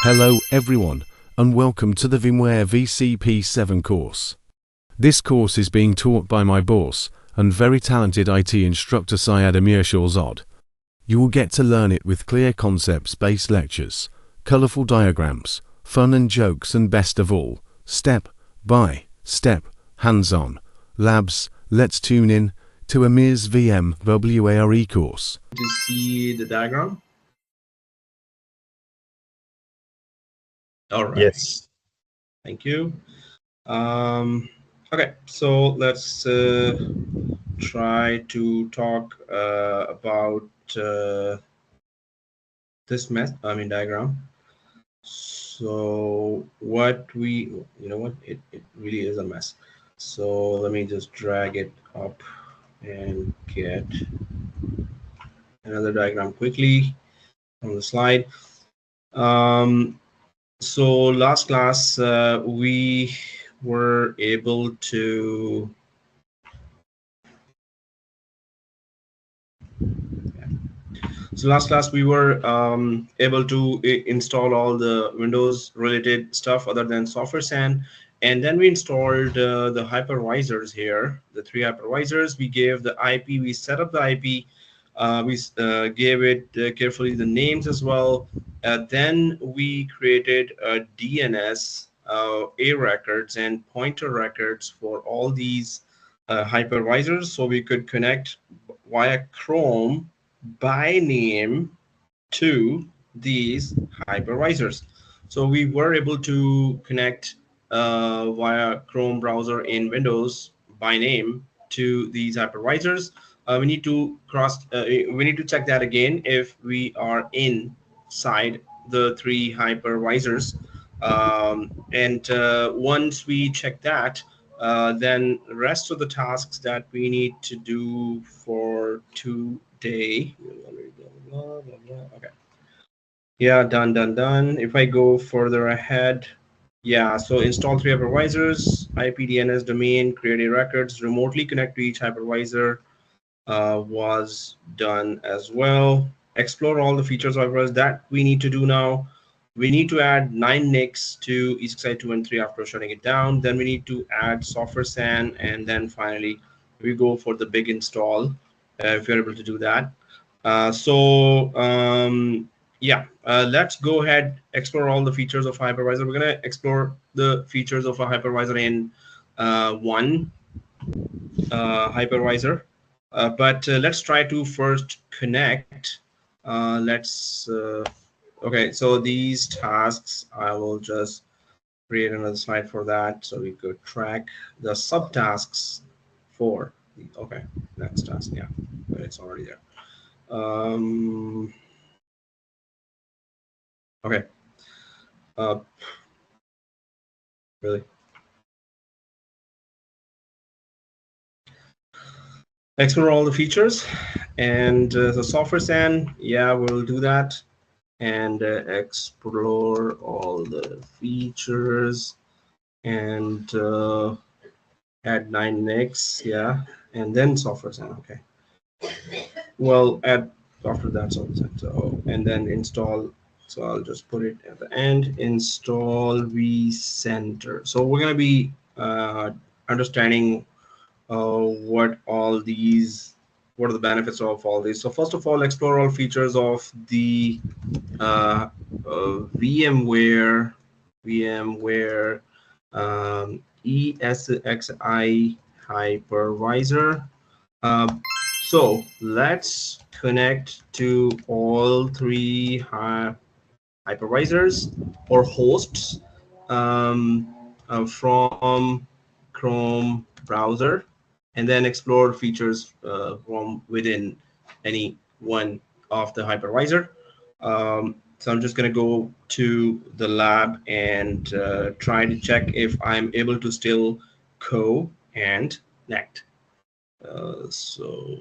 Hello everyone, and welcome to the Vmware VCP7 course. This course is being taught by my boss and very talented IT instructor Syed Amir Shahzad. You will get to learn it with clear concepts-based lectures, colorful diagrams, fun and jokes, and best of all, step-by-step, hands-on, labs. Let's tune in to Amir's Vmware course. To see the diagram? All right. Yes. Thank you. Okay, so let's try to talk about this diagram. So what you know what, it really is a mess. So let me just drag it up and get another diagram quickly on the slide. So last class we were able to able to install all the Windows related stuff other than software SAN, and then we installed the hypervisors here, the three hypervisors. We gave the IP, we set up the IP, we gave it carefully the names as well. Then we created a DNS, A records and pointer records for all these hypervisors, so we could connect via Chrome by name to these hypervisors. So we were able to connect via Chrome browser in Windows by name to these hypervisors. We need to check that again if we are inside the three hypervisors. And once we check that, then the rest of the tasks that we need to do for today. Okay. Yeah, done. If I go further ahead, yeah, so install three hypervisors, IP, DNS, domain, create a records, remotely connect to each hypervisor was done as well. Explore all the features of hypervisors that we need to do now. We need to add 9 NICs to ESXi 2 and 3 after shutting it down. Then we need to add software SAN, and then finally we go for the big install if you're able to do that. Let's go ahead, explore all the features of hypervisor. We're going to explore the features of a hypervisor in one hypervisor, but let's try to first connect. Okay, so these tasks, I will just create another slide for that so we could track the subtasks for the, okay, next task, yeah, but it's already there. Okay. Really? Explore all the features, and the software SAN, yeah, we'll do that, and explore all the features, and add 9 NICs, yeah, and then software SAN. Okay. Well, after that software SAN, so, and then install. So I'll just put it at the end. Install vCenter. So we're gonna be understanding what are the benefits of all these. So first of all, explore all features of the VMware ESXi hypervisor. So let's connect to all three hypervisors or hosts from Chrome browser, and then explore features from within any one of the hypervisor. So I'm just going to go to the lab and try to check if I'm able to still and connect. So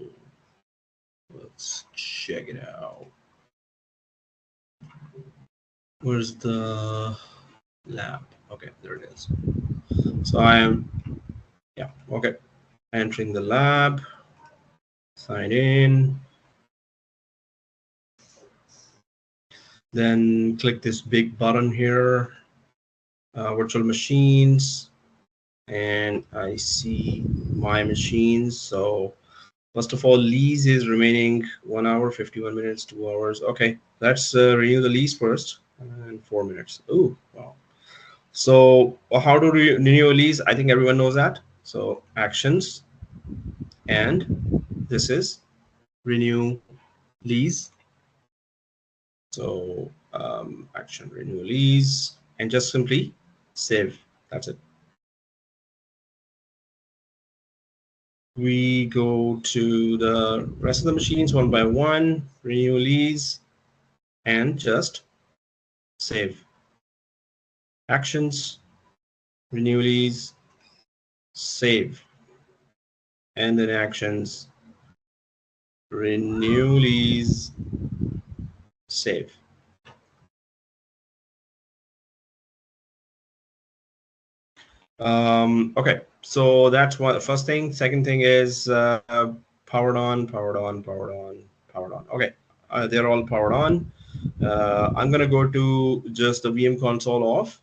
let's check it out. Where's the lab? Okay, there it is. So I am, yeah, okay. Entering the lab, sign in. Then click this big button here, virtual machines, and I see my machines. So first of all, lease is remaining 1 hour, 51 minutes, 2 hours. Okay, let's renew the lease first, and 4 minutes. Oh, wow. So how to renew a lease? I think everyone knows that. So actions, and this is renew lease. So action, renew lease, and just simply save. That's it. We go to the rest of the machines one by one, renew lease, and just save. Actions, renew lease, save, and then actions, renew lease, save. Okay, so that's one first thing. Second thing is powered on, powered on, powered on, powered on. Okay, they're all powered on. I'm gonna go to just the VM console of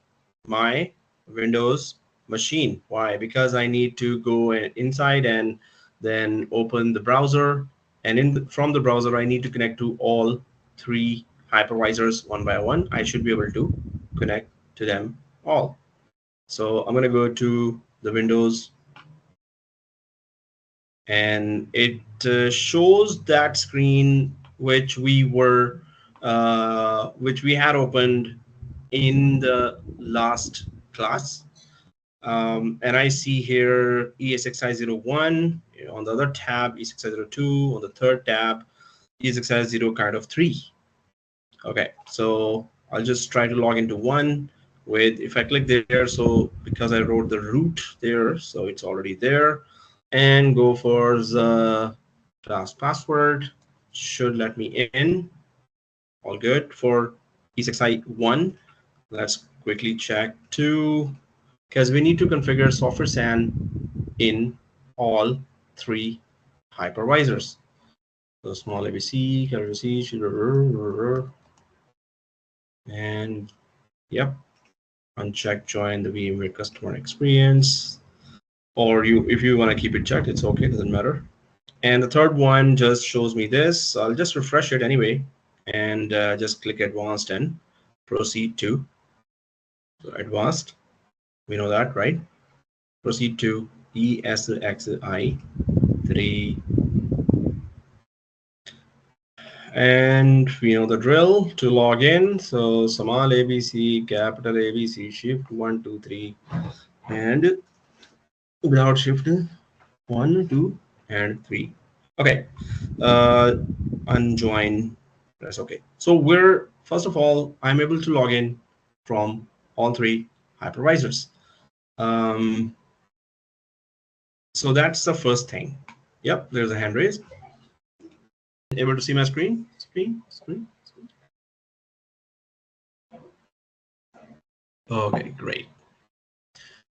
my Windows machine. Why? Because I need to go inside and then open the browser, and from the browser I need to connect to all three hypervisors one by one. I should be able to connect to them all. So I'm going to go to the Windows, and it shows that screen which which we had opened in the last class. And I see here ESXi01 on the other tab, ESXi02 on the third tab, ESXi0 kind of 3. Okay, so I'll just try to log into one with, if I click there, so because I wrote the root there, so it's already there, and go for the class password, should let me in. All good for ESXi1. Let's quickly check 2, because we need to configure software SAN in all three hypervisors. So small ABC, ABC, and yep, uncheck join the VMware customer experience, or if you want to keep it checked, it's okay, doesn't matter. And the third one just shows me this. I'll just refresh it anyway, and just click advanced and proceed to, so advanced, we know that, right? Proceed to ESXi3, and we know the drill to log in. So small ABC, capital ABC, shift 1 2 3, and without shift 1 2 and 3. Okay, unjoin, that's okay. So we're, first of all, I'm able to log in from all three hypervisors. So that's the first thing. Yep, there's a hand raised. Able to see my screen? Screen. Okay, great.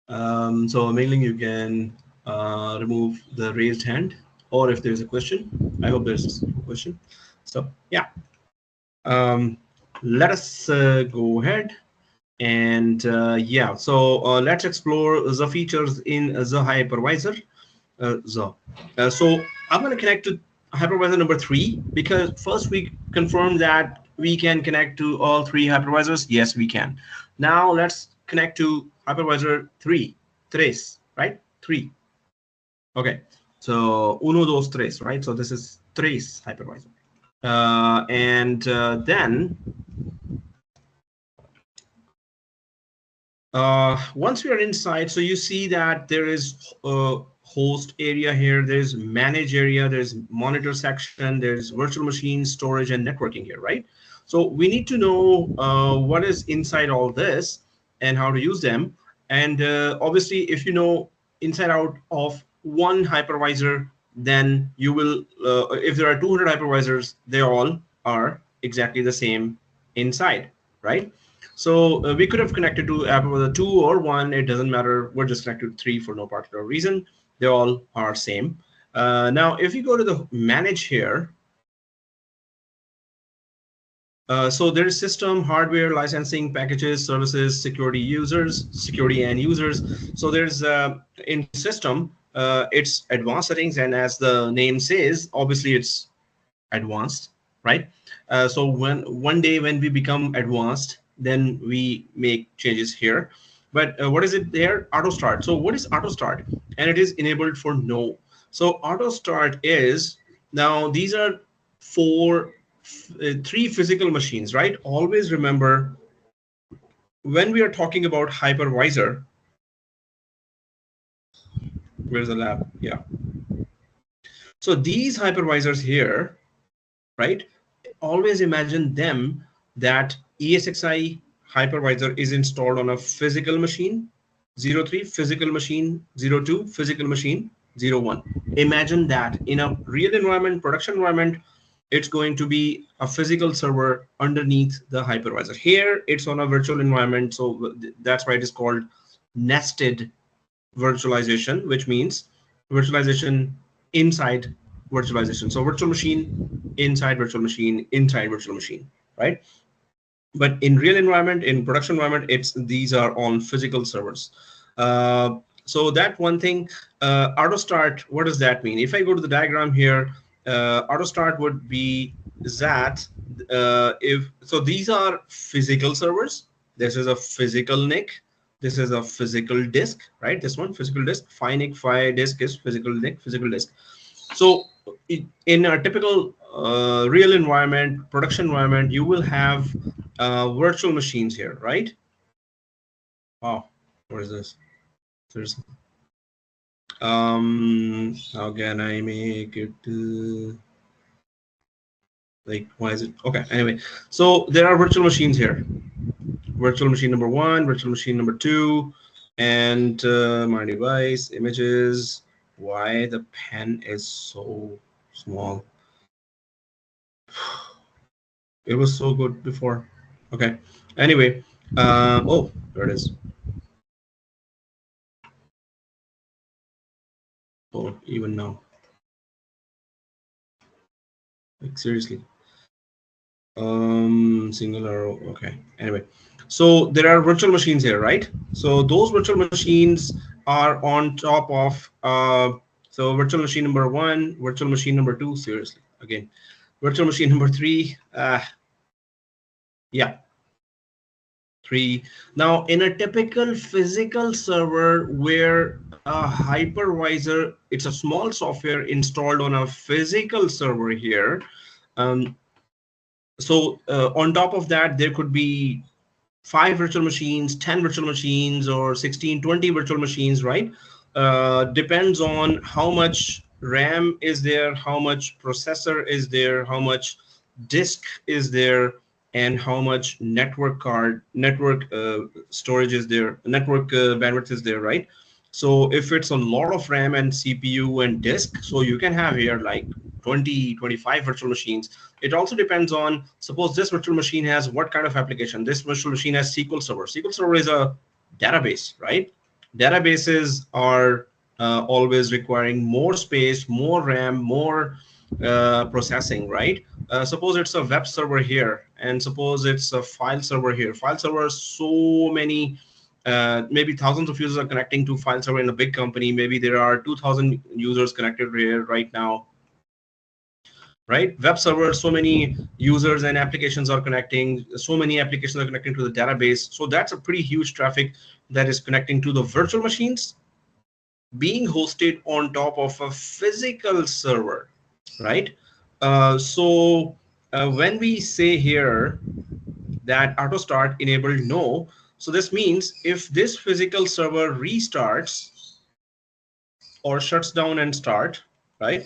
So mainly you can remove the raised hand, or if there's a question. I hope there's a question. So yeah, let us go ahead, and yeah, so let's explore the features in the hypervisor. So I'm going to connect to hypervisor number 3, because first we confirmed that we can connect to all three hypervisors. Yes, we can. Now let's connect to hypervisor 3, tres, right? 3. Okay, so uno, dos, tres, right? So this is tres hypervisor. And then once we are inside, so you see that there is host area here, there's manage area, there's monitor section, there's virtual machine, storage, and networking here, right? So we need to know what is inside all this and how to use them. And obviously, if you know inside out of one hypervisor, then you will, if there are 200 hypervisors, they all are exactly the same inside, right? So we could have connected to hypervisor 2 or 1, it doesn't matter. We're just connected to 3 for no particular reason. They all are same. Now, if you go to the manage here, So there is system, hardware, licensing, packages, services, security users, security and users. So there's in system, it's advanced settings, and as the name says, obviously it's advanced, right? So when one day when we become advanced, then we make changes here. But what is it there? Auto start. So what is auto start? And it is enabled for no. So auto start is, now these are three physical machines, right? Always remember, when we are talking about hypervisor, where's the lab? Yeah. So these hypervisors here, right? Always imagine them that ESXi hypervisor is installed on a physical machine, 03, physical machine, 02, physical machine, 01. Imagine that in a real environment, production environment, it's going to be a physical server underneath the hypervisor. Here, it's on a virtual environment, so that's why it is called nested virtualization, which means virtualization inside virtualization. So virtual machine inside virtual machine inside virtual machine, right? But in real environment, in production environment, it's these are on physical servers. So that one thing, auto start, what does that mean? If I go to the diagram here, auto start would be that if so, these are physical servers. This is a physical NIC. This is a physical disk, right? This one, physical disk. Phi NIC, phi disk is physical NIC, physical disk. So in a typical real environment, production environment, you will have virtual machines here, right? Wow, what is this? There's how can I make it like, why is it okay? Anyway, so there are virtual machines here. Virtual machine number 1, virtual machine number 2, and my device images. Why the pen is so small? It was so good before. Okay. Anyway, oh, there it is. Oh, even now. Like seriously. Single arrow. Okay. Anyway, so there are virtual machines here, right? So those virtual machines are on top of so virtual machine number 1, virtual machine number 2. Seriously, again, virtual machine number 3. Yeah, 3. Now, in a typical physical server where a hypervisor, it's a small software installed on a physical server here. Um, so on top of that, there could be 5 virtual machines, 10 virtual machines, or 16, 20 virtual machines, right? Depends on how much RAM is there, how much processor is there, how much disk is there, and how much network storage is there, network bandwidth is there, right? So if it's a lot of RAM and CPU and disk, so you can have here like 20, 25 virtual machines. It also depends on, suppose this virtual machine has what kind of application. This virtual machine has SQL Server. SQL Server is a database, right? Databases are always requiring more space, more RAM, more processing, right? Suppose it's a web server here, and suppose it's a file server here. File server, so many, maybe thousands of users are connecting to file server in a big company. Maybe there are 2,000 users connected here right now, right? Web server, so many users and applications are connecting. So many applications are connecting to the database. So that's a pretty huge traffic that is connecting to the virtual machines being hosted on top of a physical server, right? So when we say here that auto start enabled no, so this means if this physical server restarts or shuts down and start, right?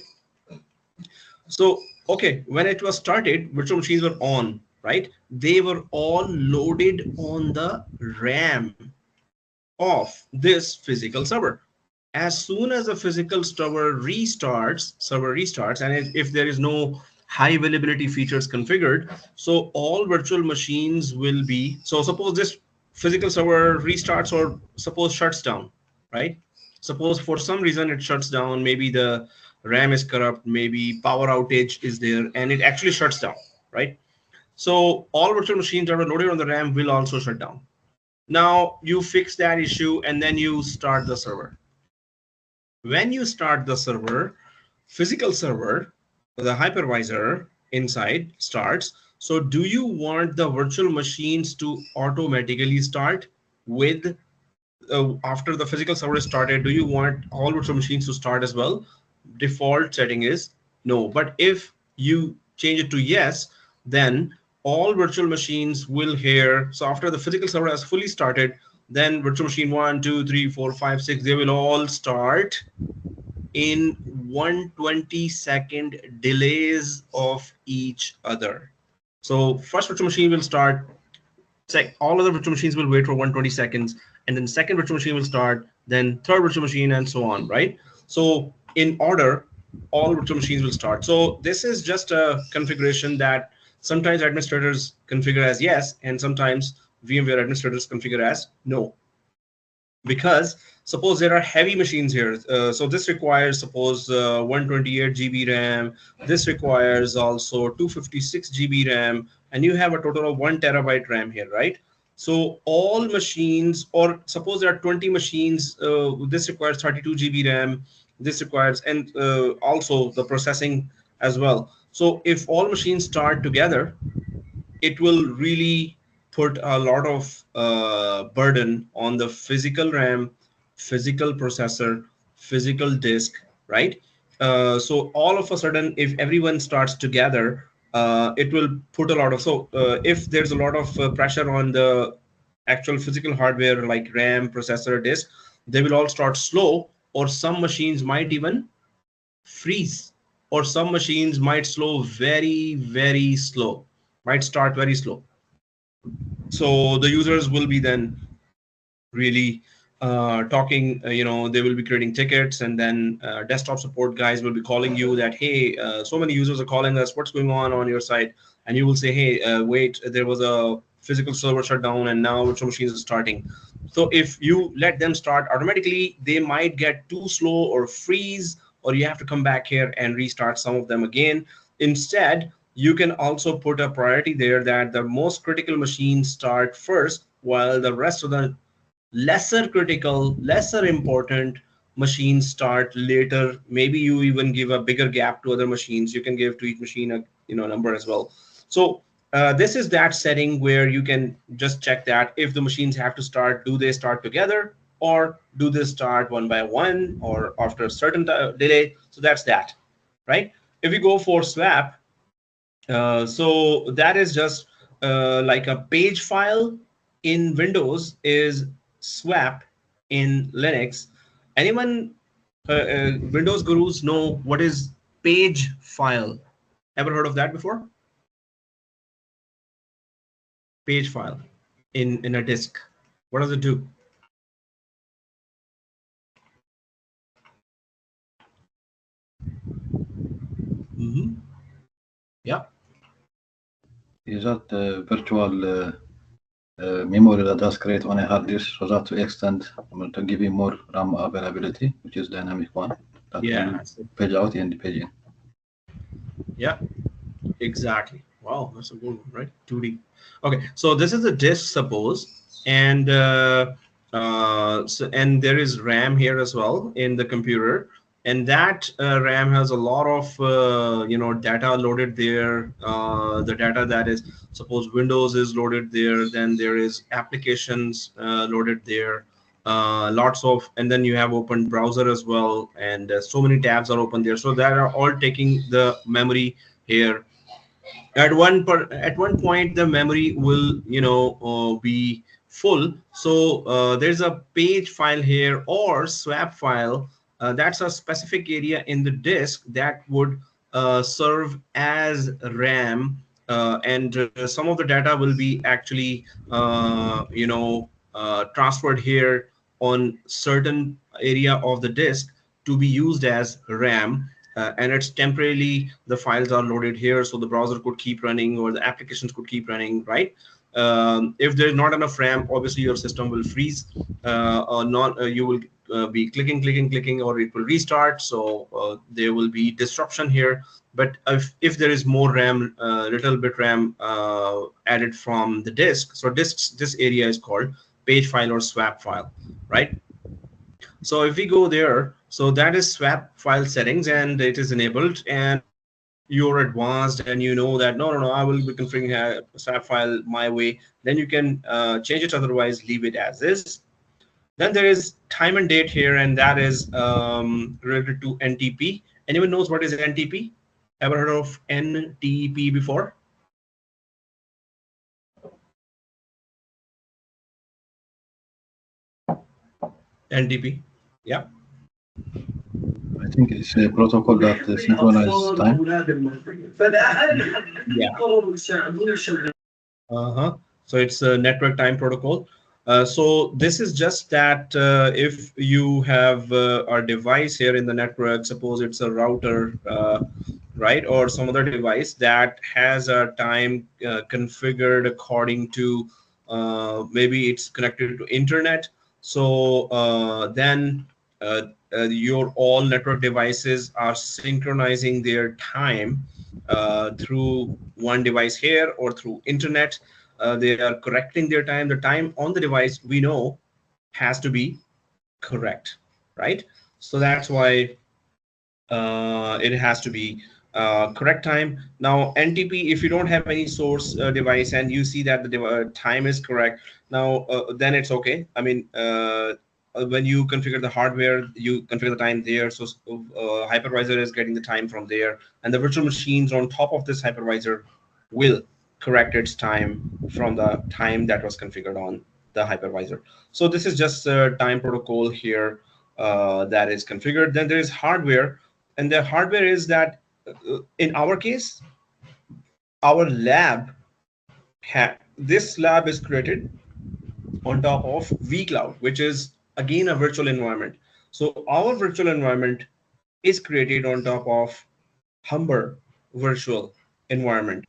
So, okay, when it was started, virtual machines were on, right? They were all loaded on the RAM of this physical server. As soon as the physical server restarts, and if there is no high availability features configured, so all virtual machines will be, so suppose this physical server restarts or suppose shuts down, right? Suppose for some reason it shuts down, maybe the RAM is corrupt, maybe power outage is there, and it actually shuts down, right? So all virtual machines that were loaded on the RAM will also shut down. Now you fix that issue and then you start the server. When you start the server, physical server, the hypervisor inside starts. So do you want the virtual machines to automatically start with after the physical server is started? Do you want all virtual machines to start as well? Default setting is no, but if you change it to yes, then all virtual machines will hear. So after the physical server has fully started, then virtual machine 1, 2, 3, 4, 5, 6, they will all start in 120-second delays of each other. So first virtual machine will start, all other virtual machines will wait for 120 seconds, and then second virtual machine will start, then third virtual machine, and so on, right? So in order, all virtual machines will start. So this is just a configuration that sometimes administrators configure as yes, and sometimes VMware administrators configure as no. Because suppose there are heavy machines here, so this requires suppose 128 GB RAM, this requires also 256 GB RAM, and you have a total of 1 TB RAM here, right? So all machines, or suppose there are 20 machines, this requires 32 GB RAM, this requires, and also the processing as well. So if all machines start together, it will really put a lot of burden on the physical RAM, physical processor, physical disk, right? So all of a sudden, if everyone starts together, it will put a lot of, so if there's a lot of pressure on the actual physical hardware like RAM, processor, disk, they will all start slow, or some machines might even freeze, or some machines might slow very, very slow, might start very slow. So the users will be then really talking, they will be creating tickets, and then desktop support guys will be calling you that, hey, so many users are calling us, what's going on your side? And you will say, hey, wait, there was a physical server shutdown and now virtual machines are starting. So if you let them start automatically, they might get too slow or freeze, or you have to come back here and restart some of them again. Instead, you can also put a priority there that the most critical machines start first, while the rest of the lesser critical, lesser important machines start later. Maybe you even give a bigger gap to other machines. You can give to each machine a number as well. So this is that setting where you can just check that if the machines have to start, do they start together, or do they start one by one, or after a certain delay? So that's that, right? If we go for swap, so that is just like a page file in Windows is swap in Linux. Anyone, Windows gurus know what is page file? Ever heard of that before? Page file in a disk. What does it do? Mm-hmm. Yeah. Is that virtual memory that is created on a hard disk so that to extend to give you more RAM availability, which is dynamic one. That Yeah. page out and page in. Yeah. Exactly. Wow, that's a good one, right? 2D. Okay, so this is a disk, suppose, and and there is RAM here as well in the computer, and that RAM has a lot of data loaded there. The data that is, suppose Windows is loaded there, then there is applications loaded there. Lots of, and then you have open browser as well, and so many tabs are open there. So that are all taking the memory here. At one point the memory will be full. So there's a page file here or swap file, that's a specific area in the disk that would serve as RAM, and some of the data will be actually transferred here on certain area of the disk to be used as RAM. And it's temporarily, the files are loaded here, so the browser could keep running or the applications could keep running, right? If there's not enough RAM, obviously your system will freeze, or not. You will be clicking, or it will restart. So there will be disruption here. But if there is more RAM, little bit RAM added from the disk, so this area is called page file or swap file, right? So if we go there, so that is swap file settings, and it is enabled. And if you're advanced and you know that no, I will be configuring a swap file my way, then you can change it. Otherwise, leave it as is. Then there is time and date here, and that is related to NTP. Anyone knows what is NTP? Ever heard of NTP before? NTP, yeah. I think it's a protocol that synchronizes time. Yeah. So it's a network time protocol. So this is just that if you have a device here in the network, suppose it's a router, right, or some other device that has a time configured according to maybe it's connected to internet. So then your all network devices are synchronizing their time through one device here or through internet. They are correcting their time. The time on the device, we know, has to be correct, right? So that's why it has to be correct time. Now NTP, if you don't have any source device and you see that the time is correct, now then it's okay. I mean, when you configure the hardware, you configure the time there. So hypervisor is getting the time from there, and the virtual machines on top of this hypervisor will correct its time from the time that was configured on the hypervisor. So this is just a time protocol here that is configured. Then there is hardware, and the hardware is that in our case, our lab, this lab is created on top of vCloud, which is again a virtual environment. So our virtual environment is created on top of Humber virtual environment.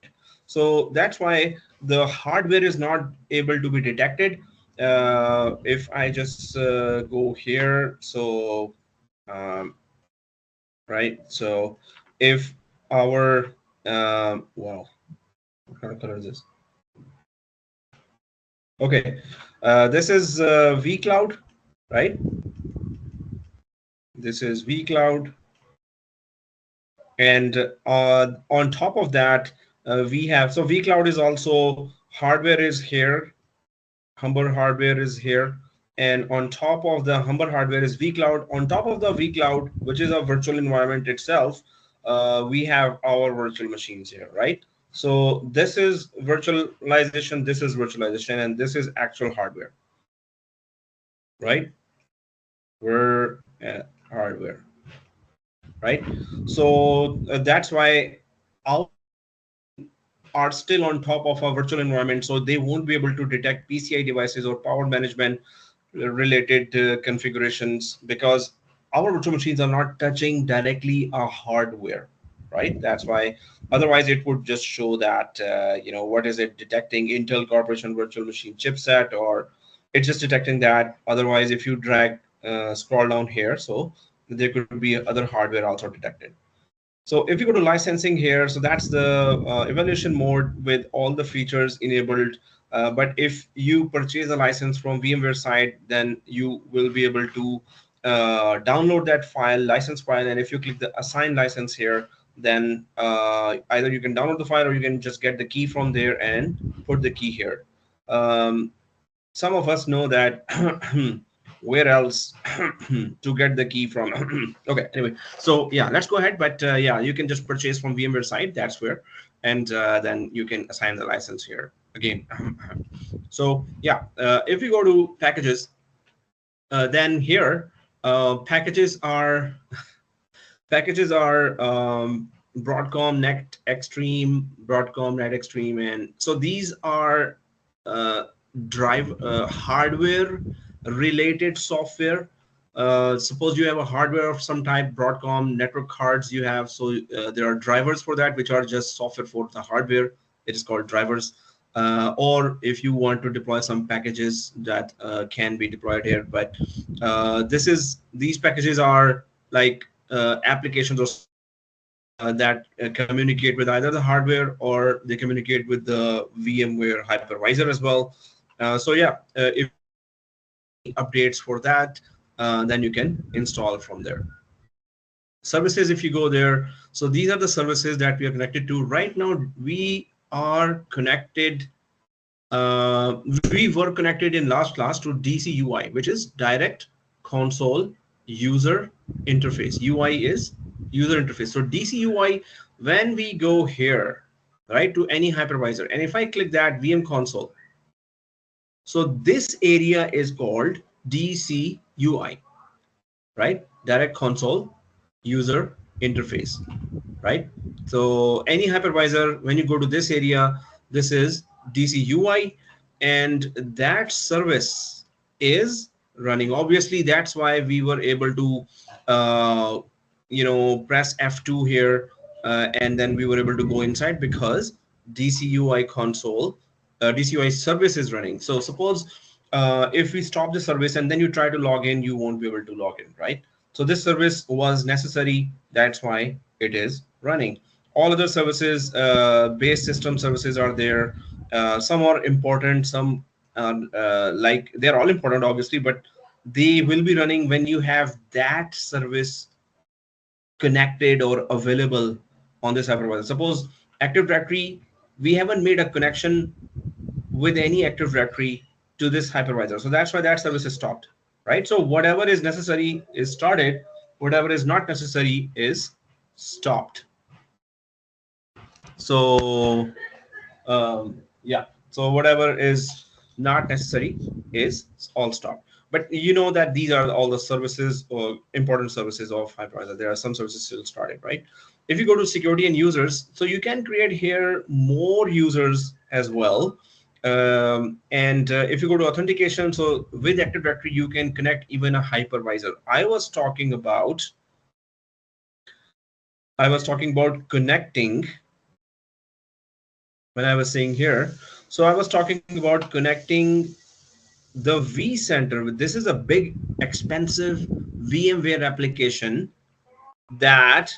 So that's why the hardware is not able to be detected. If I just go here, so right, so if our wow, what kind of color is this? Okay, this is vCloud, right? This is vCloud, and on top of that, we have, so vCloud is also, hardware is here, Humber hardware is here, and on top of the Humber hardware is vCloud. On top of the vCloud, which is a virtual environment itself, we have our virtual machines here, right? So this is virtualization, this is virtualization, and this is actual hardware, right? We're at hardware, right? So that's why our are still on top of a virtual environment, so they won't be able to detect PCI devices or power management related configurations, because our virtual machines are not touching directly a hardware, right? That's why, otherwise it would just show that what is it detecting, Intel Corporation virtual machine chipset, or it's just detecting that. Otherwise, if you drag scroll down here, so there could be other hardware also detected. So if you go to licensing here, so that's the evaluation mode with all the features enabled. But if you purchase a license from VMware side, then you will be able to download that file, license file. And if you click the assign license here, then either you can download the file or you can just get the key from there and put the key here. Some of us know that where else to get the key from. Okay, anyway, so yeah, let's go ahead. But yeah, you can just purchase from VMware side, that's where, and then you can assign the license here again. So yeah, if you go to packages, then here packages are Broadcom Net Extreme, Broadcom Net Extreme, and so these are hardware related software. Suppose you have a hardware of some type, Broadcom network cards you have, so there are drivers for that, which are just software for the hardware. It is called drivers. or if you want to deploy some packages that can be deployed here. But these packages are like applications or that communicate with either the hardware or they communicate with the VMware hypervisor as well. So yeah, if updates for that, then you can install from there. Services, if you go there, so these are the services that we are connected to right now. We are connected. We were connected in last class to DCUI, which is direct console user interface. UI is user interface. So DCUI, when we go here, right, to any hypervisor, and if I click that VM console, so this area is called DCUI, right? Direct console user interface, right? So any hypervisor, when you go to this area, this is DCUI, and that service is running. Obviously, that's why we were able to, press F2 here, and then we were able to go inside because DCUI console, DCUI service is running. So suppose if we stop the service and then you try to log in, you won't be able to log in, right? So this service was necessary. That's why it is running. All other services, base system services are there. Some are important, some like they're all important, obviously, but they will be running when you have that service connected or available on this hypervisor. Suppose Active Directory, we haven't made a connection with any Active Directory to this hypervisor. So that's why that service is stopped, right? So whatever is necessary is started, whatever is not necessary is stopped. So yeah, so whatever is not necessary is all stopped. But you know that these are all the services or important services of hypervisor. There are some services still started, right? If you go to security and users, so you can create here more users as well. And if you go to authentication, so with Active Directory, you can connect even a hypervisor. I was talking about connecting when I was saying here. So I was talking about connecting the vCenter. This is a big, expensive VMware application that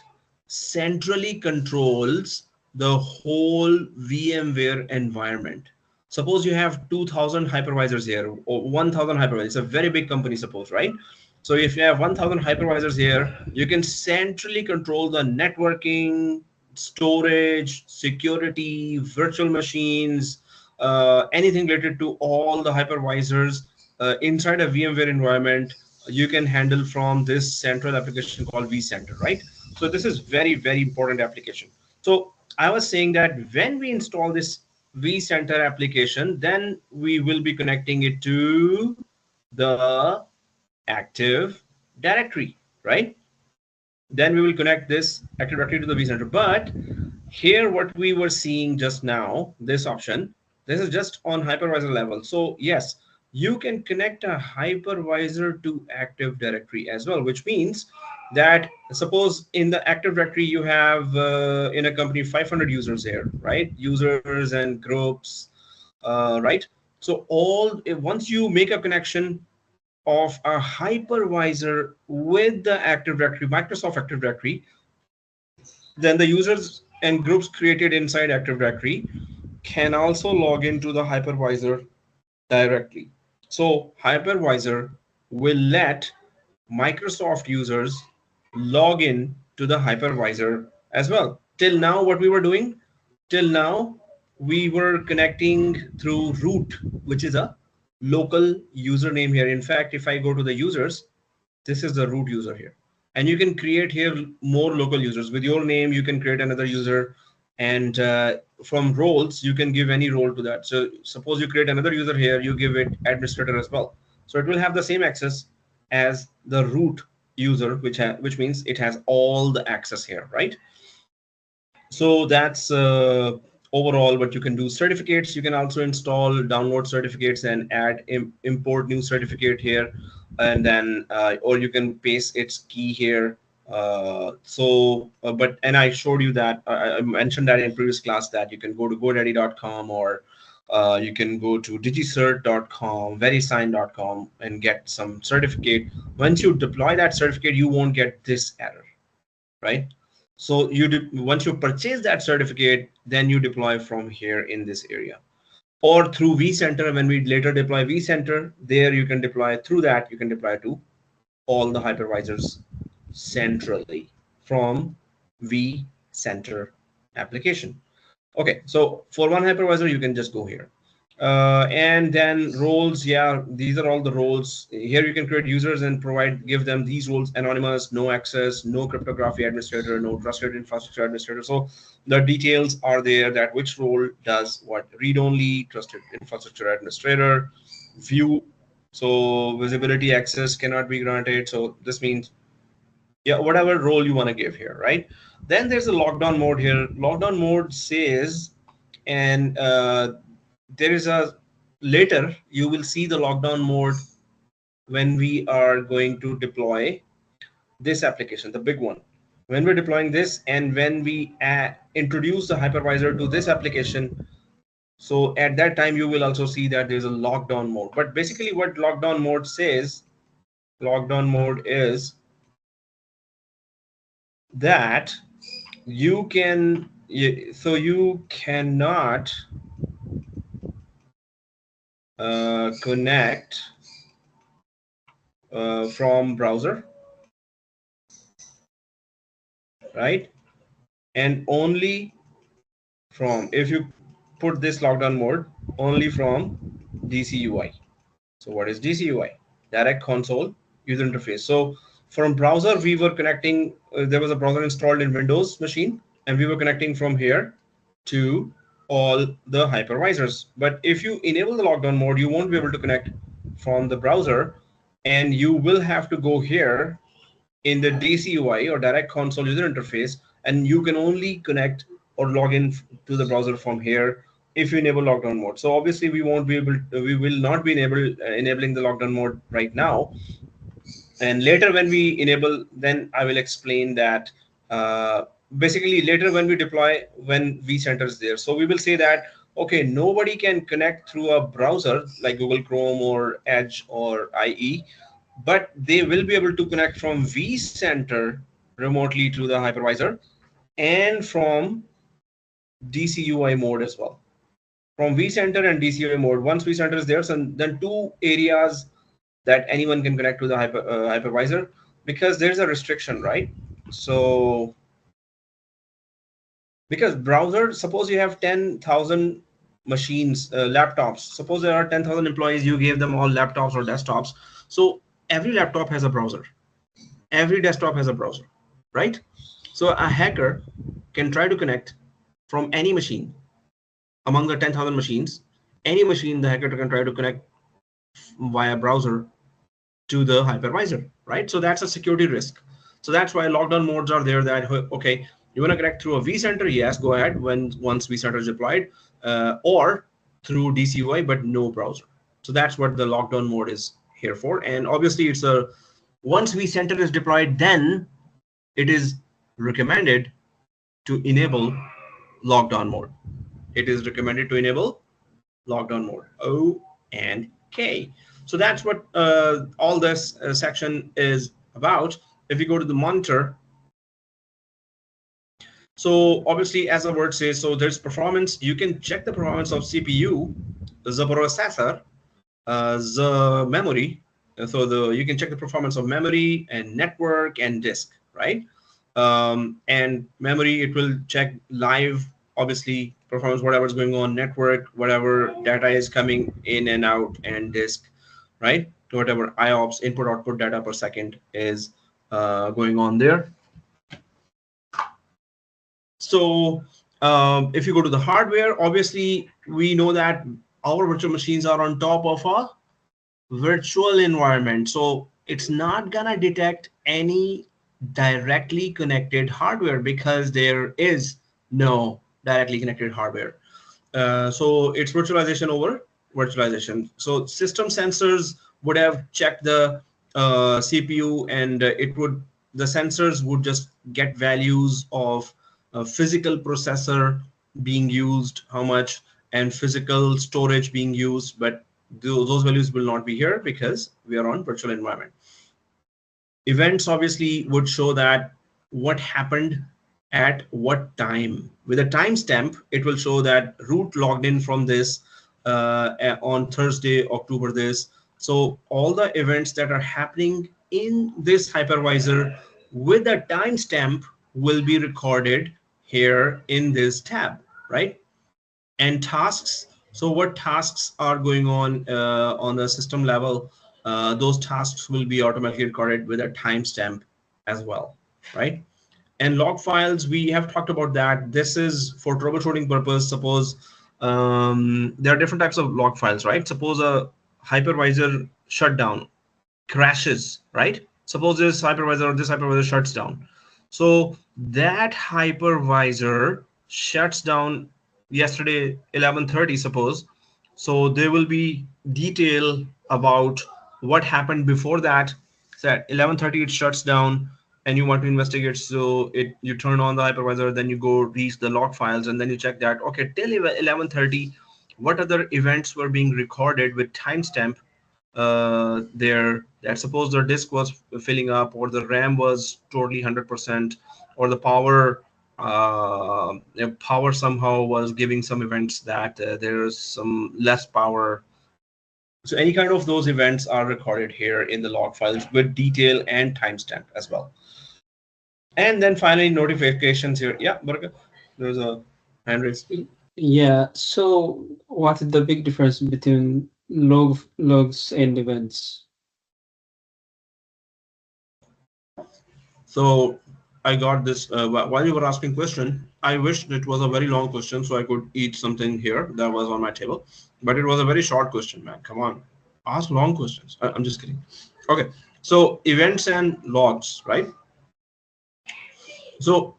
centrally controls the whole VMware environment. Suppose you have 2,000 hypervisors here or 1,000 hypervisors. It's a very big company, suppose, right? So if you have 1,000 hypervisors here, you can centrally control the networking, storage, security, virtual machines, anything related to all the hypervisors inside a VMware environment. You can handle from this central application called vCenter, right? So this is very, very important application. So I was saying that when we install this vCenter application, then we will be connecting it to the Active Directory, right? Then we will connect this Active Directory to the vCenter. But here, what we were seeing just now, this option, this is just on hypervisor level. So yes, you can connect a hypervisor to Active Directory as well, which means that suppose in the Active Directory, you have in a company 500 users here, right? Users and groups, right? So once you make a connection of a hypervisor with the Active Directory, Microsoft Active Directory, then the users and groups created inside Active Directory can also log into the hypervisor directly. So hypervisor will let Microsoft users log in to the hypervisor as well. Till now, what we were doing, till now, we were connecting through root, which is a local username here. In fact, if I go to the users, this is the root user here. And you can create here more local users. With your name, you can create another user. And from roles, you can give any role to that. So suppose you create another user here, you give it administrator as well. So it will have the same access as the root user, which means it has all the access here, right? So that's overall what you can do. Certificates, you can also install, download certificates and add import new certificate here, and then or you can paste its key here. And I showed you that I mentioned that in previous class that you can go to godaddy.com or You can go to digicert.com, verisign.com, and get some certificate. Once you deploy that certificate, you won't get this error, right? So once you purchase that certificate, then you deploy from here in this area, or through vCenter. When we later deploy vCenter, there you can deploy through that. You can deploy to all the hypervisors centrally from vCenter application. Okay, so for one hypervisor, you can just go here. And then roles, yeah, these are all the roles. Here you can create users and give them these roles: anonymous, no access, no cryptography administrator, no trusted infrastructure administrator. So the details are there, that which role does what: read only, trusted infrastructure administrator, view. So visibility access cannot be granted. So this means, yeah, whatever role you want to give here, right? Then there's a lockdown mode here. Lockdown mode says, and there is a later you will see the lockdown mode when we are going to deploy this application, the big one. When we're deploying this, and when we introduce the hypervisor to this application, so at that time you will also see that there's a lockdown mode. But basically what lockdown mode says, lockdown mode is that you cannot connect from browser, right? And only from, if you put this lockdown mode, only from DCUI. So what is DCUI? Direct console user interface. So from browser, we were connecting, there was a browser installed in Windows machine, and we were connecting from here to all the hypervisors. But if you enable the lockdown mode, you won't be able to connect from the browser, and you will have to go here in the DCUI, or direct console user interface, and you can only connect or log in to the browser from here if you enable lockdown mode. So obviously we won't be able to, we will not be enabling the lockdown mode right now. And later when we enable, then I will explain that basically later when we deploy, when vCenter is there. So we will say that, okay, nobody can connect through a browser like Google Chrome or Edge or IE, but they will be able to connect from vCenter remotely to the hypervisor, and from DCUI mode as well. From vCenter and DCUI mode, once vCenter is there, so then two areas that anyone can connect to the hypervisor, because there's a restriction, right? So because browser, suppose you have 10,000 machines, laptops, suppose there are 10,000 employees, you gave them all laptops or desktops. So every laptop has a browser, every desktop has a browser, right? So a hacker can try to connect from any machine among the 10,000 machines. Any machine the hacker can try to connect via browser to the hypervisor, right? So that's a security risk. So that's why lockdown modes are there, that, okay, you want to connect through a vCenter, yes, go ahead once vCenter is deployed, or through DCUI, but no browser. So that's what the lockdown mode is here for. And obviously it's once vCenter is deployed, then it is recommended to enable lockdown mode. It is recommended to enable lockdown mode, O and K. So that's what all this section is about. If you go to the monitor, so obviously as the word says, so there's performance. You can check the performance of CPU, the processor, the memory. So you can check the performance of memory and network and disk, right? And memory, it will check live, obviously, performance, whatever's going on, network, whatever data is coming in and out, and disk, right? To whatever IOPS, input output data per second, is going on there. So if you go to the hardware, obviously we know that our virtual machines are on top of a virtual environment. So it's not gonna detect any directly connected hardware, because there is no directly connected hardware. So it's virtualization over virtualization. So system sensors would have checked the CPU, and the sensors would just get values of a physical processor being used, how much, and physical storage being used, but those values will not be here because we are on virtual environment. Events obviously would show that what happened at what time. With a timestamp, it will show that root logged in from this on Thursday, October this. So all the events that are happening in this hypervisor with a timestamp will be recorded here in this tab, right? And tasks. So what tasks are going on the system level? Those tasks will be automatically recorded with a timestamp as well, right? And log files, we have talked about that. This is for troubleshooting purpose. Suppose there are different types of log files, right? Suppose a hypervisor shutdown crashes, right? Suppose this hypervisor shuts down. So that hypervisor shuts down yesterday 11:30, suppose. So there will be detail about what happened before that. So at 11:30 it shuts down and you want to investigate. So you turn on the hypervisor, then you go read the log files, and then you check that, okay, till 11:30, what other events were being recorded with timestamp there, that suppose the disk was filling up, or the RAM was totally 100%, or the power somehow was giving some events that there's some less power. So any kind of those events are recorded here in the log files with detail and timestamp as well. And then finally notifications here. Yeah, Baraka, there's a hand raised. Yeah, so what is the big difference between logs and events? So I got this while you were asking question. I wished it was a very long question so I could eat something here that was on my table, but it was a very short question, man. Come on, ask long questions. I'm just kidding. Okay, so events and logs, right? So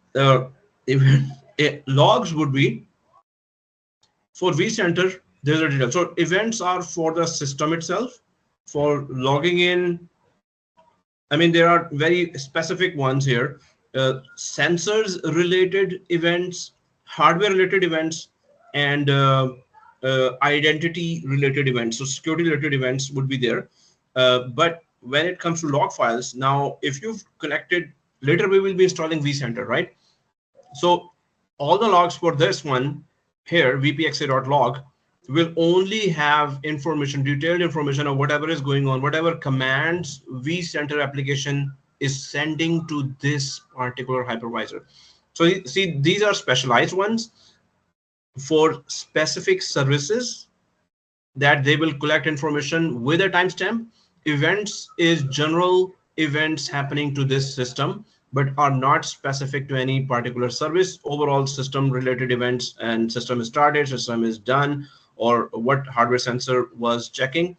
logs would be for vCenter. There's a detail. So events are for the system itself. For logging in, I mean, there are very specific ones here. Sensors related events, hardware related events, and identity related events. So security related events would be there. But when it comes to log files, now if you've connected, later we will be installing vCenter, right? So all the logs for this one here, vpxa.log, will only have information, detailed information of whatever is going on, whatever commands vCenter application is sending to this particular hypervisor. So you see, these are specialized ones for specific services that they will collect information with a timestamp. Events is general events happening to this system, but are not specific to any particular service. Overall system related events, and system is started, system is done, or what hardware sensor was checking.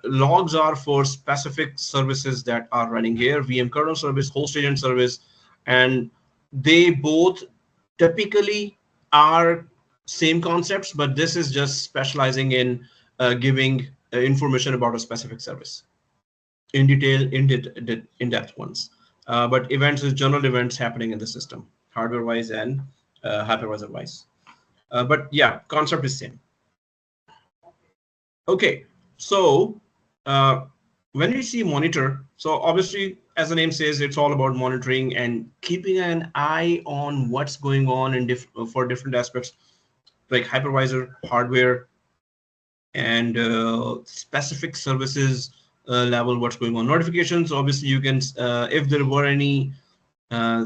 Logs are for specific services that are running here, VM kernel service, host agent service, and they both typically are same concepts, but this is just specializing in giving information about a specific service in detail, in-depth ones. But events is general events happening in the system, hardware-wise and hypervisor-wise. But yeah, concept is same. Okay, so when we see monitor, so obviously, as the name says, it's all about monitoring and keeping an eye on what's going on in for different aspects, like hypervisor, hardware, and specific services level, what's going on. Notifications, obviously, you can, if there were any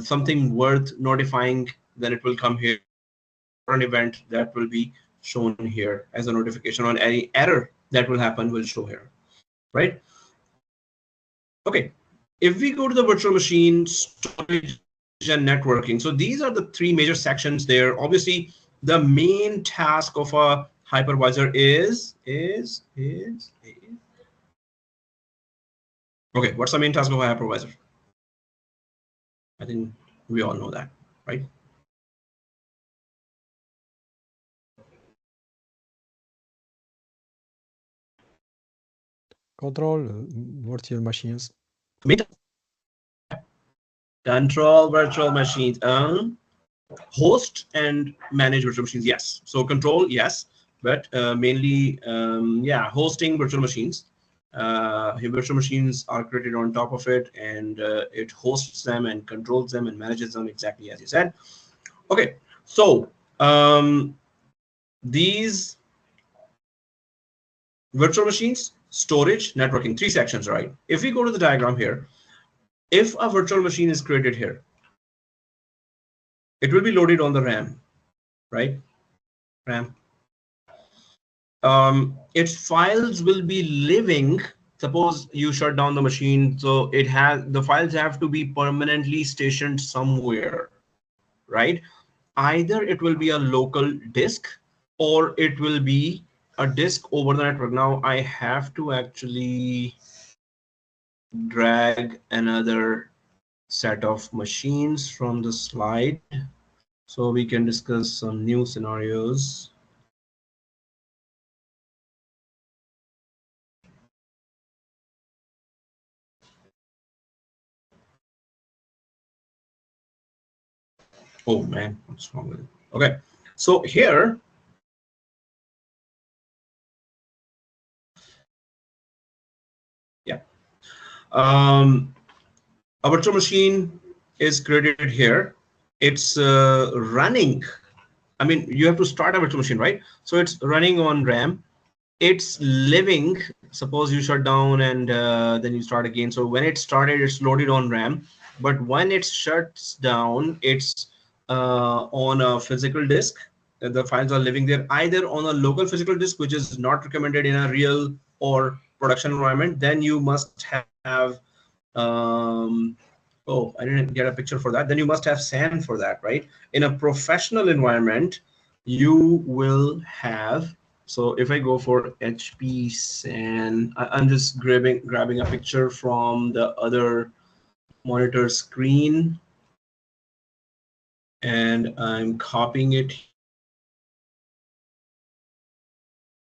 something worth notifying, then it will come here. An event that will be shown here as a notification on any error that will happen will show here, right? Okay, if we go to the virtual machine, storage and networking, so these are the three major sections there. Obviously, the main task of a hypervisor is okay, what's the main task of a hypervisor? I think we all know that, right? Control virtual machines. Control virtual machines, host and manage virtual machines. Yes. So control, yes. but mainly, yeah, hosting virtual machines. Virtual machines are created on top of it, and it hosts them and controls them and manages them exactly as you said. Okay, so these virtual machines, storage, networking, three sections, right? If we go to the diagram here, if a virtual machine is created here, it will be loaded on the RAM, right? RAM. Its files will be living. Suppose you shut down the machine, so the files have to be permanently stationed somewhere, right? Either it will be a local disk or it will be a disk over the network. Now I have to actually drag another set of machines from the slide so we can discuss some new scenarios. Oh man, what's wrong with it? Okay, so here, yeah, a virtual machine is created here. It's running. I mean, you have to start a virtual machine, right? So it's running on RAM. It's living. Suppose you shut down and then you start again. So when it started, it's loaded on RAM. But when it shuts down, it's on a physical disk. The files are living there either on a local physical disk, which is not recommended in a real or production environment. Then you must have oh, I didn't get a picture for that. Then you must have SAN for that, right? In a professional environment, you will have, so if I go for HP SAN, I'm just grabbing a picture from the other monitor screen and I'm copying it.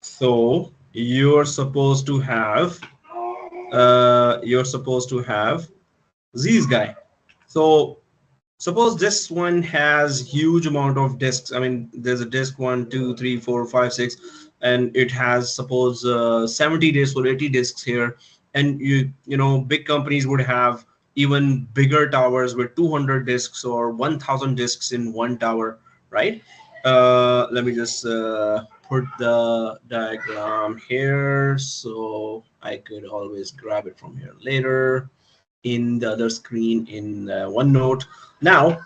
So you're supposed to have these guy. So suppose this one has huge amount of disks. I mean, there's a disk 1, 2, 3, 4, 5, 6, and it has suppose 70 disks or 80 disks here. And you know, big companies would have even bigger towers with 200 disks or 1,000 disks in one tower, right? Let me just put the diagram here so I could always grab it from here later in the other screen in OneNote. Now,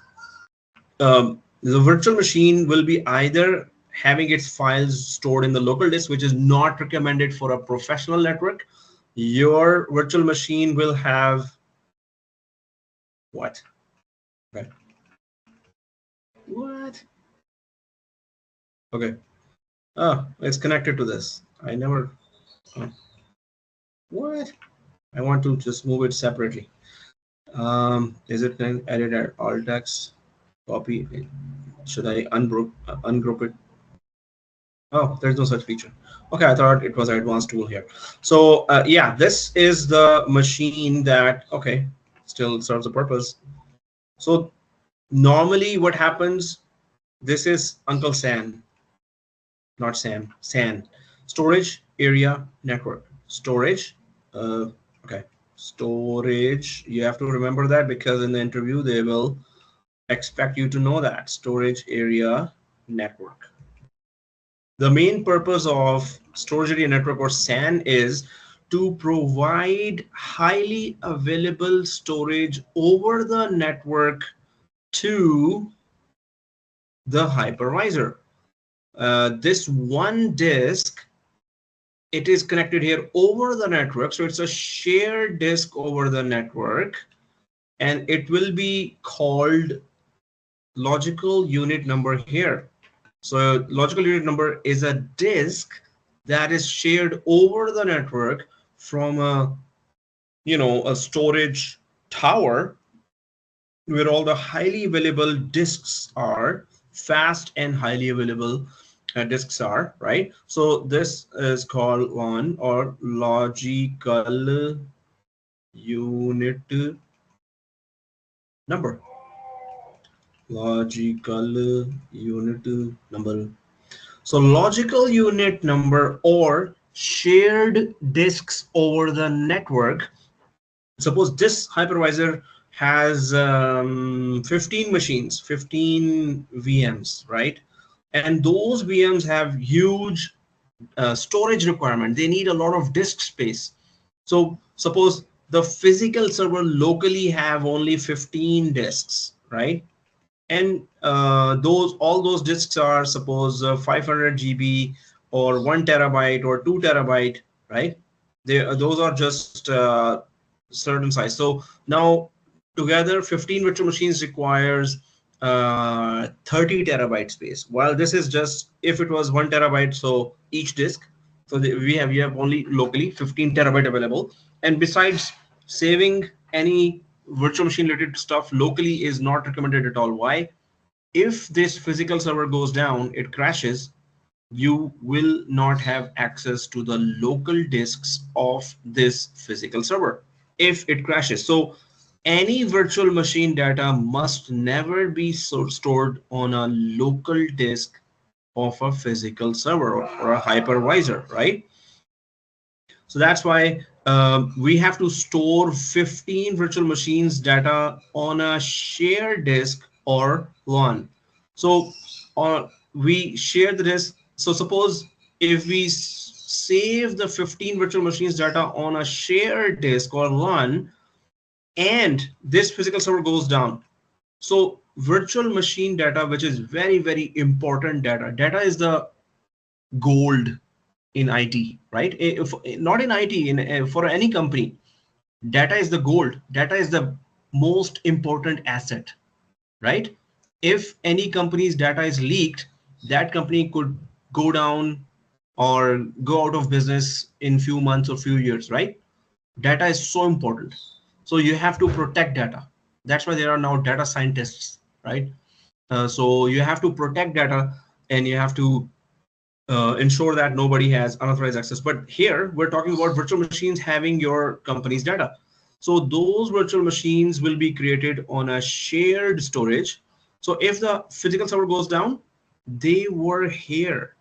the virtual machine will be either having its files stored in the local disk, which is not recommended for a professional network. Your virtual machine will have what? Okay. What? Okay. Oh, it's connected to this. I never. Oh. What? I want to just move it separately. Is it edited alt text? Copy. Should I ungroup it? Oh, there's no such feature. Okay, I thought it was an advanced tool here. So yeah, this is the machine that, okay, still serves a purpose. So normally what happens, this is Uncle Sam, not Sam, San. Storage area network. Storage, okay, storage. You have to remember that because in the interview they will expect you to know that. Storage area network. The main purpose of storage area network or SAN is to provide highly available storage over the network to the hypervisor. This one disk, it is connected here over the network. So it's a shared disk over the network and it will be called logical unit number here. So logical unit number is a disk that is shared over the network from a, you know, a storage tower where all the highly available disks are, fast and highly available disks are, right? So this is called one or logical unit number. Logical unit number. So logical unit number or shared disks over the network. Suppose this hypervisor has 15 machines, 15 VMs, right? And those VMs have huge storage requirement. They need a lot of disk space. So suppose the physical server locally have only 15 disks, right? And all those disks are suppose 500 GB or 1 terabyte or 2 terabyte, right? Those are just certain size. So now together 15 virtual machines requires 30 terabyte space, while this is just, if it was 1 terabyte, so each disk, so we have only locally 15 terabyte available. And besides, saving any virtual machine related stuff locally is not recommended at all. Why? If this physical server goes down, it crashes, you will not have access to the local disks of this physical server if it crashes. So any virtual machine data must never be stored on a local disk of a physical server or a hypervisor, right? So that's why we have to store 15 virtual machines data on a shared disk or LAN. So we share the disk. So suppose if we save the 15 virtual machines data on a shared disk or LAN, and this physical server goes down. So virtual machine data, which is very, very important data is the gold in IT, right? If, not in IT, for any company, data is the gold. Data is the most important asset, right? If any company's data is leaked, that company could go down or go out of business in few months or few years, right? Data is so important. So you have to protect data. That's why there are now data scientists, right? So you have to protect data, and you have to ensure that nobody has unauthorized access. But here we're talking about virtual machines having your company's data. So those virtual machines will be created on a shared storage. So if the physical server goes down, they were here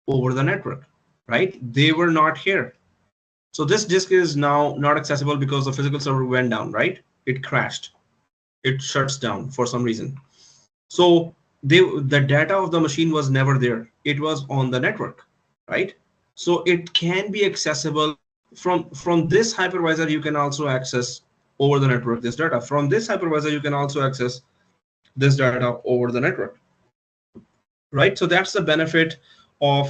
over the network, right? They were not here. So this disk is now not accessible because the physical server went down, right? It crashed. It shuts down for some reason. So the data of the machine was never there. It was on the network, right? So it can be accessible from this hypervisor. You can also access over the network this data. From this hypervisor, you can also access this data over the network, right? So that's the benefit of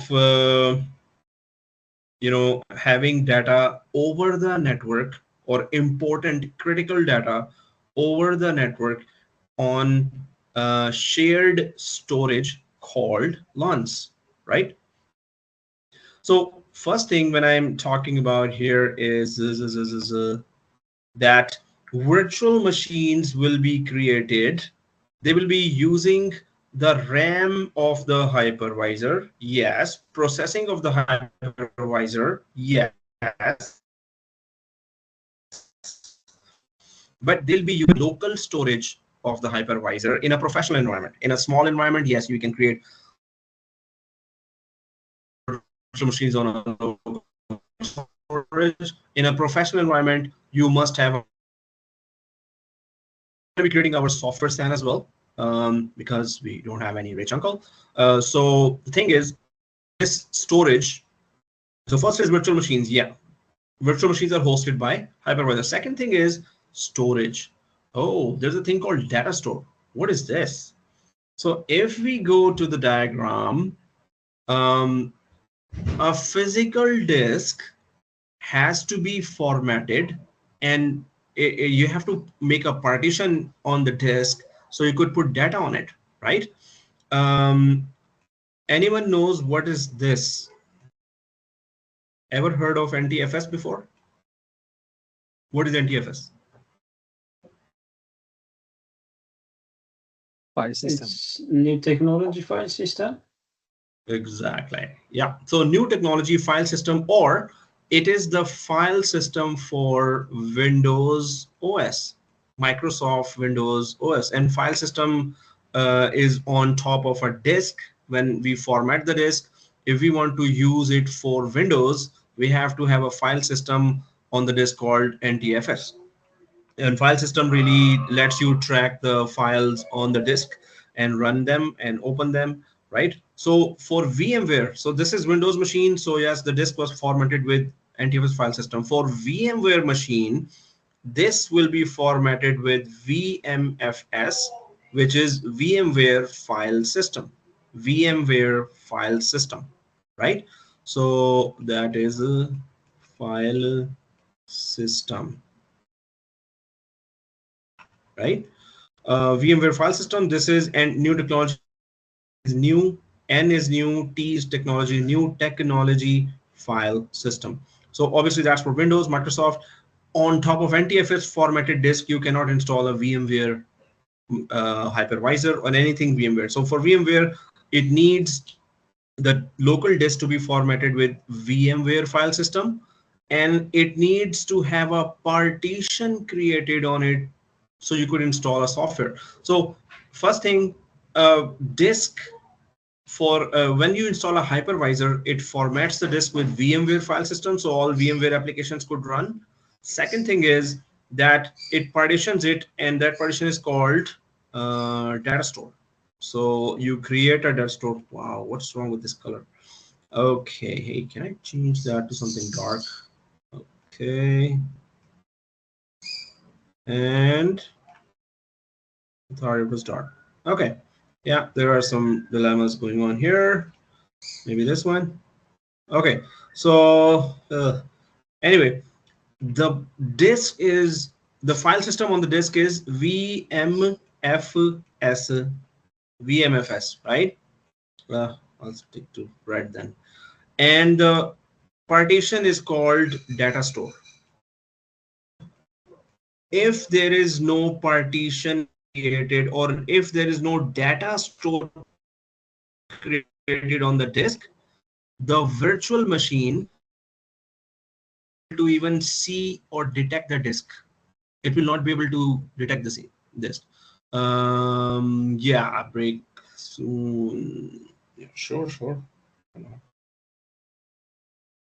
having data over the network, or important critical data over the network on shared storage called LANs, right? So first thing when I'm talking about here is that virtual machines will be created. They will be using the RAM of the hypervisor, yes. Processing of the hypervisor, yes. But they'll be using local storage of the hypervisor in a professional environment. In a small environment, yes, you can create virtual machines on a local storage. In a professional environment, you must have. We're creating our software SAN as well, because we don't have any rich uncle. So the thing is, this storage. So first is virtual machines. Yeah, virtual machines are hosted by hypervisor. Second thing is storage. Oh, there's a thing called data store. What is this? So if we go to the diagram, a physical disk has to be formatted, and you have to make a partition on the disk so you could put data on it, right? Anyone knows what is this? Ever heard of NTFS before? What is NTFS? File system. It's new technology file system. Exactly. Yeah. So new technology file system, or it is the file system for Windows OS, Microsoft Windows OS, and file system is on top of a disk, when we format the disk, if we want to use it for Windows, we have to have a file system on the disk called NTFS. And file system really lets you track the files on the disk and run them and open them, right? So for VMware, so this is Windows machine, so yes, the disk was formatted with NTFS file system. For VMware machine, this will be formatted with VMFS, which is VMware file system. VMware file system, right? So that is a file system, right? VMware file system. This is and new technology is new, N is new, T is technology, new technology file system. So obviously that's for Windows, Microsoft. On top of NTFS formatted disk, you cannot install a VMware hypervisor or anything VMware. So for VMware, it needs the local disk to be formatted with VMware file system, and it needs to have a partition created on it so you could install a software. So first thing, disk for when you install a hypervisor, it formats the disk with VMware file system so all VMware applications could run. Second thing is that it partitions it, and that partition is called data store. So you create a data store. Wow, what's wrong with this color? Okay, hey, can I change that to something dark? Okay, and I thought it was dark. Okay, yeah, there are some dilemmas going on here. Maybe this one. Okay, so anyway, the disk is the file system on the disk is VMFS, right? I'll stick to red then. And the partition is called data store. If there is no partition created, or if there is no data store created on the disk, the virtual machine to even see or detect the disk. It will not be able to detect the disk. Yeah, break soon. Yeah, sure.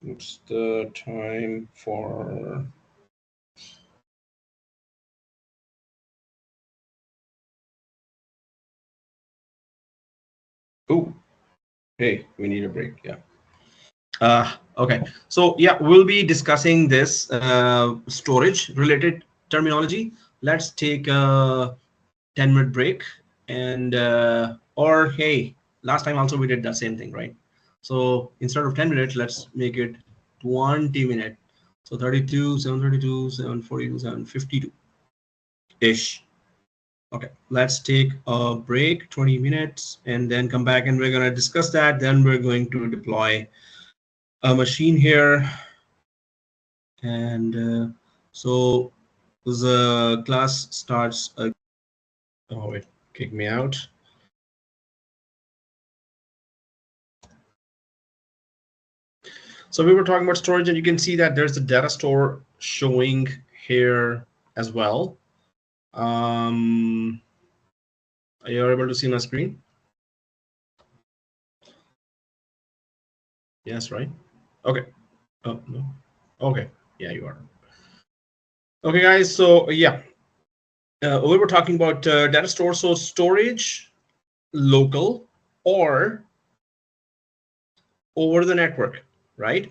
It's the time for oh, hey, we need a break. Yeah. Okay, so yeah, we'll be discussing this storage related terminology. Let's take a 10-minute break, and or hey, last time also we did the same thing, right? So instead of 10 minutes, let's make it 20 minutes. So 32, 732, 742, 752 ish. Okay, let's take a break, 20 minutes, and then come back and we're going to discuss that. Then we're going to deploy a machine here. And so the class starts. Oh, it kicked me out. So we were talking about storage, and you can see that there's the data store showing here as well. Are you able to see my screen? Yes, right? Okay. Oh, no. Okay. Yeah, you are. Okay, guys. So yeah, we were talking about data store. So storage, local or over the network, right?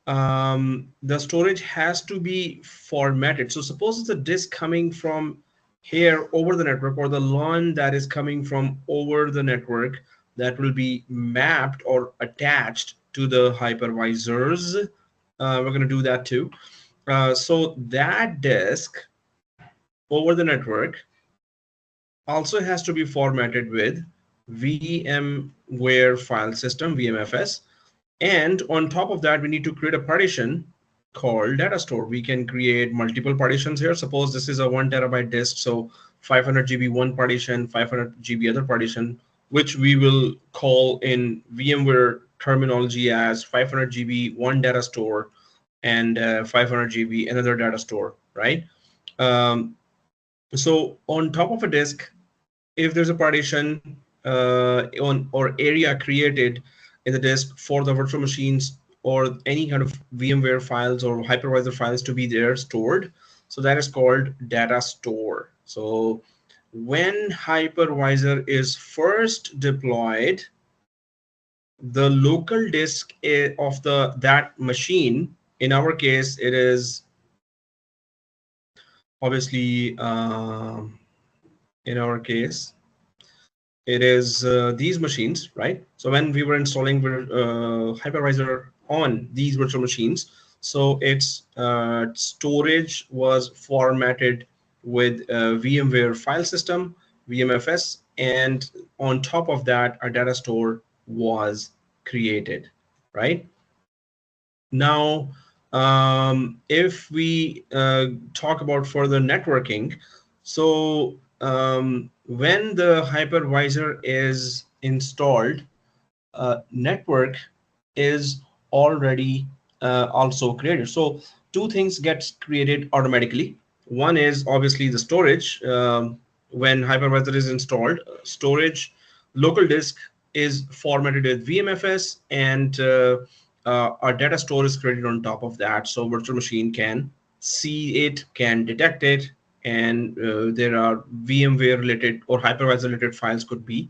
The storage has to be formatted. So suppose it's a disk coming from here over the network, or the LAN that is coming from over the network that will be mapped or attached to the hypervisors. We're going to do that too. So that disk over the network also has to be formatted with VMware file system, VMFS. And on top of that, we need to create a partition called data store. We can create multiple partitions here. Suppose this is a 1 terabyte disk, so 500 GB one partition, 500 GB other partition, which we will call in VMware terminology as 500 GB one data store and 500 GB another data store, right? So on top of a disk, if there's a partition, or area created in the disk for the virtual machines or any kind of VMware files or hypervisor files to be there stored. So that is called data store. So when hypervisor is first deployed, the local disk of that machine, in our case, it is obviously in our case it is these machines, right? So when we were installing hypervisor on these virtual machines, so its storage was formatted with VMware file system, VMFS, and on top of that, a data store was created, right? Now, if we talk about further networking, so when the hypervisor is installed, network is already also created. So two things get created automatically. One is obviously the storage. When hypervisor is installed, storage local disk is formatted with VMFS, and our data store is created on top of that. So virtual machine can see it, can detect it, and there are VMware related or hypervisor related files could be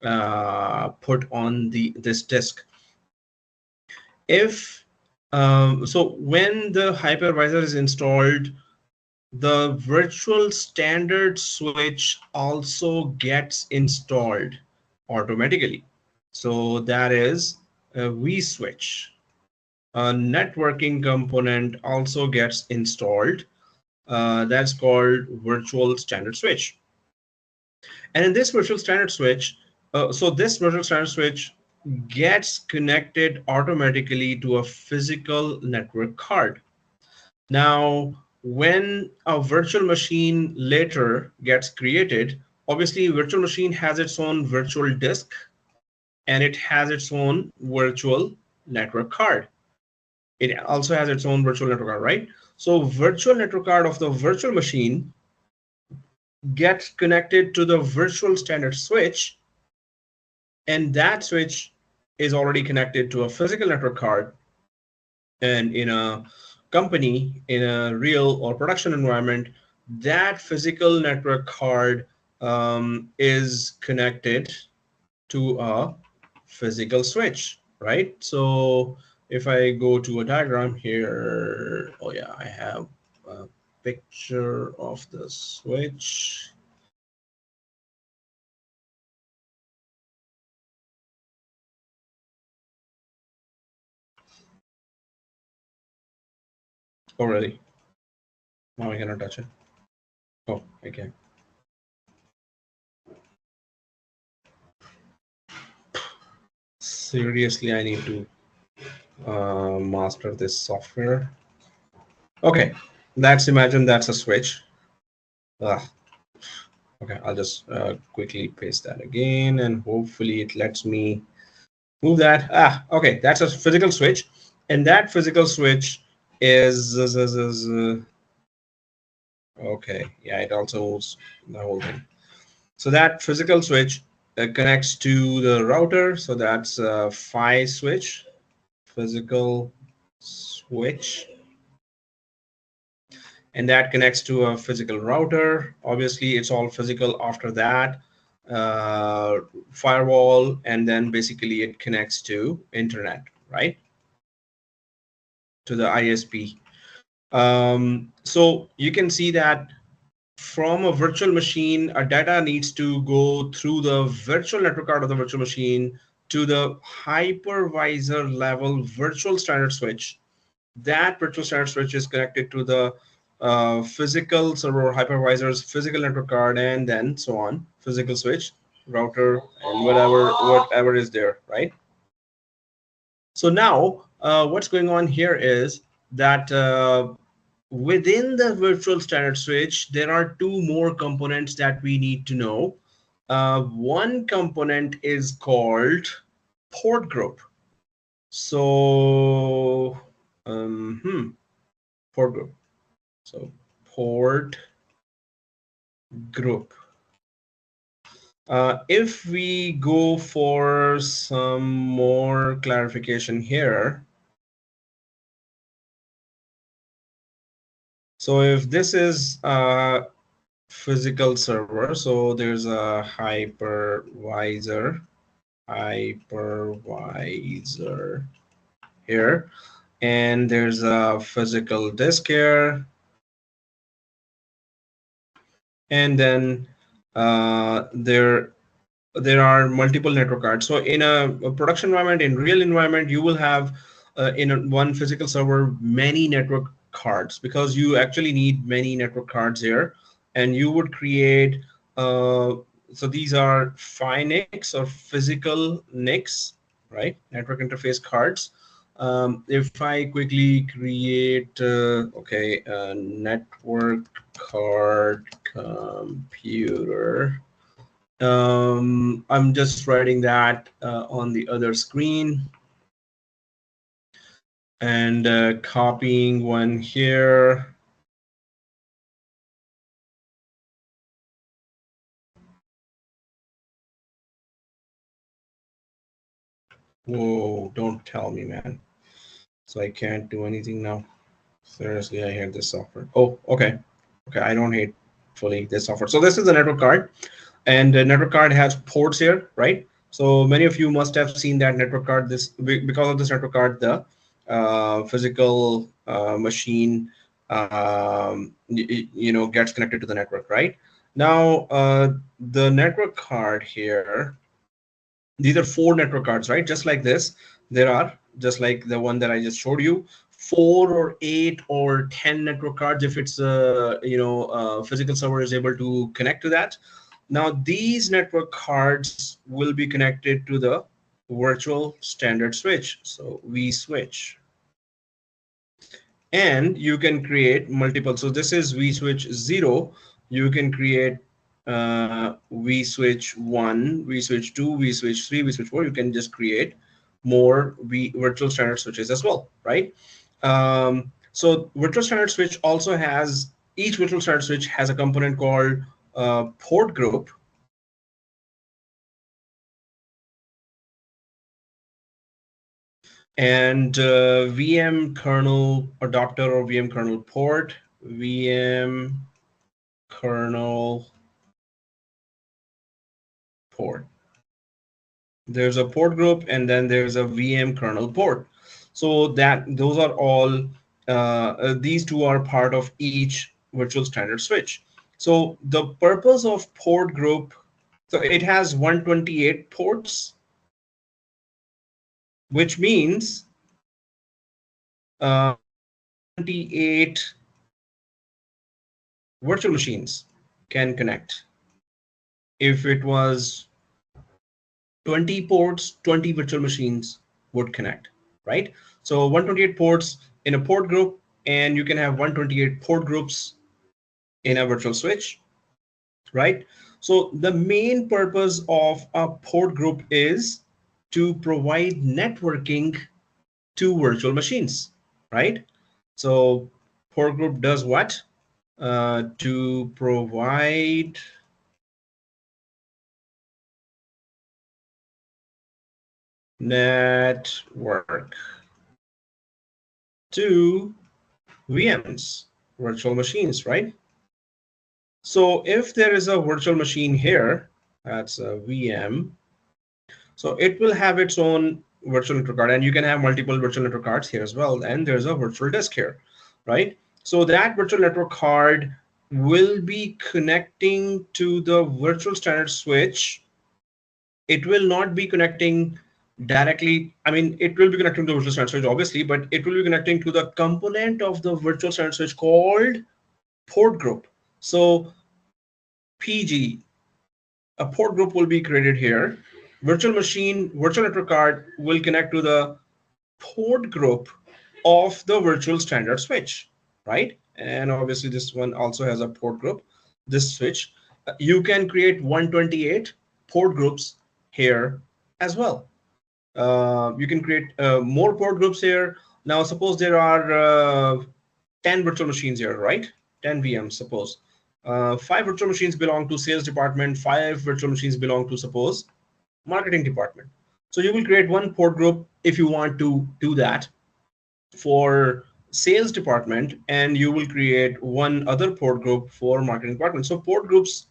put on this disk. If so when the hypervisor is installed, the virtual standard switch also gets installed automatically. So that is a vSwitch. A networking component also gets installed. That's called virtual standard switch. And in this virtual standard switch, this virtual standard switch gets connected automatically to a physical network card. Now, when a virtual machine later gets created, obviously virtual machine has its own virtual disk and it has its own virtual network card. It also has its own virtual network card, right? So virtual network card of the virtual machine gets connected to the virtual standard switch, and that switch is already connected to a physical network card. And in a company, in a real or production environment, that physical network card is connected to a physical switch, right? So if I go to a diagram here, oh yeah, I have a picture of the switch. Already. Now I cannot touch it. Oh, I can. Seriously, I need to master this software. Okay, let's imagine that's a switch. Ugh. Okay, I'll just quickly paste that again, and hopefully it lets me move that. Okay, that's a physical switch, and that physical switch is okay. Yeah, it also moves the whole thing. So that physical switch connects to the router. So that's a PHY switch, physical switch, and that connects to a physical router. Obviously, it's all physical after that. Firewall, and then basically it connects to internet, right? To the ISP. So you can see that from a virtual machine, a data needs to go through the virtual network card of the virtual machine to the hypervisor level virtual standard switch. That virtual standard switch is connected to the physical server hypervisor's physical network card, and then so on, physical switch, router, and whatever is there, right? So now what's going on here is that within the virtual standard switch, there are two more components that we need to know. One component is called port group. So port group. So port group. If we go for some more clarification here, so if this is a physical server, so there's a hypervisor here, and there's a physical disk here, and then there are multiple network cards. So in a production environment, in real environment, you will have one physical server many network cards, because you actually need many network cards here, and you would create so these are phi NICs or physical NICs, right? Network interface cards. If I quickly create okay, network card computer, I'm just writing that on the other screen and copying one here. Whoa, don't tell me, man. So I can't do anything now. Seriously, I hate this software. Oh, okay. Okay, I don't hate fully this software. So this is the network card, and the network card has ports here, right? So many of you must have seen that network card. This, because of this network card, the physical machine gets connected to the network, right? Now the network card here, these are 4 network cards, right? Just like this, there are, just like the one that I just showed you, 4 or 8 or 10 network cards if it's physical server is able to connect to that. Now these network cards will be connected to the virtual standard switch, so vSwitch, and you can create multiple. So this is vSwitch 0. You can create vSwitch 1, vSwitch 2, vSwitch 3, vSwitch 4. You can just create more virtual standard switches as well, right? So virtual standard switch also has, each virtual standard switch has a component called port group. And VM kernel adapter or VM kernel port, VM kernel port. There's a port group, and then there's a VM kernel port. So that those are all these two are part of each virtual standard switch. So the purpose of port group, so it has 128 ports, which means 28 virtual machines can connect. If it was 20 ports, 20 virtual machines would connect, right? So 128 ports in a port group, and you can have 128 port groups in a virtual switch, right? So the main purpose of a port group is to provide networking to virtual machines, right? So port group does what? To provide network to VMs, virtual machines, right? So if there is a virtual machine here, that's a VM, so it will have its own virtual network card, and you can have multiple virtual network cards here as well. And there's a virtual disk here, right? So that virtual network card will be connecting to the virtual standard switch. It will not be connecting directly. I mean, it will be connecting to the virtual standard switch, obviously, but it will be connecting to the component of the virtual standard switch called port group. So PG, a port group will be created here. Virtual machine, virtual network card will connect to the port group of the virtual standard switch, right? And obviously this one also has a port group, this switch. You can create 128 port groups here as well. You can create more port groups here. Now suppose there are 10 virtual machines here, right? 10 VMs, suppose. 5 virtual machines belong to sales department, 5 virtual machines belong to, suppose, marketing department. So you will create one port group if you want to do that for sales department, and you will create one other port group for marketing department. So port groups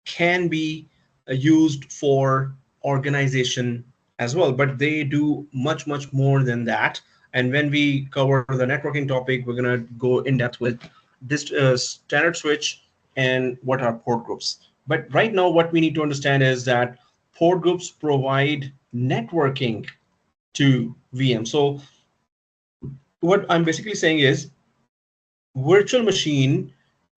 can be used for organization as well, but they do much more than that. And when we cover the networking topic, we're going to go in depth with this standard switch and what are port groups. But right now, what we need to understand is that port groups provide networking to VM. So what I'm basically saying is virtual machine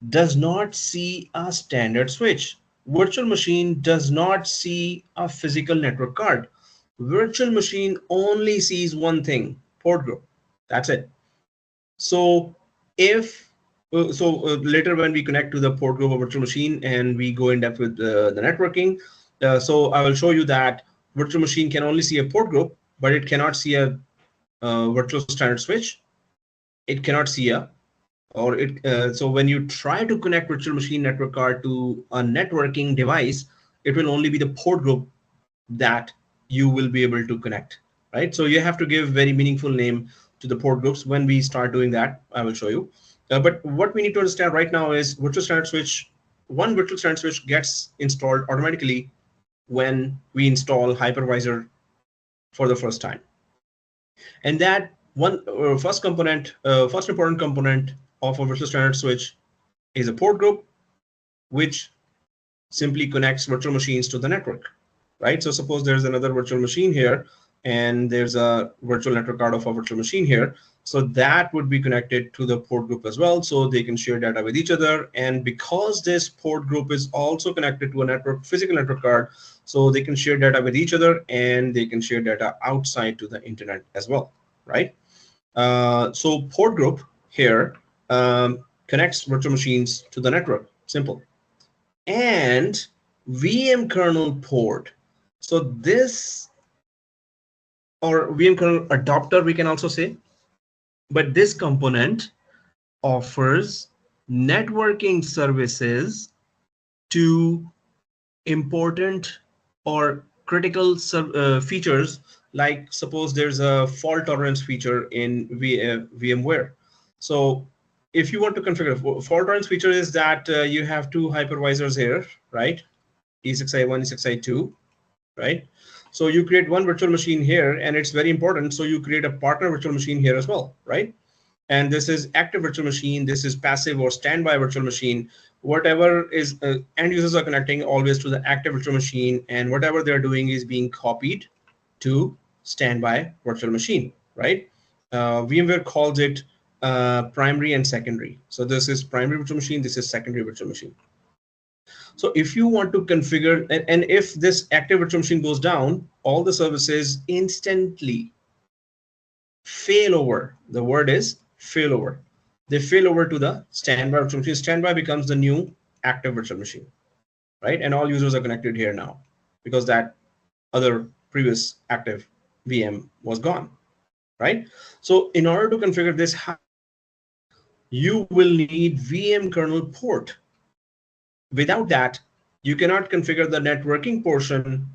does not see a standard switch. Virtual machine does not see a physical network card. Virtual machine only sees one thing, port group. That's it. So if later when we connect to the port group of virtual machine and we go in depth with the networking, so I will show you that virtual machine can only see a port group, but it cannot see a virtual standard switch. It cannot see a so when you try to connect virtual machine network card to a networking device, it will only be the port group that you will be able to connect, right? So you have to give very meaningful name to the port groups. When we start doing that, I will show you. But what we need to understand right now is virtual standard switch. One virtual standard switch gets installed automatically when we install hypervisor for the first time. And that one first important component of a virtual standard switch is a port group, which simply connects virtual machines to the network, right? So suppose there's another virtual machine here, and there's a virtual network card of a virtual machine here. So that would be connected to the port group as well, so they can share data with each other. And because this port group is also connected to a network, physical network card, so they can share data with each other, and they can share data outside to the internet as well, right? So port group here connects virtual machines to the network, simple. And VM kernel port. So this, or VM kernel adapter, we can also say, but this component offers networking services to important or critical features, like suppose there's a fault tolerance feature in VMware. So if you want to configure a fault tolerance feature, is that you have two hypervisors here, right? E6i1, E6i2, right? So you create one virtual machine here, and it's very important. So you create a partner virtual machine here as well, right? And this is active virtual machine. This is passive or standby virtual machine. Whatever is end users are connecting always to the active virtual machine, and whatever they're doing is being copied to standby virtual machine, right? VMware calls it primary and secondary. So this is primary virtual machine. This is secondary virtual machine. So if you want to configure, and if this active virtual machine goes down, all the services instantly fail over. The word is fail over. They fail over to the standby virtual machine. Standby becomes the new active virtual machine, right? And all users are connected here now because that other previous active VM was gone, right? So in order to configure this, you will need VM kernel port. Without that, you cannot configure the networking portion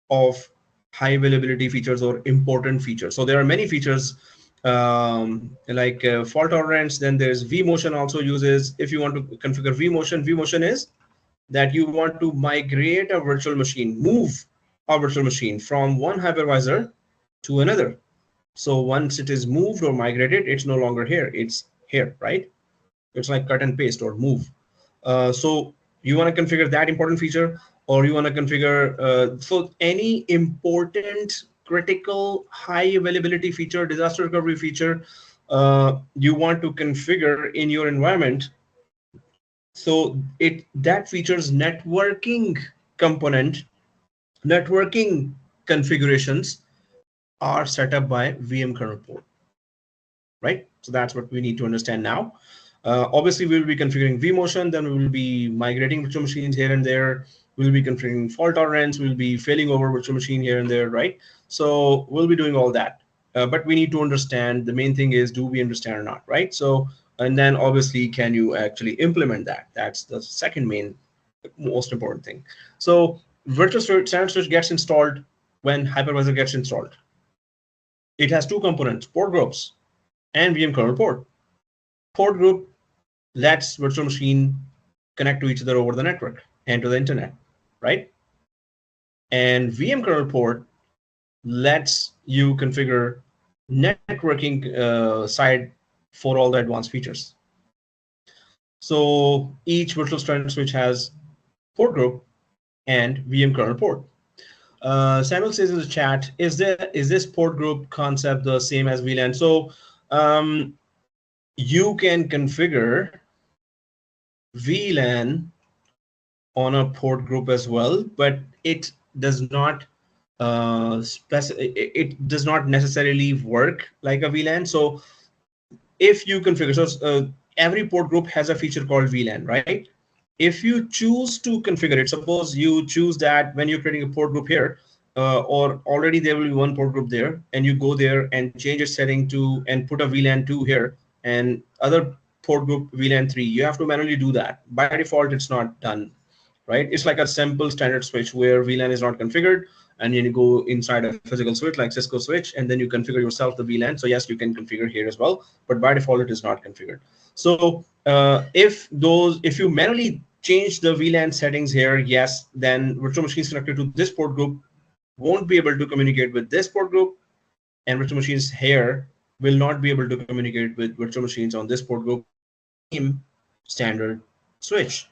of high availability features or important features. So there are many features like fault tolerance. Then there's vMotion also uses. If you want to configure vMotion is that you want to migrate a virtual machine, move a virtual machine from one hypervisor to another. So once it is moved or migrated, it's no longer here, it's here, right? It's like cut and paste or move. So you want to configure that important feature, or you want to configure so any important critical high availability feature, disaster recovery feature, you want to configure in your environment. So that features networking component, networking configurations are set up by VM kernel port, right? So that's what we need to understand now. Obviously, we will be configuring vMotion, then we will be migrating virtual machines here and there. We'll be configuring fault tolerance. We'll be failing over virtual machine here and there, right? So we'll be doing all that. But we need to understand, the main thing is, do we understand or not, right? So And then obviously, can you actually implement that? That's the second main, most important thing. So virtual standard switch gets installed when hypervisor gets installed. It has two components, port groups and VM kernel port. Port group lets virtual machine connect to each other over the network and to the internet, right? And VM kernel port lets you configure networking side for all the advanced features. So each virtual standard switch has port group and VM kernel port. Samuel says in the chat, is this port group concept the same as VLAN? So you can configure VLAN on a port group as well, but it does not it does not necessarily work like a VLAN. So if you configure, so every port group has a feature called VLAN, right? If you choose to configure it, suppose you choose that when you're creating a port group here, or already there will be one port group there, and you go there and change its setting to and put a VLAN 2 here and other port group VLAN 3, you have to manually do that. By default, it's not done, right? It's like a simple standard switch where VLAN is not configured, and then you go inside a physical switch like Cisco switch, and then you configure yourself the VLAN. So yes, you can configure here as well, but by default it is not configured. So if you manually change the VLAN settings here, yes, then virtual machines connected to this port group won't be able to communicate with this port group, and virtual machines here will not be able to communicate with virtual machines on this port group. Standard switch.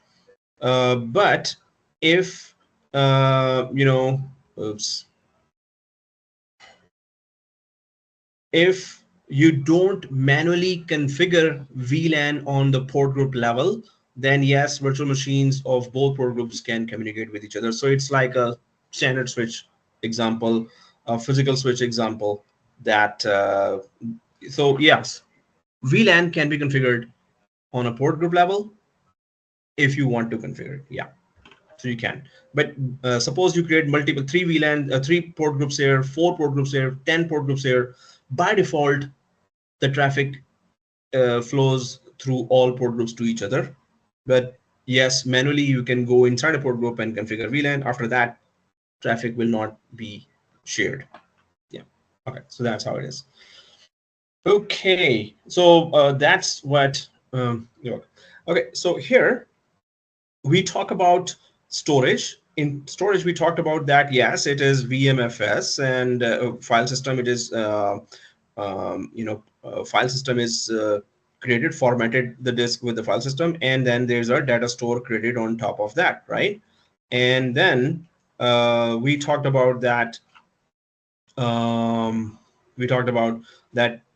But if oops, if you don't manually configure VLAN on the port group level, then yes, virtual machines of both port groups can communicate with each other. So it's like a standard switch example, a physical switch example that, so yes, VLAN can be configured on a port group level if you want to configure it. Yeah. So you can, but suppose you create multiple 3 VLAN, 3 port groups here, 4 port groups here, 10 port groups here. By default, the traffic flows through all port groups to each other. But yes, manually you can go inside a port group and configure VLAN. After that, traffic will not be shared. Yeah. Okay. So that's how it is. Okay. So that's what. Okay. So here we talk about storage. In storage, we talked about that. Yes, it is VMFS, and file system. It is file system is created, formatted the disk with the file system, and then there's a data store created on top of that, right? And then we talked about that.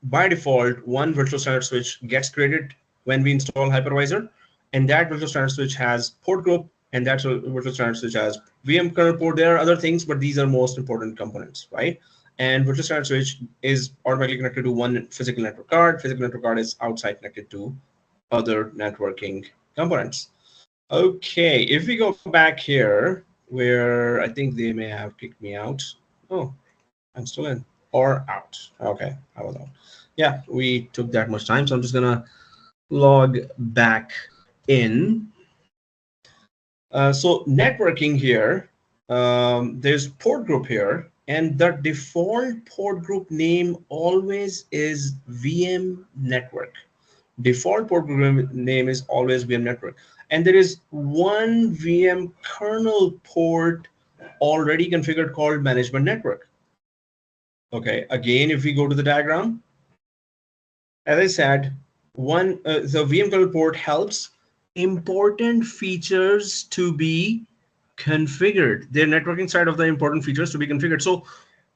By default, one virtual standard switch gets created when we install hypervisor, and that virtual standard switch has port group, and that virtual standard switch has VM kernel port. There are other things, but these are most important components, right? And virtual standard switch is automatically connected to one physical network card. Physical network card is outside connected to other networking components. Okay, if we go back here, where I think they may have kicked me out. Oh, I'm still in or out. Okay, I was out. Yeah, we took that much time, so I'm just gonna log back in. So networking here, there's port group here, and the default port group name always is VM network. Default port group name is always VM network, and there is one VM kernel port already configured called management network. Okay, again, if we go to the diagram, as I said, the VM kernel port helps important features to be configured. The networking side of the important features to be configured. So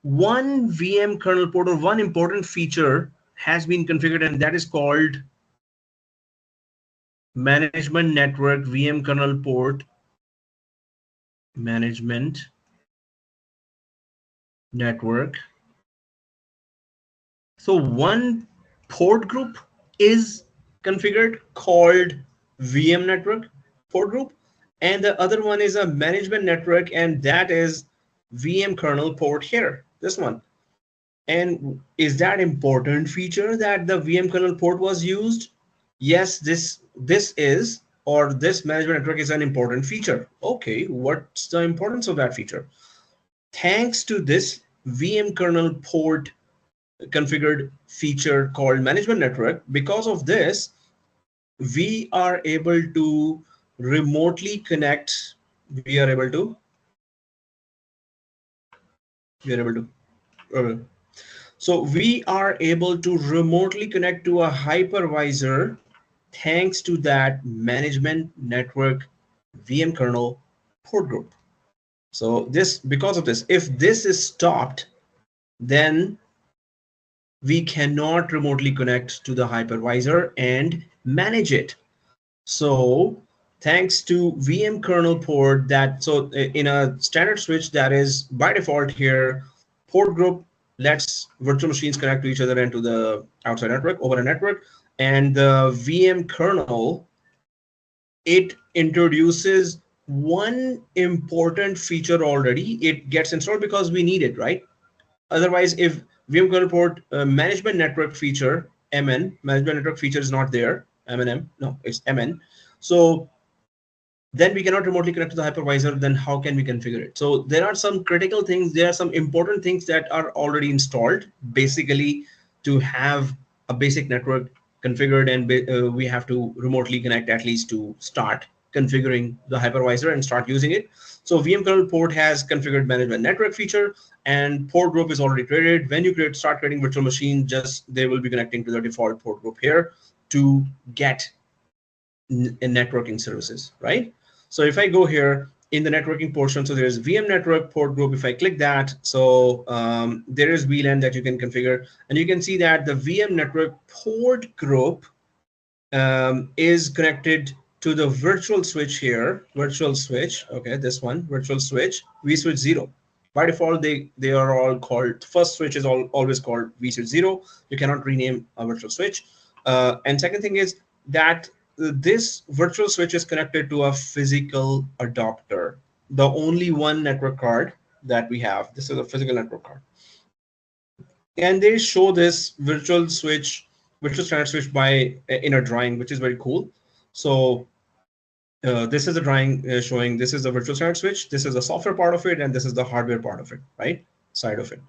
one VM kernel port or one important feature has been configured, and that is called management network VM kernel port management network. So one port group is configured called VM network port group, and the other one is a management network, and that is VM kernel port here, this one. And is that important feature that the VM kernel port was used? yes, this is, or this management network is an important feature. Okay, what's the importance of that feature? Thanks to this VM kernel port configured feature called management network, because of this, we are able to remotely connect. We are able to. We are able to. So we are able to remotely connect to a hypervisor thanks to that management network VM kernel port group. So this, because of this, if this is stopped, then we cannot remotely connect to the hypervisor and manage it. So thanks to VM kernel port, that so in a standard switch that is by default here, port group lets virtual machines connect to each other and to the outside network over a network, and the VM kernel, it introduces one important feature already. It gets installed because we need it, right? Otherwise, if VM kernel port management network feature, MN, management network feature is not there, MNM, no, it's MN. So then we cannot remotely connect to the hypervisor. Then how can we configure it? So there are some critical things. There are some important things that are already installed, basically to have a basic network configured, and we have to remotely connect at least to start configuring the hypervisor and start using it. So VM kernel port has configured management network feature, and port group is already created. When you start creating virtual machine, just they will be connecting to the default port group here to get networking services, right? So if I go here in the networking portion, so there's VM network port group. If I click that, so there is VLAN that you can configure, and you can see that the VM network port group is connected to the virtual switch here, virtual switch. Okay, this one, virtual switch, vSwitch 0. By default, they are all called, first switch is always called vSwitch 0. You cannot rename a virtual switch. And second thing is that this virtual switch is connected to a physical adapter, the only one network card that we have. This is a physical network card. And they show this virtual switch, virtual standard switch by in a drawing, which is very cool. So this is a drawing showing this is the virtual standard switch, this is the software part of it, and this is the hardware part of it, right? Side of it.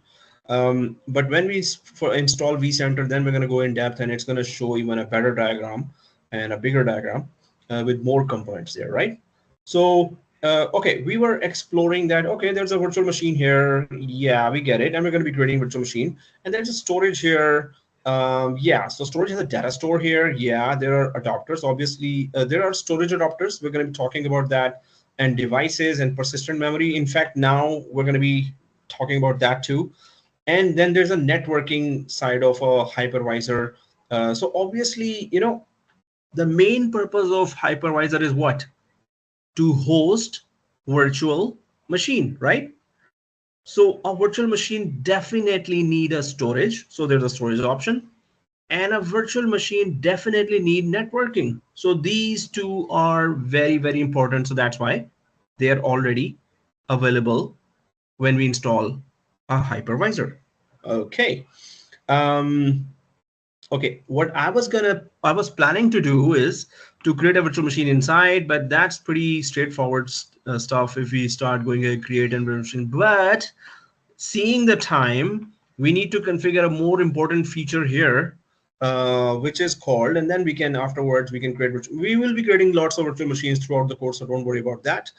But when we install vCenter, then we're going to go in depth, and it's going to show even a better diagram and a bigger diagram with more components there, right? So okay, we were exploring that. Okay, there's a virtual machine here. Yeah, we get it. And we're going to be creating a virtual machine. And there's a storage here. Yeah, so storage has a data store here. Yeah, there are adapters. Obviously, there are storage adapters. We're going to be talking about that, and devices and persistent memory. In fact, now we're going to be talking about that too. And then there's a networking side of a hypervisor. So obviously, you know, the main purpose of hypervisor is what? To host virtual machine, right? So a virtual machine definitely need a storage. So there's a storage option, and a virtual machine definitely need networking. So these two are very, very important. So that's why they are already available when we install a hypervisor. Okay. Okay, what I was planning to do is to create a virtual machine inside, but that's pretty straightforward stuff if we start going and create a virtual machine. But seeing the time, we need to configure a more important feature here, which is called, and then we can afterwards we can create. We will be creating lots of virtual machines throughout the course, so don't worry about that.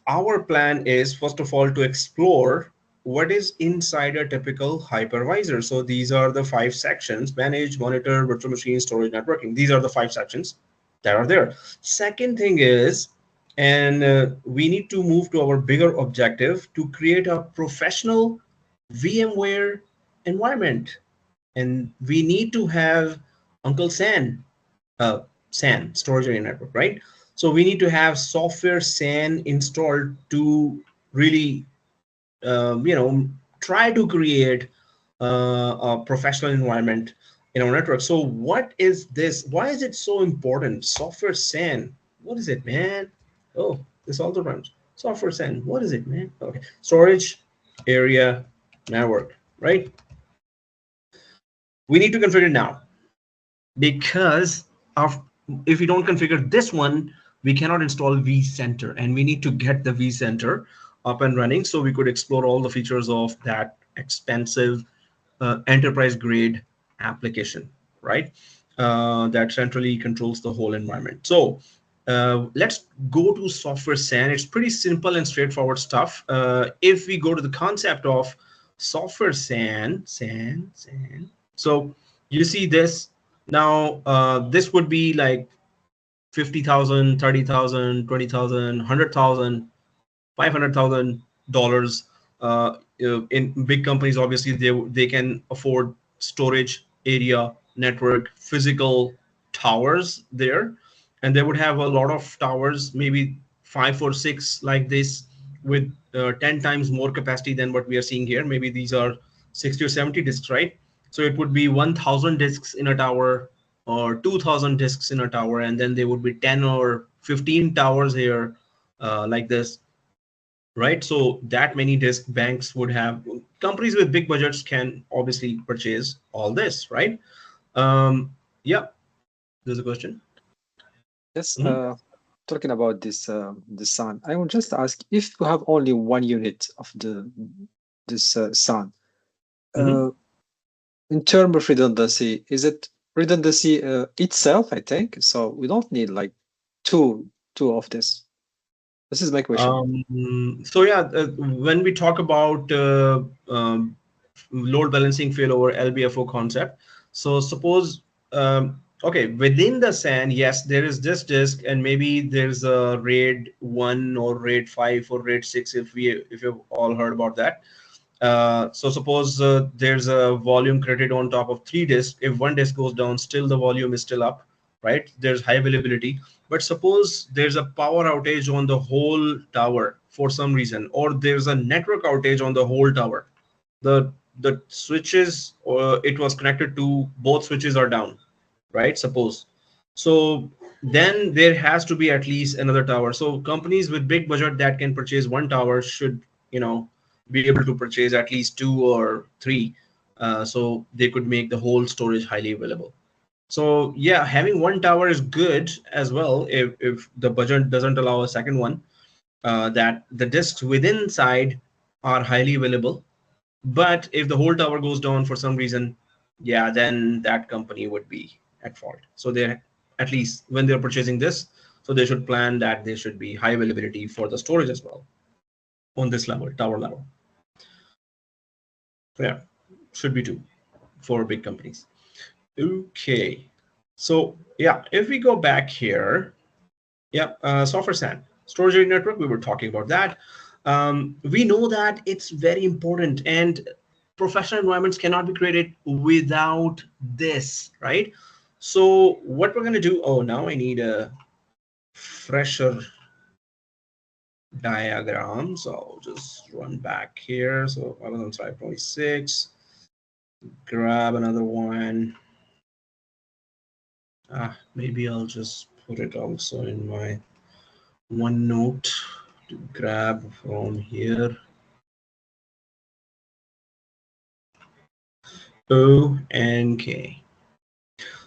Our plan is first of all to explore what is inside a typical hypervisor. So these are the 5 sections: manage, monitor, virtual machine, storage, networking. These are the 5 sections that are there. Second thing is, and we need to move to our bigger objective to create a professional VMware environment. And we need to have Uncle SAN, storage area network, right? So we need to have software SAN installed to really you know, try to create a professional environment in our network. So what is this? Why is it so important? Software SAN. What is it, man? Oh, this also runs. Software SAN. What is it, man? Okay. Storage area network, right? We need to configure it now. because of, if we don't configure this one, we cannot install vCenter, and we need to get the vCenter up and running so we could explore all the features of that expensive enterprise grade application, right? That centrally controls the whole environment. So let's go to software SAN. It's pretty simple and straightforward stuff. If we go to the concept of software SAN, so you see this now, this would be like 50,000, 30,000, 20,000, 100,000, $500,000. In big companies, obviously, they can afford storage area, network, physical towers there, and they would have a lot of towers, maybe 5 or 6 like this, with 10 times more capacity than what we are seeing here. Maybe these are 60 or 70 disks, right? So it would be 1,000 disks in a tower or 2,000 disks in a tower, and then there would be 10 or 15 towers here like this, right? So that many disk banks would have. Companies with big budgets can obviously purchase all this, right? Yeah, there's a question. Yes, Mhm. talking about the sun, I will just ask if you have only one unit of this sun, Mhm. uh, in terms of redundancy, is it redundancy itself? I think so. We don't need like two of this. This is my question. So yeah, when we talk about load balancing failover LBFO concept, so suppose okay, within the SAN, yes, there is this disk, and maybe there's a RAID 1 or RAID 5 or RAID 6, if you've all heard about that. So suppose there's a volume created on top of 3 disks. If one disk goes down, still the volume is still up, right? There's high availability. But suppose there's a power outage on the whole tower for some reason, or there's a network outage on the whole tower. The switches, it was connected to, both switches are down, right? Suppose. So then there has to be at least another tower. So companies with big budget that can purchase one tower should, be able to purchase at least 2 or 3, so they could make the whole storage highly available. So yeah, having one tower is good as well if the budget doesn't allow a second one, that the disks within inside are highly available. But if the whole tower goes down for some reason, yeah, then that company would be at fault. So they're, at least when they're purchasing this, so they should plan that there should be high availability for the storage as well on this level, tower level. So yeah, should be 2 for big companies. Okay. So yeah, if we go back here, yeah, software SAN, storage area network, we were talking about that. We know that it's very important, and professional environments cannot be created without this, right? So what we're going to do, oh, now I need a fresher diagram. So I'll just run back here. So I was on slide 26, grab another one. Maybe I'll just put it also in my OneNote to grab from here. O and K.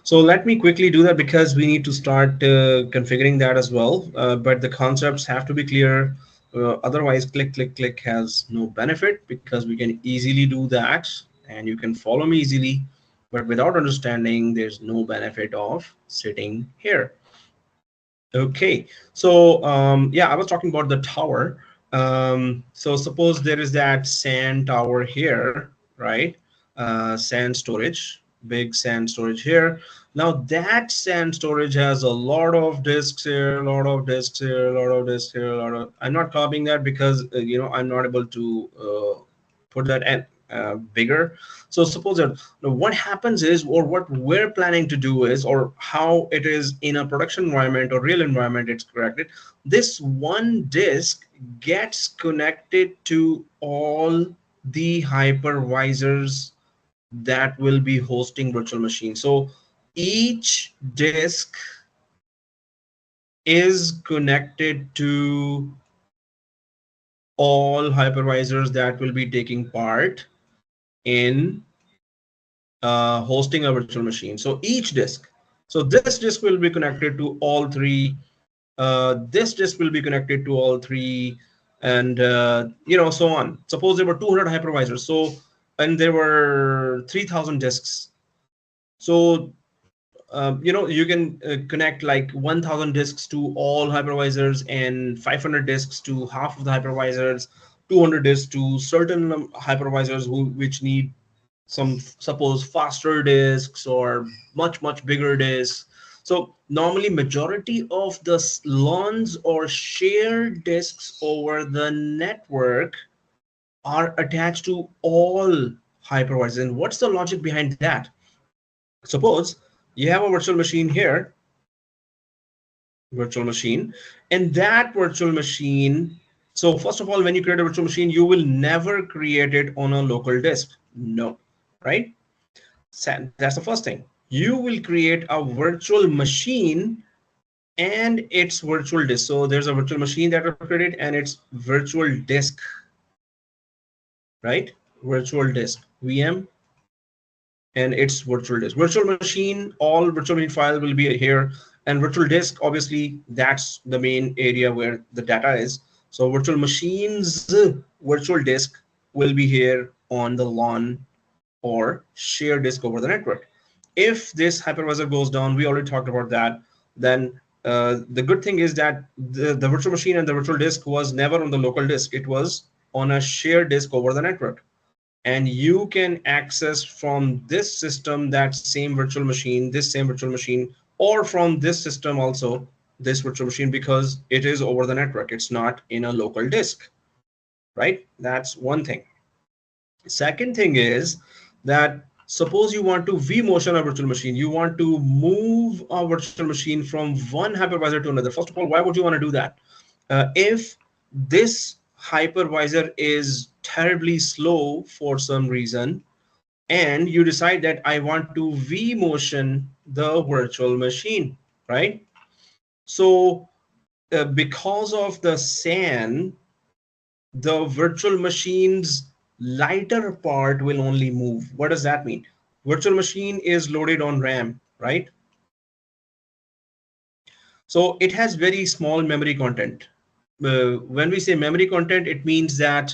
So let me quickly do that because we need to start configuring that as well. But the concepts have to be clear. Otherwise, click, click, click has no benefit, because we can easily do that and you can follow me easily. But without understanding, there's no benefit of sitting here. Okay, so yeah, I was talking about the tower. So suppose there is that SAN tower here, right? SAN storage, big SAN storage here. Now that SAN storage has a lot of disks here, a lot of disks here, a lot of disks here, a lot of. I'm not copying that because I'm not able to put that at bigger. So suppose that what happens is, or what we're planning to do is, or how it is in a production environment or real environment, it's corrected. This one disk gets connected to all the hypervisors that will be hosting virtual machines. So each disk is connected to all hypervisors that will be taking part in hosting a virtual machine. So each disk. So this disk will be connected to all three. This disk will be connected to all three, and so on. Suppose there were 200 hypervisors, so and there were 3,000 disks. So you can connect like 1,000 disks to all hypervisors and 500 disks to half of the hypervisors, 200 disks to certain hypervisors which need some, suppose, faster disks or much bigger disks. So normally majority of the LANs or shared disks over the network are attached to all hypervisors. And what's the logic behind that? Suppose you have a virtual machine here, virtual machine, and that virtual machine. So first of all, when you create a virtual machine, you will never create it on a local disk. No, right? That's the first thing. You will create a virtual machine and its virtual disk. So there's a virtual machine that was created and its virtual disk, right? Virtual disk, VM, and its virtual disk. Virtual machine, all virtual machine file will be here, and virtual disk, obviously, that's the main area where the data is. So virtual machines, virtual disk will be here on the LAN or share disk over the network. If this hypervisor goes down, we already talked about that, then the good thing is that the virtual machine and the virtual disk was never on the local disk. It was on a shared disk over the network. And you can access from this system that same virtual machine, this same virtual machine, or from this system also, this virtual machine, because it is over the network. It's not in a local disk, right? That's one thing. Second thing is that suppose you want to vMotion a virtual machine. You want to move a virtual machine from one hypervisor to another. First of all, why would you want to do that? If this hypervisor is terribly slow for some reason, and you decide that I want to vMotion the virtual machine, right? So because of the SAN, the virtual machine's lighter part will only move. What does that mean? Virtual machine is loaded on RAM, right? So it has very small memory content. When we say memory content, it means that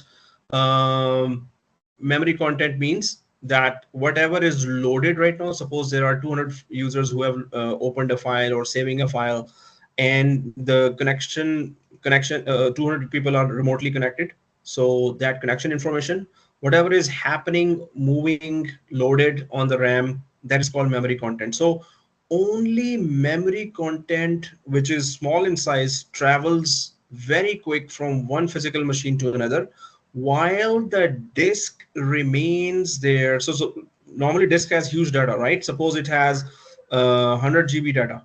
memory content means that whatever is loaded right now, suppose there are 200 users who have opened a file or saving a file, and the connection 200 people are remotely connected. So that connection information, whatever is happening, moving, loaded on the RAM, that is called memory content. So only memory content which is small in size travels very quick from one physical machine to another, while the disk remains there. So normally disk has huge data, right? Suppose it has 100 GB data,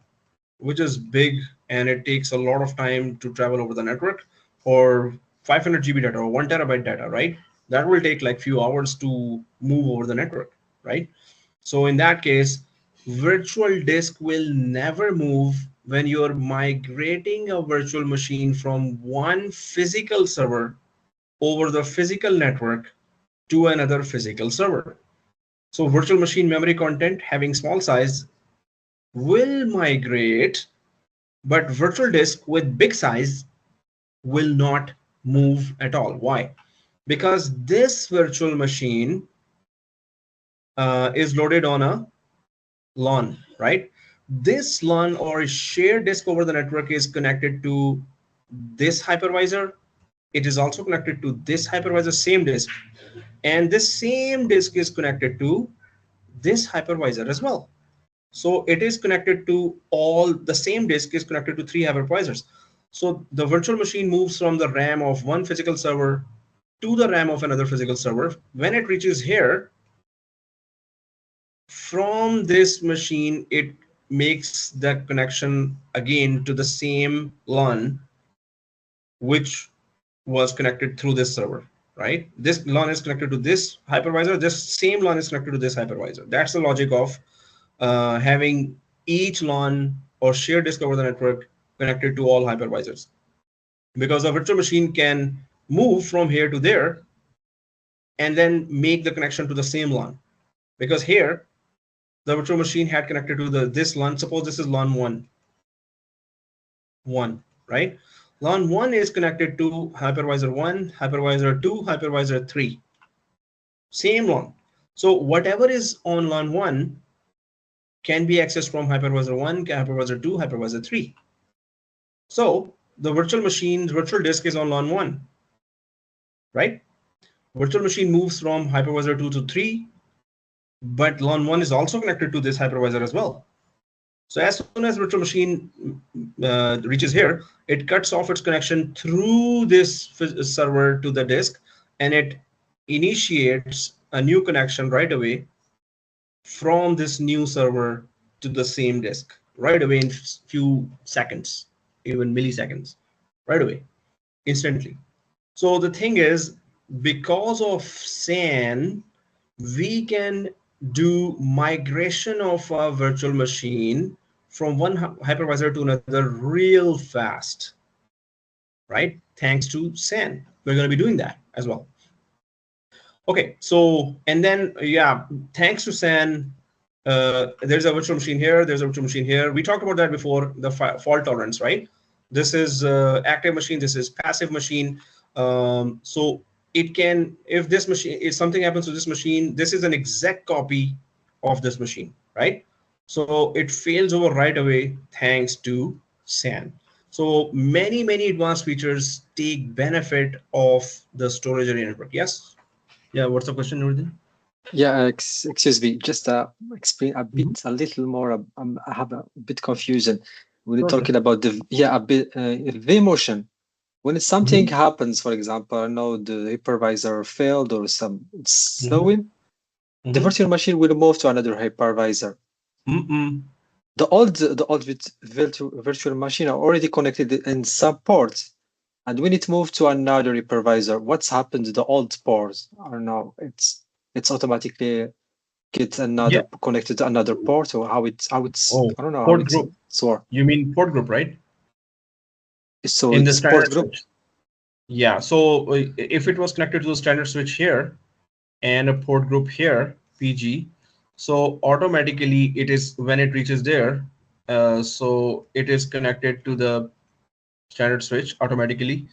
which is big, and it takes a lot of time to travel over the network, or 500 GB data or 1 terabyte data, right? That will take like few hours to move over the network, right? So in that case, virtual disk will never move when you're migrating a virtual machine from one physical server over the physical network to another physical server. So virtual machine memory content having small size will migrate, but virtual disk with big size will not move at all. Why? Because this virtual machine is loaded on a LAN, right? This LAN or shared disk over the network is connected to this hypervisor. It is also connected to this hypervisor, same disk. And this same disk is connected to this hypervisor as well. So it is connected to all, the same disk is connected to 3 hypervisors. So the virtual machine moves from the RAM of one physical server to the RAM of another physical server. When it reaches here, from this machine, it makes the connection again to the same LAN, which was connected through this server, right? This LAN is connected to this hypervisor. This same LAN is connected to this hypervisor. That's the logic of having each LAN or shared disk over the network connected to all hypervisors, because a virtual machine can move from here to there and then make the connection to the same LAN. Because here the virtual machine had connected to this LAN. Suppose this is LAN 1, right? LAN 1 is connected to hypervisor 1, hypervisor 2, hypervisor 3. Same LAN. So whatever is on LAN 1 can be accessed from hypervisor 1, hypervisor 2, hypervisor 3. So the virtual disk is on LAN 1, right? Virtual machine moves from hypervisor 2 to 3, but LAN 1 is also connected to this hypervisor as well. So as soon as virtual machine reaches here, it cuts off its connection through this server to the disk, and it initiates a new connection right away from this new server to the same disk right away in few seconds, even milliseconds, right away, instantly. So the thing is, because of SAN, we can do migration of a virtual machine from one hypervisor to another real fast, right? Thanks to SAN. We're going to be doing that as well. Okay, so, and then, yeah, thanks to SAN, there's a virtual machine here, there's a virtual machine here. We talked about that before, the fault tolerance, right? This is active machine, this is passive machine. So it can, if this machine, if something happens to this machine, this is an exact copy of this machine, right? So it fails over right away thanks to SAN. So many advanced features take benefit of the storage area network. Yes? Yeah, what's the question, Nuruddin? Yeah, excuse me, just explain a bit, a little more. I have a bit confusion when you're talking about the vMotion. When something happens, for example, I know the hypervisor failed or it's slowing, the virtual machine will move to another hypervisor. The old virtual machine are already connected in some ports, and when it moved to another hypervisor, what's happened to the old ports? I don't know. It's automatically get another connected to another port, or how it's I don't know port group. You mean port group, right? So in it's the port group. Switch. Yeah. So if it was connected to the standard switch here and a port group here, PG, so automatically it is when it reaches there. So it is connected to the standard switch automatically.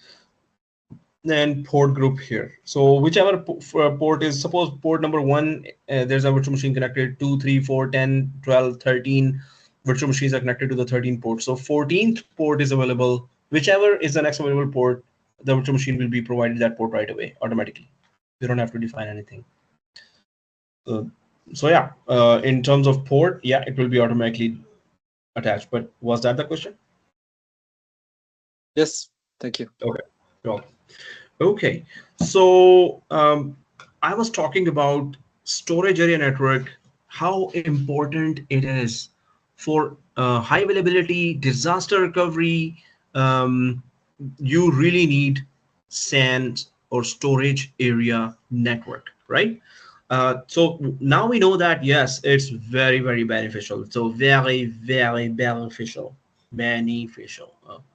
Then port group here. So whichever port is, suppose port number 1, there's a virtual machine connected, 2, 3, 4, 10, 12, 13 virtual machines are connected to the 13 port. So 14th port is available. Whichever is the next available port, the virtual machine will be provided that port right away automatically. You don't have to define anything. So yeah, in terms of port, yeah, it will be automatically attached. But was that the question? Yes, thank you. Okay, cool. Okay, so I was talking about storage area network, how important it is for high availability, disaster recovery. You really need SAN or storage area network, right? So now we know that, yes, it's very beneficial. So very beneficial.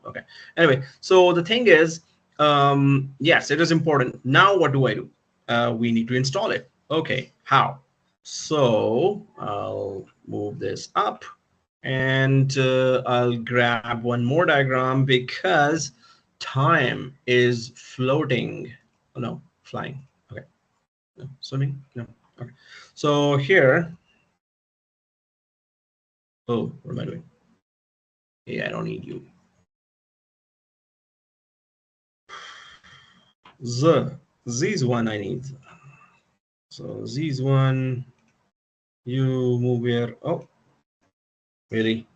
Okay. Anyway, so the thing is, yes, it is important. Now what do? We need to install it. Okay, how? So I'll move this up, and I'll grab one more diagram because time is floating. Oh no, flying. Okay, no, swimming. No. Okay. So here. Oh, what am I doing? Hey, I don't need you. Z is one I need. So Z is one. You move here. Oh, really?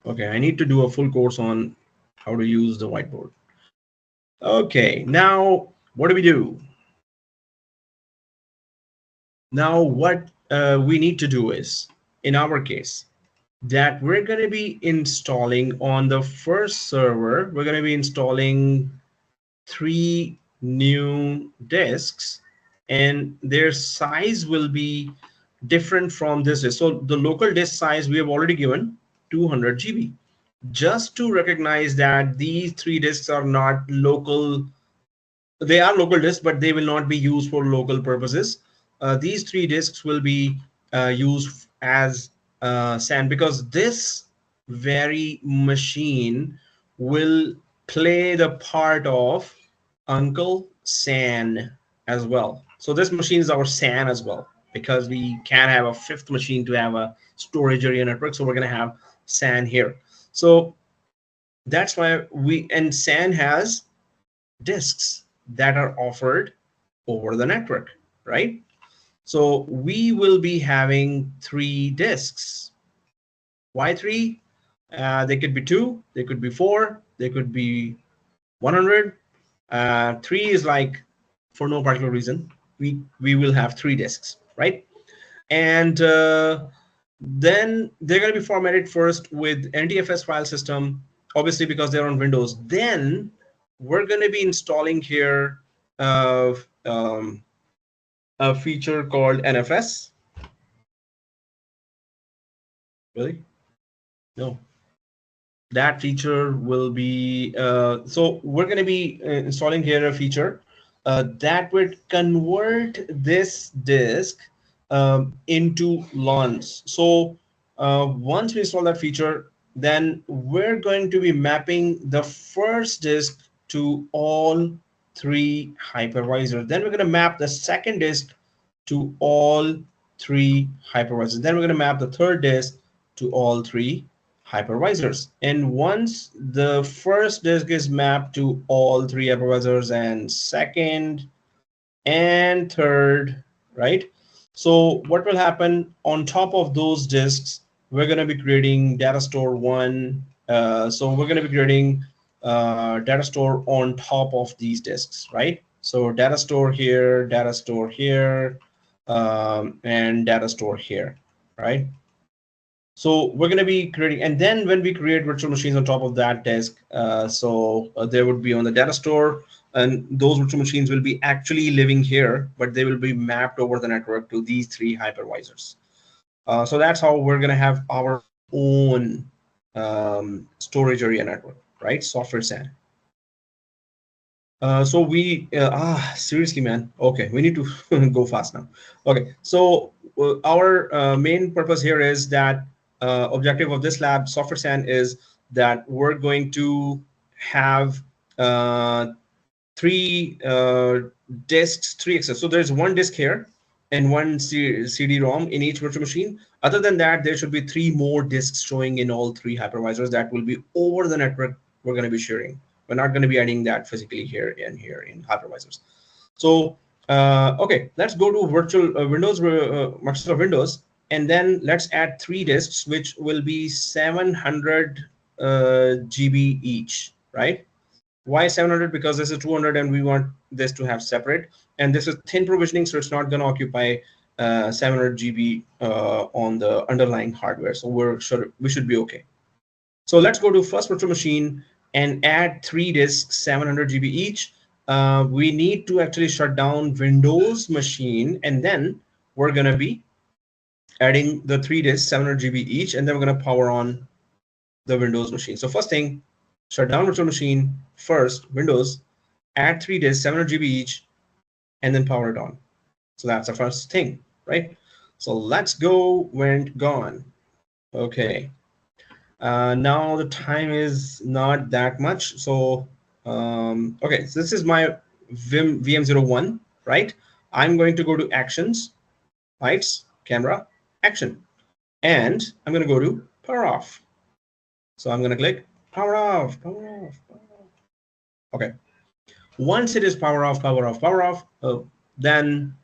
Okay, I need to do a full course on how to use the whiteboard. Okay, now what do? Now what we need to do is, in our case, that we're going to be installing on the first server, we're going to be installing 3 new disks, and their size will be different from this. So the local disk size we have already given 200 GB, just to recognize that these 3 disks are not local. They are local disks, but they will not be used for local purposes. These 3 disks will be used as SAN, because this very machine will play the part of Uncle SAN as well. So this machine is our SAN as well, because we can't have a fifth machine to have a storage area network. So we're going to have SAN here. So that's why and SAN has disks that are offered over the network, right? So we will be having 3 disks. Why 3? They could be 2, they could be 4, they could be 100. 3 is like for no particular reason. We will have 3 disks, right? And then they're going to be formatted first with NTFS file system, obviously because they're on Windows. Then we're going to be installing here a feature called NFS. Really? No. That feature will be, so we're going to be installing here a feature that would convert this disk into LANs. So once we install that feature, then we're going to be mapping the first disk to all 3 hypervisors. Then we're going to map the second disk to all 3 hypervisors. Then we're going to map the third disk to all 3 hypervisors. And once the first disk is mapped to all 3 hypervisors and second and third, right? So what will happen on top of those disks, we're going to be creating data store 1. So we're going to be creating data store on top of these disks, right? So data store here, and data store here, right? So we're going to be creating, and then when we create virtual machines on top of that disk, there would be on the data store, and those virtual machines will be actually living here, but they will be mapped over the network to these 3 hypervisors. So that's how we're going to have our own storage area network, right? Software SAN. So we seriously, man. Okay, we need to go fast now. Okay, so our main purpose here is that objective of this lab, software SAN, is that we're going to have 3 disks, 3 access. So there's 1 disk here and 1 CD-ROM in each virtual machine. Other than that, there should be 3 more disks showing in all 3 hypervisors that will be over the network we're going to be sharing. We're not going to be adding that physically here in hypervisors. So okay, let's go to virtual Windows, Microsoft Windows, and then let's add 3 disks, which will be 700 GB each, right? Why 700? Because this is 200 and we want this to have separate, and this is thin provisioning, so it's not going to occupy 700 GB on the underlying hardware. So we should be okay. So let's go to first virtual machine and add 3 disks, 700 GB each. We need to actually shut down Windows machine, and then we're going to be adding the 3 disks, 700 GB each, and then we're going to power on the Windows machine. So first thing, shut down virtual machine, first Windows, add 3 disks, 700 GB each, and then power it on. So that's the first thing, right? So let's go, went, gone. Okay. Now the time is not that much. So, okay, so this is my VM01, right? I'm going to go to actions, lights, camera, action, and I'm going to go to power off. So I'm going to click power off, power off, power off. Okay. Once it is power off, then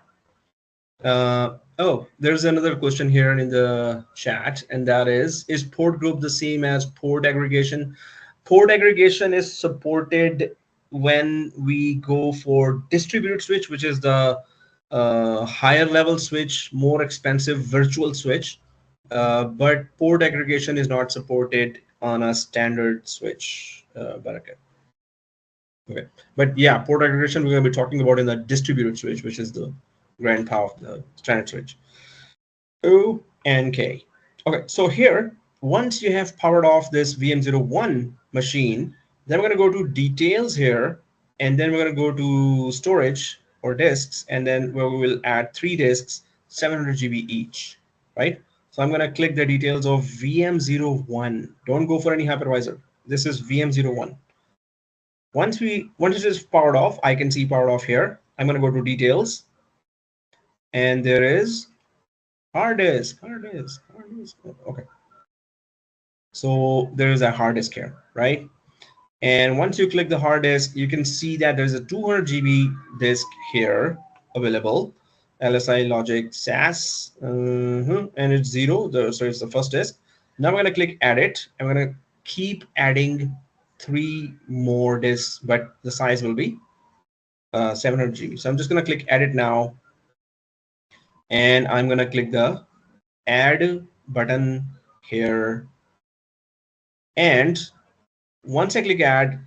oh, there's another question here in the chat, and that is port group the same as port aggregation? Port aggregation is supported when we go for distributed switch, which is the higher level switch, more expensive virtual switch, but port aggregation is not supported on a standard switch, Barakat. Okay, but yeah, port aggregation we're going to be talking about in the distributed switch, which is the grandpa of the standard switch. O and K. Okay, so here, once you have powered off this VM01 machine, then we're going to go to details here, and then we're going to go to storage or disks, and then we will add 3 disks, 700 GB each, right? So I'm going to click the details of VM01. Don't go for any hypervisor. This is VM01. Once it is powered off, I can see powered off here. I'm going to go to details, and there is hard disk. Okay. So there is a hard disk here, right? And once you click the hard disk, you can see that there's a 200 GB disk here available. LSI Logic SAS, and it's 0. So it's the first disk. Now I'm going to click edit. I'm going to keep adding 3 more disks, but the size will be 700 GB. So I'm just going to click edit now, and I'm going to click the add button here. And once I click add,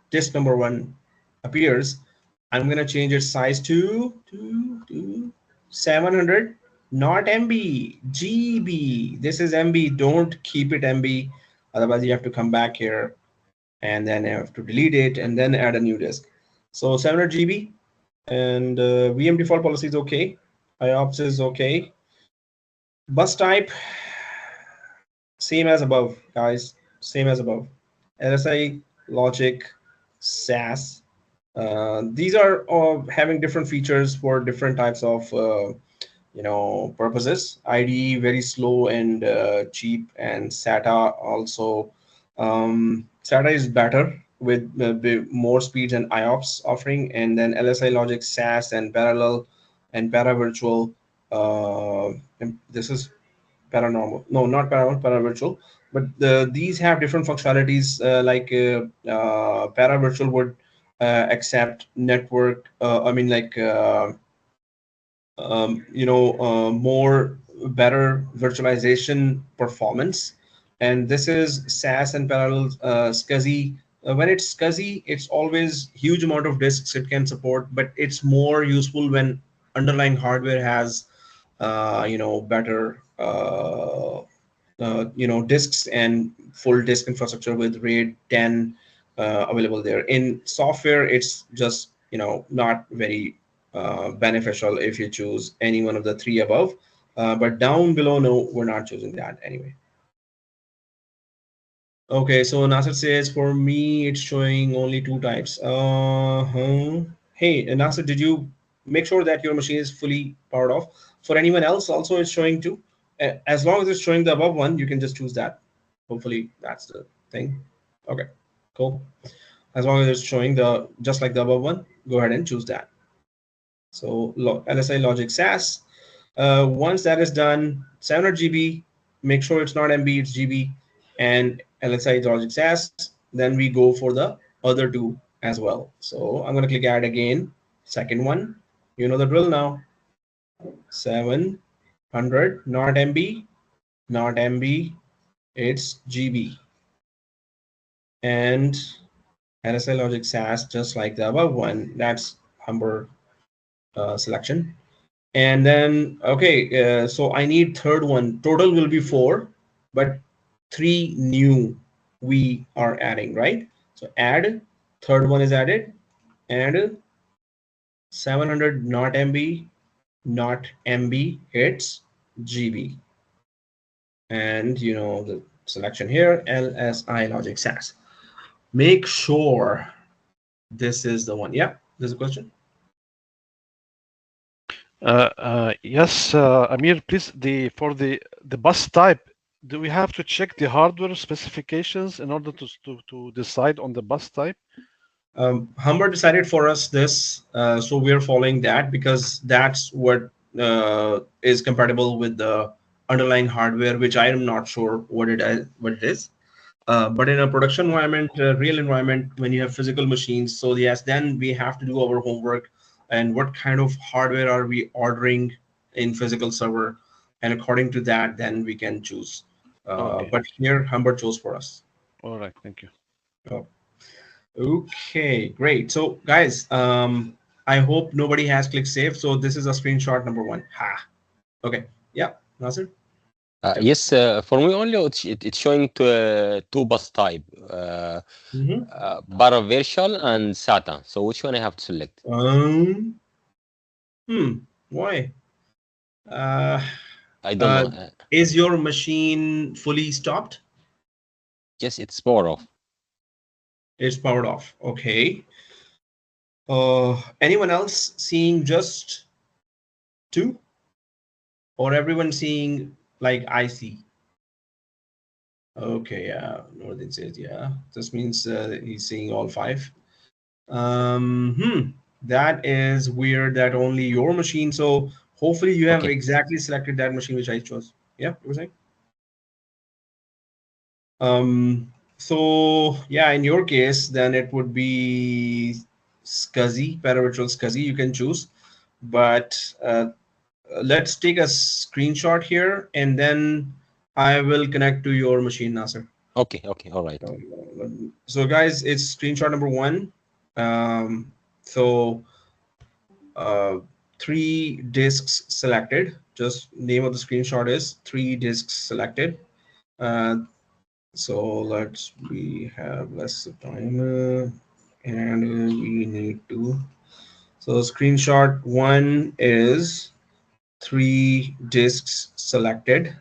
disk number 1 appears. I'm going to change its size to 700, not MB, GB. This is MB. Don't keep it MB. Otherwise, you have to come back here and then you have to delete it and then add a new disk. So 700 GB, and VM default policy is okay. IOPS is okay. Bus type, same as above, guys. Same as above. LSI Logic SAS. These are having different features for different types of purposes. IDE very slow and cheap, and SATA also. SATA is better with more speeds and IOPS offering, and then LSI Logic SAS and parallel and paravirtual. This is paranormal. No, not paranormal, paravirtual. But these have different functionalities. Like paravirtual would accept network. More better virtualization performance. And this is SAS and parallel SCSI. When it's SCSI, it's always huge amount of disks it can support, but it's more useful when underlying hardware has better disks and full disk infrastructure with RAID 10 available there. In software, it's just not very beneficial if you choose any one of the 3 above. But down below, no, we're not choosing that anyway. Okay, so Nasser says for me it's showing only 2 types. Hey, Nasser, did you make sure that your machine is fully powered off? For anyone else, also it's showing 2. As long as it's showing the above one, you can just choose that. Hopefully that's the thing. Okay, cool. As long as it's showing just like the above one, go ahead and choose that. So LSI Logic SAS. Once that is done, 700 GB, make sure it's not MB, it's GB, and LSI Logic SAS. Then we go for the other 2 as well. So I'm going to click add again. Second one, you know the drill now. 700, not MB, not MB, it's GB. And LSI Logic SAS, just like the above one, that's Humber selection. And then, okay, so I need third one. Total will be 4, but 3 new we are adding, right? So add, third one is added, and 700, not MB, not MB, it's GB. And the selection here, LSI Logic SAS. Make sure this is the one. Yeah, there's a question. Yes, Amir, please. For the bus type, do we have to check the hardware specifications in order to decide on the bus type? Humber decided for us this, so we're following that because that's what is compatible with the underlying hardware, which I am not sure what it is. But in a production environment, real environment, when you have physical machines, so yes, then we have to do our homework and what kind of hardware are we ordering in physical server, and according to that, then we can choose. Okay. But here, Humber chose for us. All right, thank you. Oh. Okay, great. So guys, I hope nobody has clicked save. So this is a screenshot number 1. Ha. Okay. Yeah, Nasir. Yes, for me only it's showing 2 bus type, paravirtual and SATA. So which one I have to select? Why? I don't know. Is your machine fully stopped? Yes, it's power off. It's powered off. Okay. Anyone else seeing just 2? Or everyone seeing like I see? Okay, yeah. Northern says, yeah. This means he's seeing all 5. That is weird that only your machine. So hopefully you have Okay. exactly selected that machine which I chose. Yeah, you were saying? So yeah, in your case, then it would be SCSI, paravirtual SCSI, you can choose. But let's take a screenshot here, and then I will connect to your machine, Nasser. Okay. All right. So guys, it's screenshot number 1. So 3 disks selected. Just name of the screenshot is 3 disks selected. So we have less time and we need to. So screenshot 1 is 3 disks selected.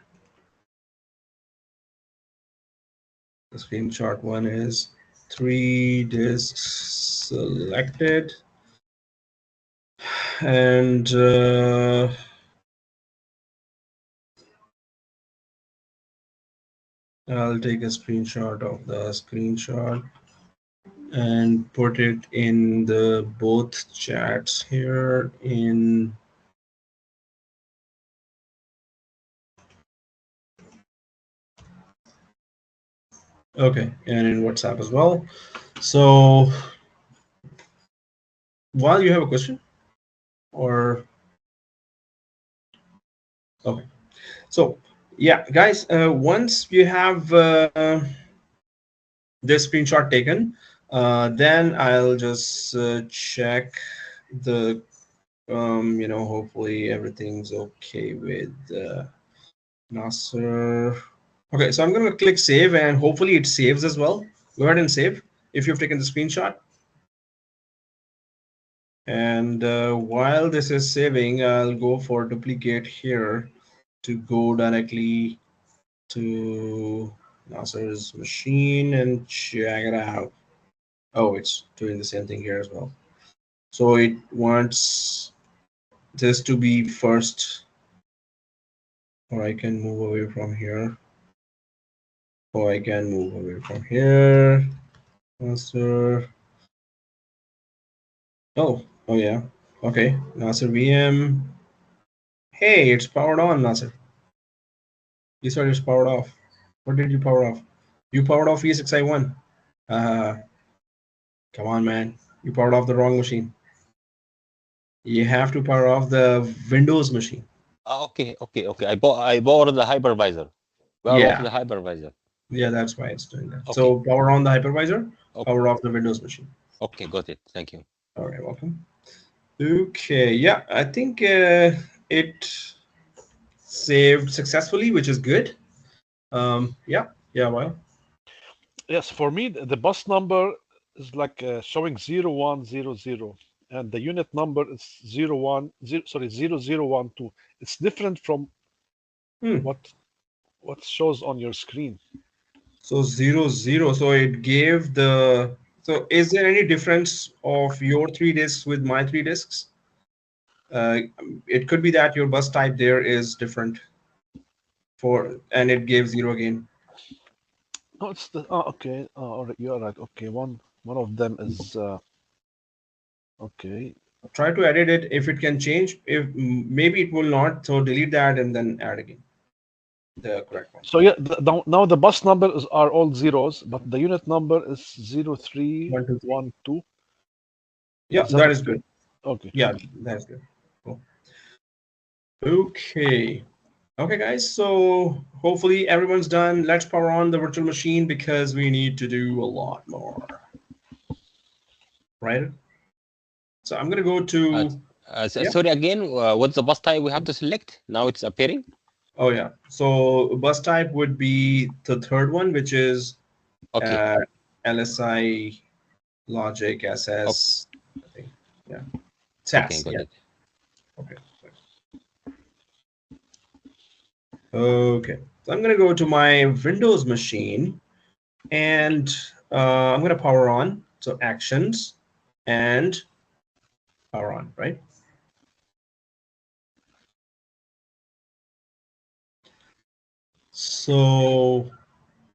The screenshot 1 is 3 disks selected, and I'll take a screenshot of the screenshot and put it in the both chats here in okay, and in WhatsApp as well. So while you have a question or okay, so yeah, guys, once you have this screenshot taken, then I'll just check the hopefully everything's okay with Nasser. Okay, so I'm going to click save, and hopefully it saves as well. Go ahead and save if you've taken the screenshot. And while this is saving, I'll go for duplicate here to go directly to Nasser's machine and check it out. Oh, it's doing the same thing here as well. So it wants this to be first, or I can move away from here. Oh, I can move away from here. Nasser. Oh yeah. Okay, Nasser VM. Hey, it's powered on, Nasser. You said it's powered off. What did you power off? You powered off E6i1. Come on, man. You powered off the wrong machine. You have to power off the Windows machine. Okay. I bought the hypervisor. Power off the hypervisor. Yeah, that's why it's doing that. Okay. So power on the hypervisor, Okay. power off the Windows machine. Okay, got it. Thank you. All right, welcome. Okay, yeah, I think it saved successfully, which is good. Yeah, well. Yes, for me, the bus number is like showing 0100, and the unit number is 0012. It's different from what shows on your screen. So 00. So it gave the. So is there any difference of your 3 disks with my 3 disks? It could be that your bus type there is different and it gave 0 again. No, it's the okay. All right, you are right. Okay, one of them is okay. Try to edit it if it can change. If maybe it will not, so delete that and then add again the correct one. So yeah, now the bus numbers are all zeros, but the unit number is 0312. Yeah, that is good. Okay. Yeah, that's good. Cool. Okay, guys. So hopefully everyone's done. Let's power on the virtual machine because we need to do a lot more. Right. So I'm gonna go to. Sorry again. What's the bus type we have to select? Now it's appearing. Oh yeah. So bus type would be the third one, which is LSI Logic SS. I think. Yeah. SAS. Okay, got it. Okay. Okay, so I'm going to go to my Windows machine, and I'm going to power on. So actions and power on, right? So,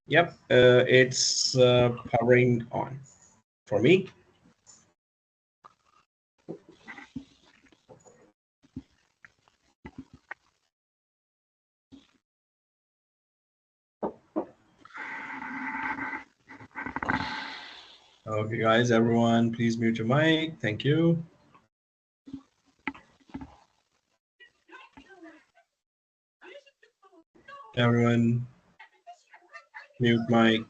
yep, it's powering on for me. Okay, guys, everyone, please mute your mic. Thank you. Everyone, mute mic.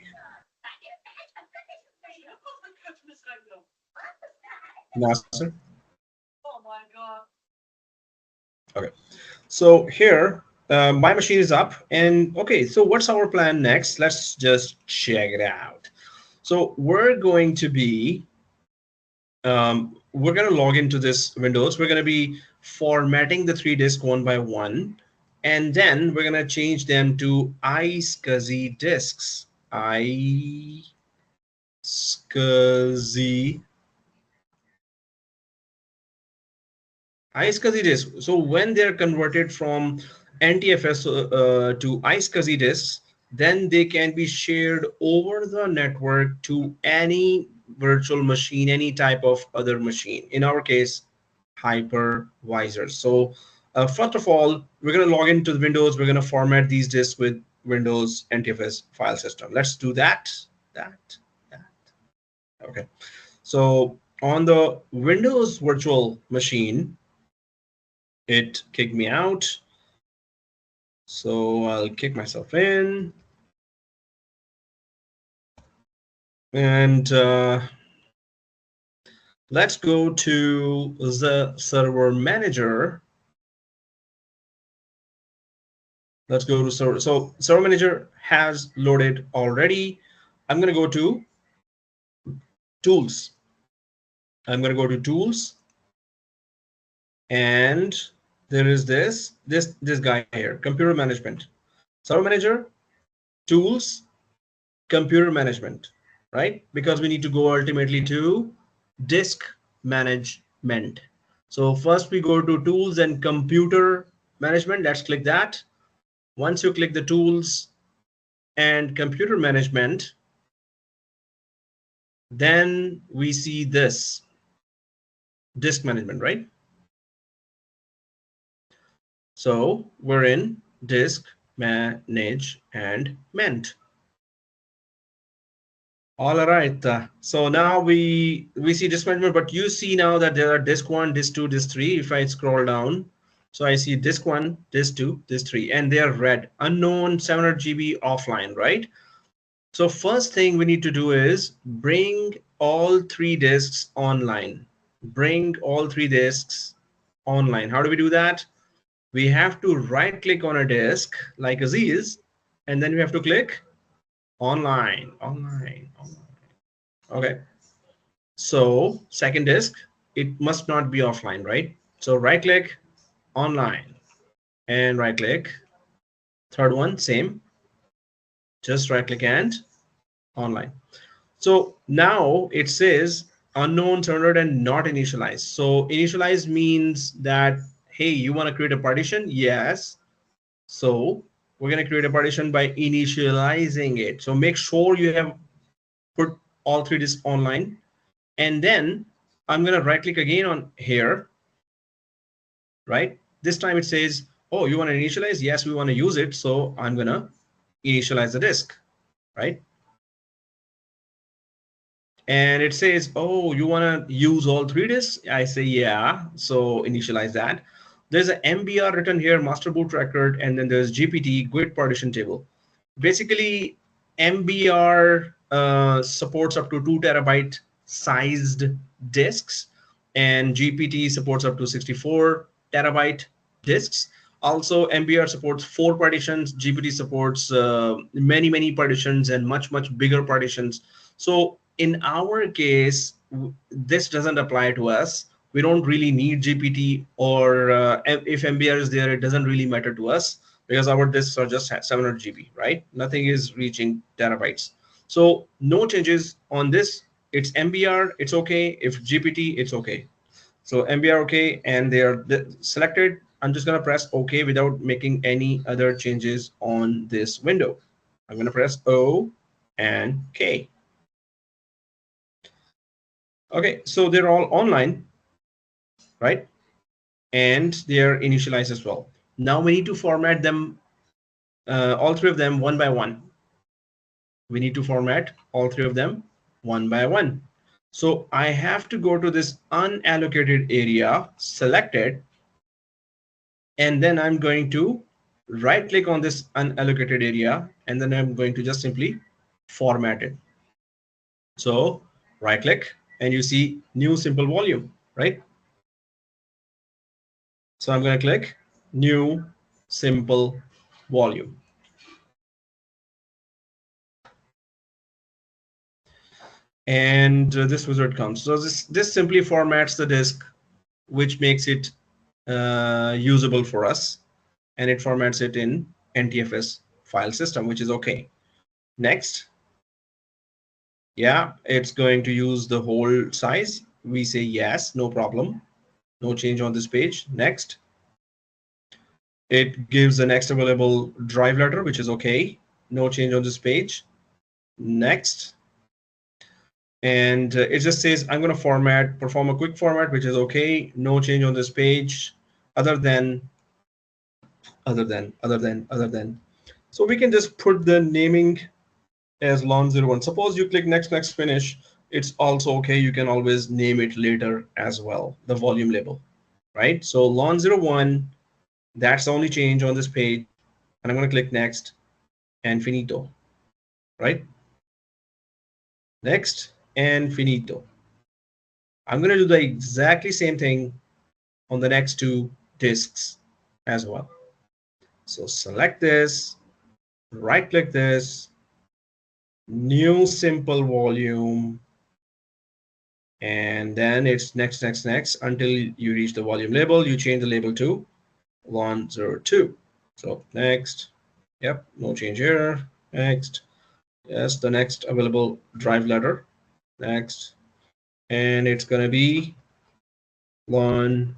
Nasser? Okay, so here, my machine is up, and okay, so what's our plan next? Let's just check it out. So we're going to be, we're going to log into this Windows. We're going to be formatting the 3 disks one by one, and then we're going to change them to iSCSI disks. iSCSI disks. So when they're converted from NTFS to iSCSI disks, then they can be shared over the network to any virtual machine, any type of other machine. In our case, hypervisors. So first of all, we're going to log into the Windows. We're going to format these disks with Windows NTFS file system. Let's do that. Okay. So on the Windows virtual machine, it kicked me out. So I'll kick myself in. And let's go to the server manager. Let's go to server. So server manager has loaded already. I'm going to go to tools. I'm going to go to tools. And there is this guy here, computer management. Server manager, tools, computer management, right? Because we need to go ultimately to disk management. So first we go to tools and computer management. Let's click that. Once you click the tools and computer management, then we see this disk management, right? So we're in disk manage and ment. All right. So now we see disk management, but you see now that there are disk 1, disk 2, disk 3. If I scroll down, so I see disk 1, disk 2, disk 3, and they are red, unknown 700 GB offline, right? So first thing we need to do is bring all 3 disks online. Bring all 3 disks online. How do we do that? We have to right click on a disk like Aziz, and then we have to click online. Okay. So second disk, it must not be offline, right? So right click online and right click. Third one, same. Just right click and online. So now it says unknown 700 and not initialized. So initialize means that, hey, you want to create a partition? Yes. So we're going to create a partition by initializing it. So make sure you have put all 3 disks online. And then I'm going to right click again on here, right? This time it says, oh, you want to initialize? Yes, we want to use it. So I'm going to initialize the disk, right? And it says, oh, you want to use all 3 disks? I say, yeah. So initialize that. There's an MBR written here, master boot record, and then there's GPT, GUID partition table. Basically, MBR supports up to 2 terabyte sized disks, and GPT supports up to 64 terabyte disks. Also, MBR supports 4 partitions. GPT supports many partitions and much bigger partitions. So in our case, this doesn't apply to us. We don't really need GPT, or if MBR is there, it doesn't really matter to us. because our disks are just 700 GB, right? Nothing is reaching terabytes. So no changes on this. It's MBR, it's okay. If GPT, it's okay. So MBR okay, and they are selected. I'm just gonna press OK without making any other changes on this window. I'm gonna press O and K. Okay, so they're all online, right? And they're initialized as well. Now we need to format them, all three of them one by one. We need to format all three of them one by one. So I have to go to this unallocated area, select it, and then I'm going to right click on this unallocated area, and then I'm going to just simply format it. So right click and you see new simple volume, right? So I'm going to click new simple volume. And this wizard comes. So this simply formats the disk, which makes it usable for us, and it formats it in NTFS file system, which is okay. Next. Yeah, it's going to use the whole size. We say yes, no problem. No change on this page. Next. It gives the next available drive letter, which is okay. No change on this page. Next. And it just says I'm going to perform a quick format, which is okay. No change on this page, other than. So we can just put the naming as lon01. Suppose you click next, finish. It's also okay. You can always name it later as well, the volume label, right? So lon01, that's the only change on this page. And I'm going to click next and finito, right? Next and finito. I'm going to do the exactly same thing on the next two disks as well. So select this, right click this, new simple volume, and then it's next until you reach the volume label. You change the label to lon02. So next, yep, no change here. Next, yes, the next available drive letter. Next, and it's gonna be lon02.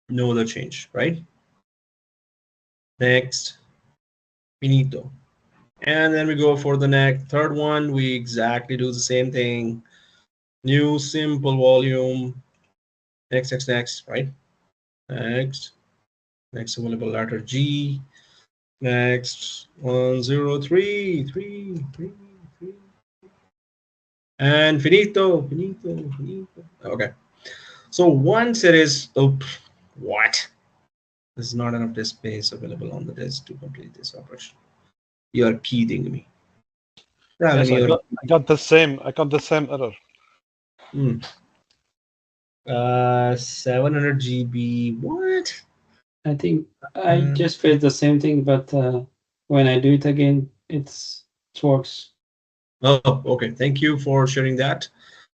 No other change, right? Next, finito. And then we go for the next third one. We exactly do the same thing. New simple volume. Next, right? Next available letter G. Next 103. And finito. Okay. So once it is, what? There's not enough disk space available on the disk to complete this operation. You are kidding me. Yes, I got the same error. 700 GB. What? I think I just faced the same thing, but when I do it again, it works. Oh, okay. Thank you for sharing that.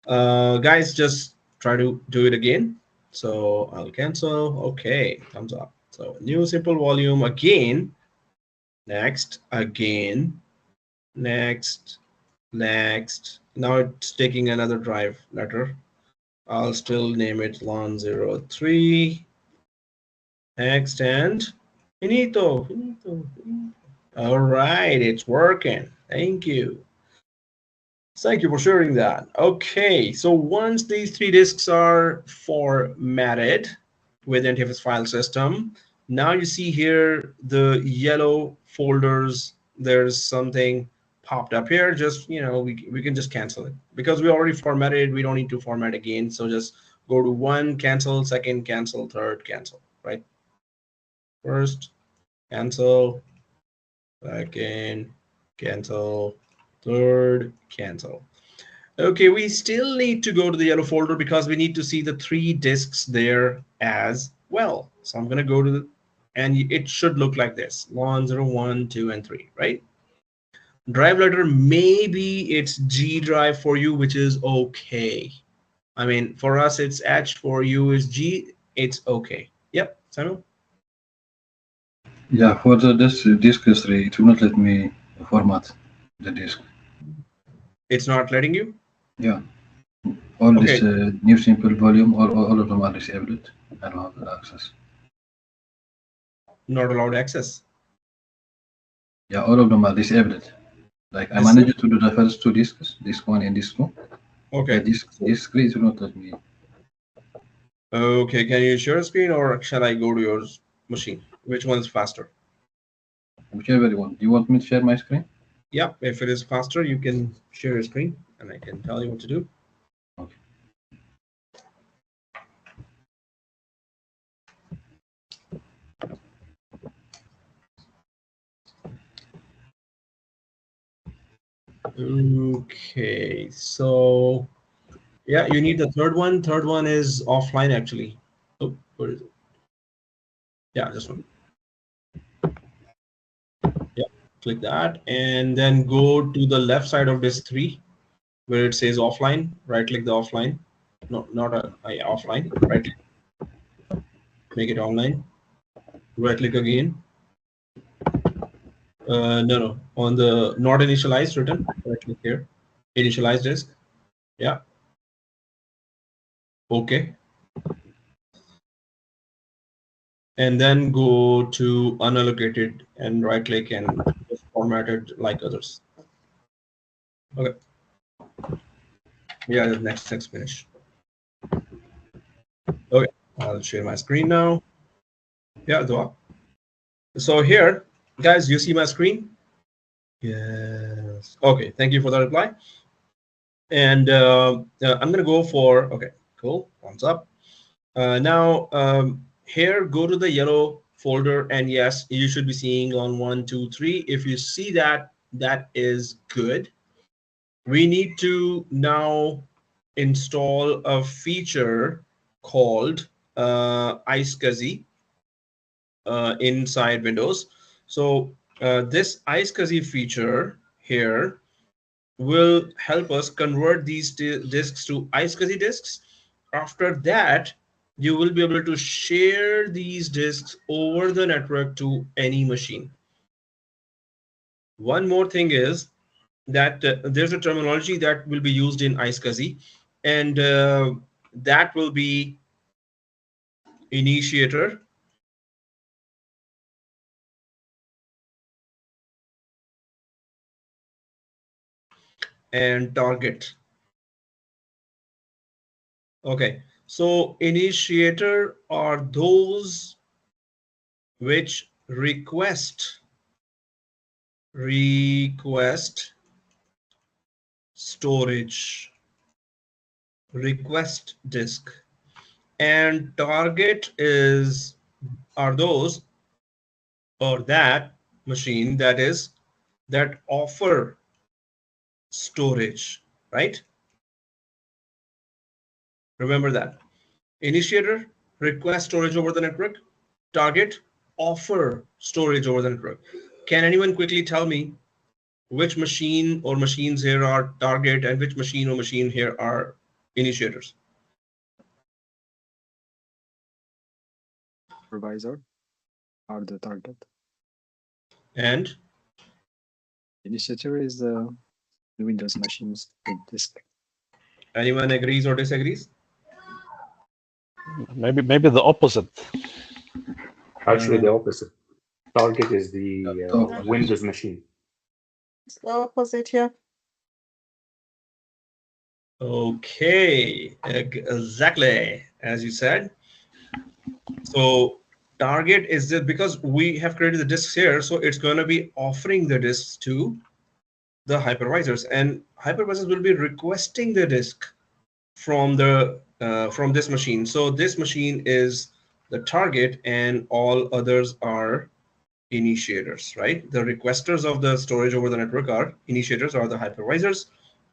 Guys, just try to do it again. So I'll cancel. Okay, thumbs up. So new simple volume again. Next, again. Next. Now it's taking another drive letter. I'll still name it lon03. Next and finito. All right, it's working. Thank you. Thank you for sharing that. Okay, so once these three disks are formatted with NTFS file system, now you see here the yellow folders. There's something popped up here. Just, we can just cancel it because we already formatted it. We don't need to format again. So just go to one, cancel, second, cancel, third, cancel, right? First, cancel, second, cancel, third, cancel. Okay, we still need to go to the yellow folder because we need to see the three disks there as well. So I'm going to go to and it should look like this: lon01, 2, and 3, right? Drive letter, maybe it's G drive for you, which is okay. I mean, for us, it's H, for you is G, it's okay. Yep, Samuel? Yeah, for the disk history, it will not let me format the disk. It's not letting you? Yeah, all Okay. this new simple volume, all of them are disabled. I don't have the access. Not allowed access. Yeah, all of them are disabled. Like I Is it? managed to do the first two disks, disk 1 and disk 2. Okay. The disk 3 will not let me. Okay, can you share a screen or shall I go to your machine? Which one is faster? Whichever you want. Do you want me to share my screen? Yeah, if it is faster, you can share your screen and I can tell you what to do. Okay. Okay, so yeah, you need the third one. Third one is offline actually. Oh, where is it? Yeah, this one. Yeah, click that and then go to the left side of disk 3 where it says offline. Right click the offline. No, not offline. Right click, make it online. Right click again. No, on the not initialized written. Right click here. Initialize disk. Yeah. Okay. And then go to unallocated and right click and just format it like others. Okay. Yeah, the next finish. Okay, I'll share my screen now. Yeah, Dua. So here, guys, you see my screen? Yes. Okay, thank you for the reply. And I'm gonna go for, okay, cool, thumbs up. Now, here, go to the yellow folder and yes, you should be seeing on 1, 2, 3. If you see that, that is good. We need to now install a feature called iSCSI inside Windows. So this iSCSI feature here will help us convert these disks to iSCSI disks. After that, you will be able to share these disks over the network to any machine. One more thing is that there's a terminology that will be used in iSCSI, and that will be initiator, and target. Okay, so initiator are those which request storage, request disk, and target are those or that machine that offer storage, right? Remember that. Initiator, request storage over the network. Target, offer storage over the network. Can anyone quickly tell me which machine or machines here are target and which machine or machine here are initiators? Supervisor are the target. And Initiator is the Windows machines with disk. anyone agrees or disagrees? Maybe the opposite. Actually, the opposite. Target is the Windows machine. It's the opposite, yeah. Okay, exactly as you said. So target is just because we have created the disks here, so it's going to be offering the disks to the hypervisors, and hypervisors will be requesting the disk from this machine. So this machine is the target, and all others are initiators, right? The requesters of the storage over the network are initiators, are the hypervisors,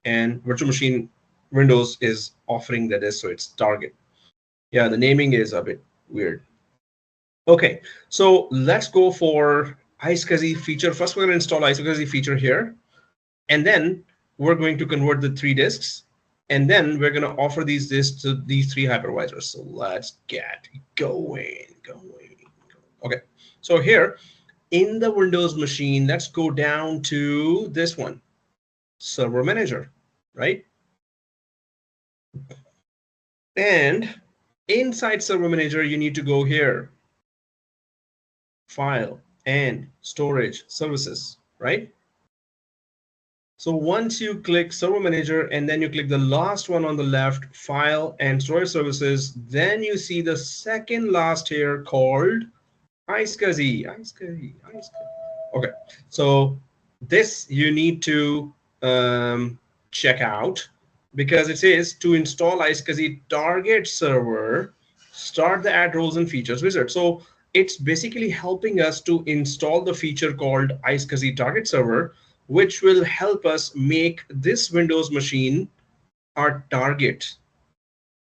and virtual machine Windows is offering the disk, so it's target. Yeah, the naming is a bit weird. Okay, so let's go for iSCSI feature. First, we're going to install iSCSI feature here, and then we're going to convert the 3 disks, and then we're going to offer these disks to these 3 hypervisors. So let's get going. Okay, so here in the Windows machine, let's go down to this one, Server Manager, right? And inside Server Manager, you need to go here, File and Storage Services, right? So once you click Server Manager and then you click the last one on the left, File and Storage Services, then you see the second last here called iSCSI. Okay, so this you need to check out, because it says to install iSCSI target server, start the add roles and features wizard. So it's basically helping us to install the feature called iSCSI target server, which will help us make this Windows machine our target,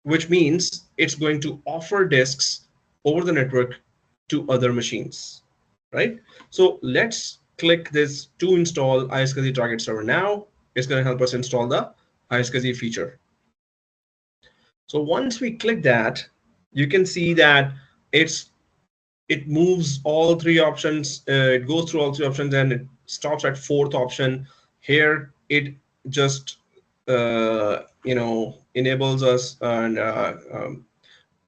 which means it's going to offer disks over the network to other machines, right? So let's click this to install iSCSI target server now. It's going to help us install the iSCSI feature. So once we click that, you can see that it moves all three options. It goes through all three options and it stops at fourth option. Here it just enables us and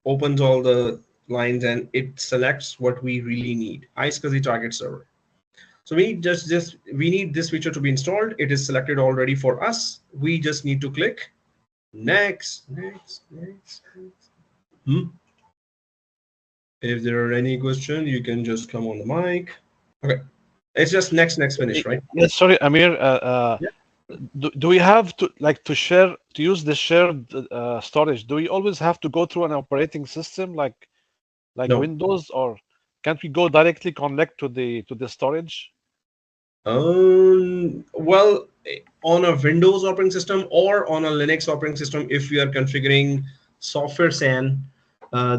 opens all the lines, and it selects what we really need, iSCSI target server. So we need this feature to be installed. It is selected already for us. We just need to click next. If there are any questions, you can just come on the mic. Okay, it's just next finish, right? Yes, sorry, Amir. Do we have to use the shared storage? Do we always have to go through an operating system like No. Windows, or can't we go directly connect to the storage? Well, on a Windows operating system or on a Linux operating system, if we are configuring software SAN,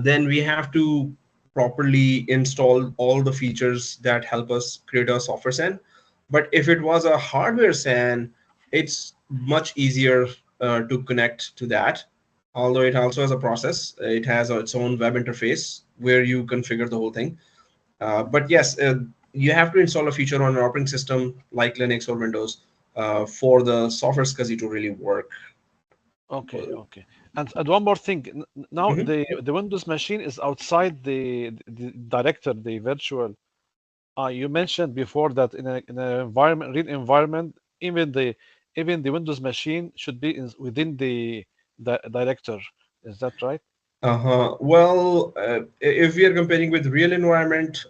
then we have to properly install all the features that help us create a software SAN. But if it was a hardware SAN, it's much easier to connect to that. Although it also has a process, it has its own web interface where you configure the whole thing. But yes, you have to install a feature on an operating system like Linux or Windows for the software SCSI to really work. Okay. And one more thing. Now the Windows machine is outside the director, the virtual. You mentioned before that in an real environment, even the Windows machine should be within the director. Is that right? Well, if we are comparing with real environment,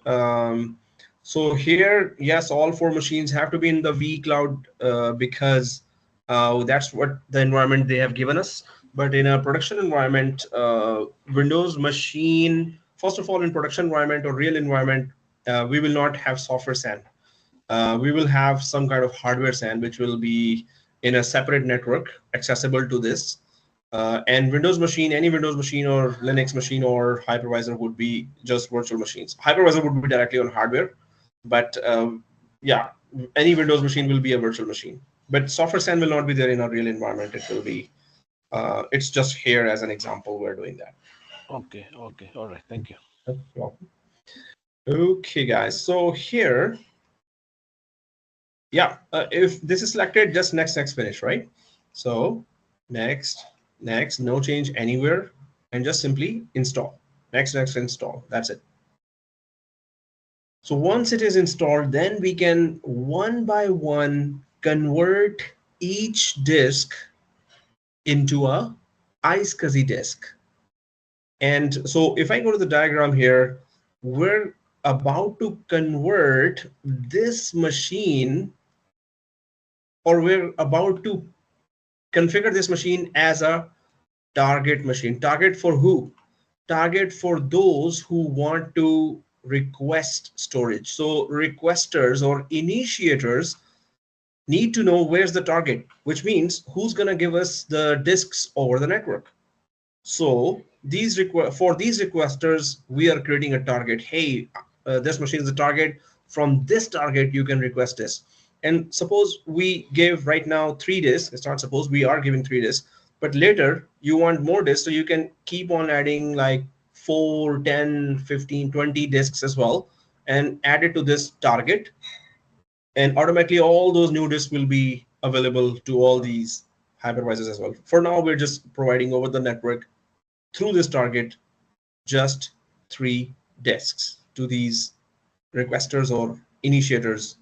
so here, yes, all four machines have to be in the vCloud because that's what the environment they have given us. But in a production environment, Windows machine, first of all, in production environment or real environment, we will not have software SAN. We will have some kind of hardware SAN, which will be in a separate network accessible to this. And Windows machine, any Windows machine or Linux machine or hypervisor would be just virtual machines. Hypervisor would be directly on hardware, but yeah, any Windows machine will be a virtual machine. But software SAN will not be there in a real environment. It will be, it's just here as an example, we're doing that. Okay, all right, thank you. Okay, guys, so here, yeah, if this is selected, just next finish, right? So next, no change anywhere, and just simply install. Next, install. That's it. So once it is installed, then we can one by one convert each disk into a iSCSI disk. And so if I go to the diagram here, we're about to convert this machine, or we're about to configure this machine as a target machine. Target for who? Target for those who want to request storage. So requesters or initiators need to know where's the target, which means who's going to give us the disks over the network. So for these requesters, we are creating a target. Hey, this machine is the target. From this target, you can request this. And suppose we give right now 3 disks. It's not suppose, we are giving 3 disks. But later, you want more disks, so you can keep on adding like 4, 10, 15, 20 disks as well. and add it to this target, and automatically all those new disks will be available to all these hypervisors as well. For now, we're just providing over the network through this target just 3 disks to these requesters or initiators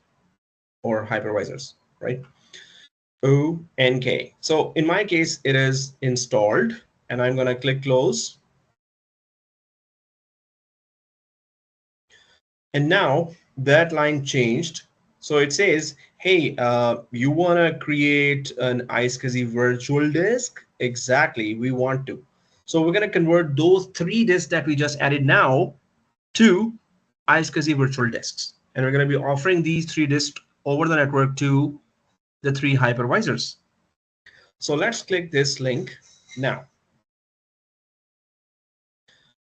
or hypervisors, right? O and K. So in my case, it is installed, and I'm going to click close. And now that line changed. So it says, hey, you want to create an iSCSI virtual disk? Exactly, we want to. So we're going to convert those 3 disks that we just added now to iSCSI virtual disks. And we're going to be offering these 3 disks over the network to the 3 hypervisors. So let's click this link now.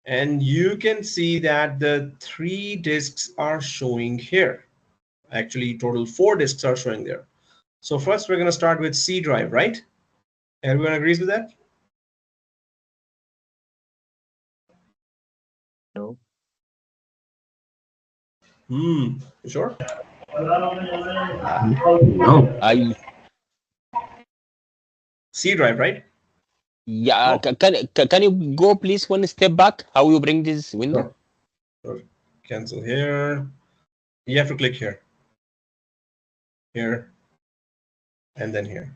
And you can see that the 3 disks are showing here. Actually, total 4 disks are showing there. So first, we're going to start with C drive, right? Everyone agrees with that? No. You sure? No. C drive, right? Yeah. Can you go please one step back? How you bring this window? Sure. Cancel here. You have to click here. Here. And then here.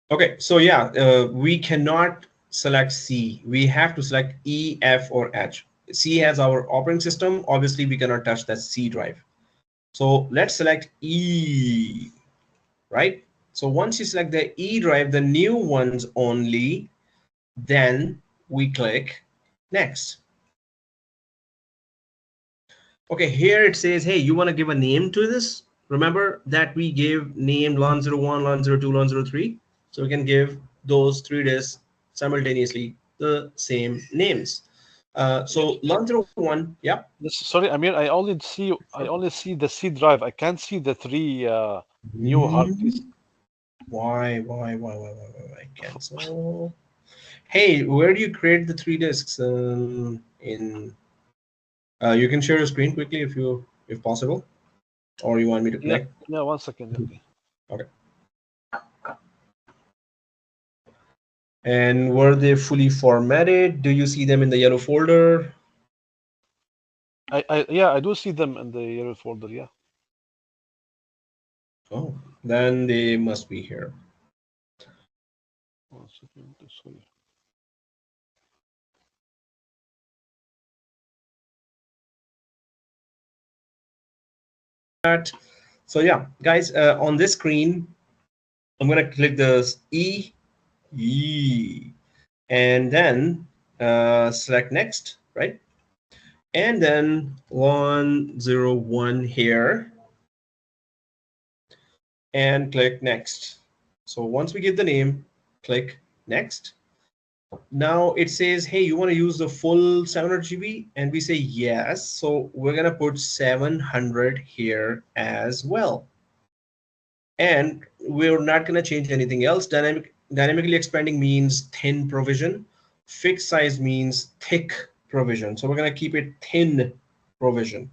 Okay, so yeah, we cannot select C. We have to select E, F, or H. C has our operating system. Obviously, we cannot touch that C drive. So let's select E, right? So once you select the E drive, the new ones only, then we click next. Okay, here it says, hey, you want to give a name to this? Remember that we gave name LAN 01, LAN 02, LAN 03. So we can give those 3 disks simultaneously the same names. So LAN 01, yeah. Sorry, Amir, I only see the C drive. I can't see the 3 new hard disks. Why? Cancel. Hey, where do you create the 3 disks? You can share your screen quickly if possible, or you want me to connect? Yeah, 1 second. Okay. And were they fully formatted? Do you see them in the yellow folder? I do see them in the yellow folder. Yeah. Oh, then they must be here. 1 second. Sorry. So yeah, guys, on this screen, I'm gonna click this E, and then select next, right? And then 101 here, and click next. So once we give the name, click next. Now it says, hey, you want to use the full 700 GB? And we say yes. So we're going to put 700 here as well. And we're not going to change anything else. Dynamically expanding means thin provision. Fixed size means thick provision. So we're going to keep it thin provision.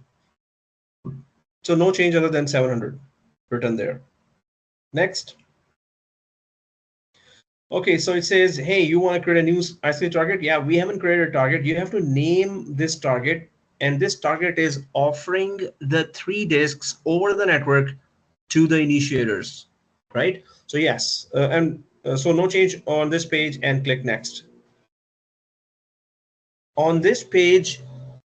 So no change other than 700 written there. Next. Okay, so it says, hey, you want to create a new iSCSI target? Yeah, we haven't created a target. You have to name this target, and this target is offering the 3 disks over the network to the initiators, right? So yes, so no change on this page, and click next. On this page,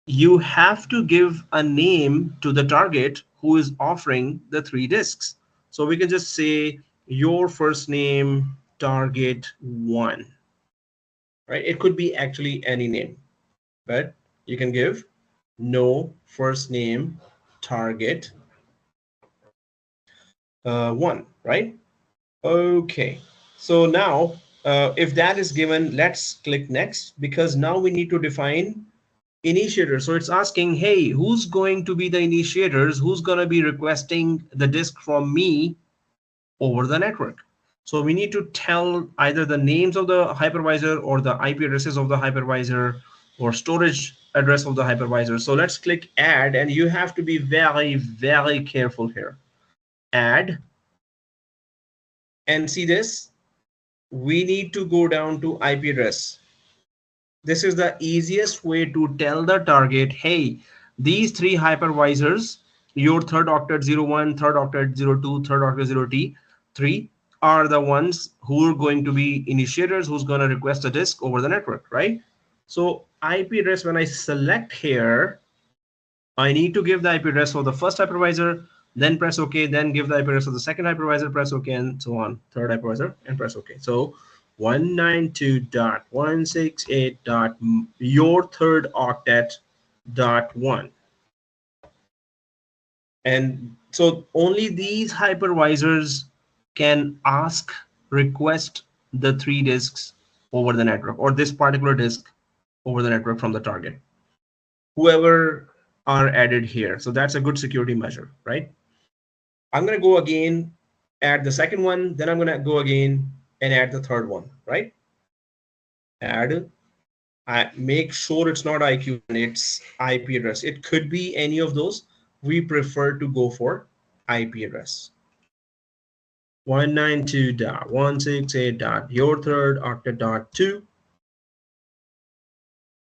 you have to give a name to the target who is offering the 3 disks. So we can just say your first name target 1, right? It could be actually any name, but you can give no first name target 1, right? Okay, so now if that is given, let's click next, because now we need to define initiator. So it's asking, hey, who's going to be the initiators? Who's going to be requesting the disk from me over the network? So we need to tell either the names of the hypervisor or the IP addresses of the hypervisor or storage address of the hypervisor. So let's click add, and you have to be very, very careful here. Add, and see this, we need to go down to IP address. This is the easiest way to tell the target, hey, these three hypervisors, your third octet 01, third octet 02, third octet 03 are the ones who are going to be initiators, who's going to request a disk over the network, right? So IP address, when I select here, I need to give the IP address for the first hypervisor, then press OK, then give the IP address of the second hypervisor, press OK, and so on, third hypervisor, and press OK. So 192.168. Your third octet .1. And so only these hypervisors can request the 3 disks over the network, or this particular disk over the network from the target, whoever are added here. So that's a good security measure, right? I'm going to go again, add the second one, then I'm going to go again and add the third one, right? Add. I make sure it's not IQ and it's IP address. It could be any of those. We prefer to go for IP address. 192.168. Your third octet .2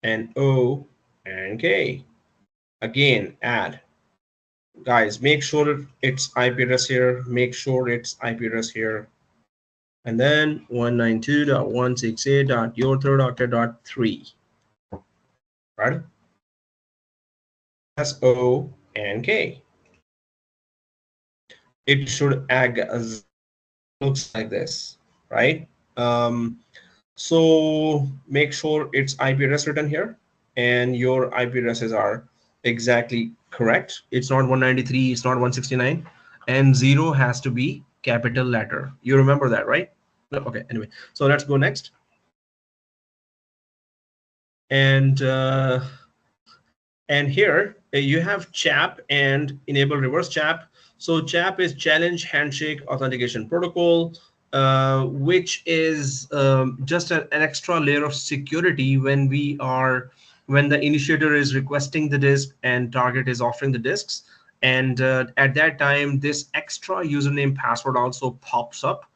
and O and K. Again, add. Guys, make sure it's IP address here. Make sure it's IP address here. And then 192.168. Your third octet .3. Right? S O and K. It should act as looks like this, right? So make sure it's IP address written here, and your IP addresses are exactly correct. It's not 193, it's not 169, and 0 has to be capital letter. You remember that, right? Okay, anyway, so let's go next. And here you have CHAP and enable reverse CHAP. So CHAP is Challenge Handshake Authentication Protocol, which is just an extra layer of security when the initiator is requesting the disk and target is offering the disks. And at that time, this extra username password also pops up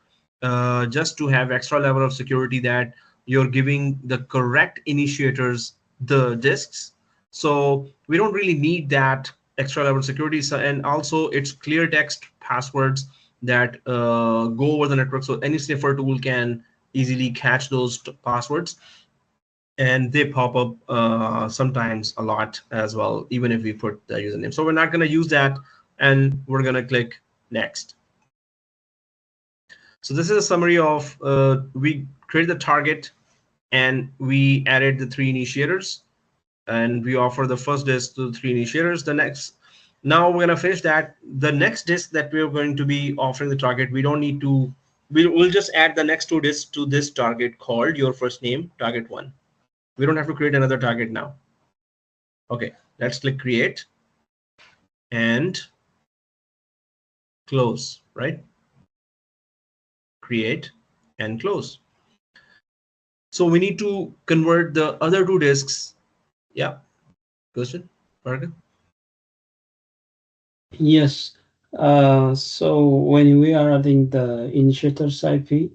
just to have extra level of security that you're giving the correct initiators the disks. So we don't really need that extra level security. So, and also it's clear text passwords that go over the network. So any sniffer tool can easily catch those passwords, and they pop up sometimes a lot as well, even if we put the username. So we're not going to use that, and we're going to click next. So this is a summary of we created the target and we added the 3 initiators, and we offer the first disk to the 3 initiators. Now we're going to finish that. The next disk that we're going to be offering the target, we don't need to, we'll just add the next 2 disks to this target called your first name, target 1. We don't have to create another target now. Okay, let's click create and close, right? Create and close. So we need to convert the other 2 disks. Yeah, question, Parker? Yes. So when we are adding the initiators IP,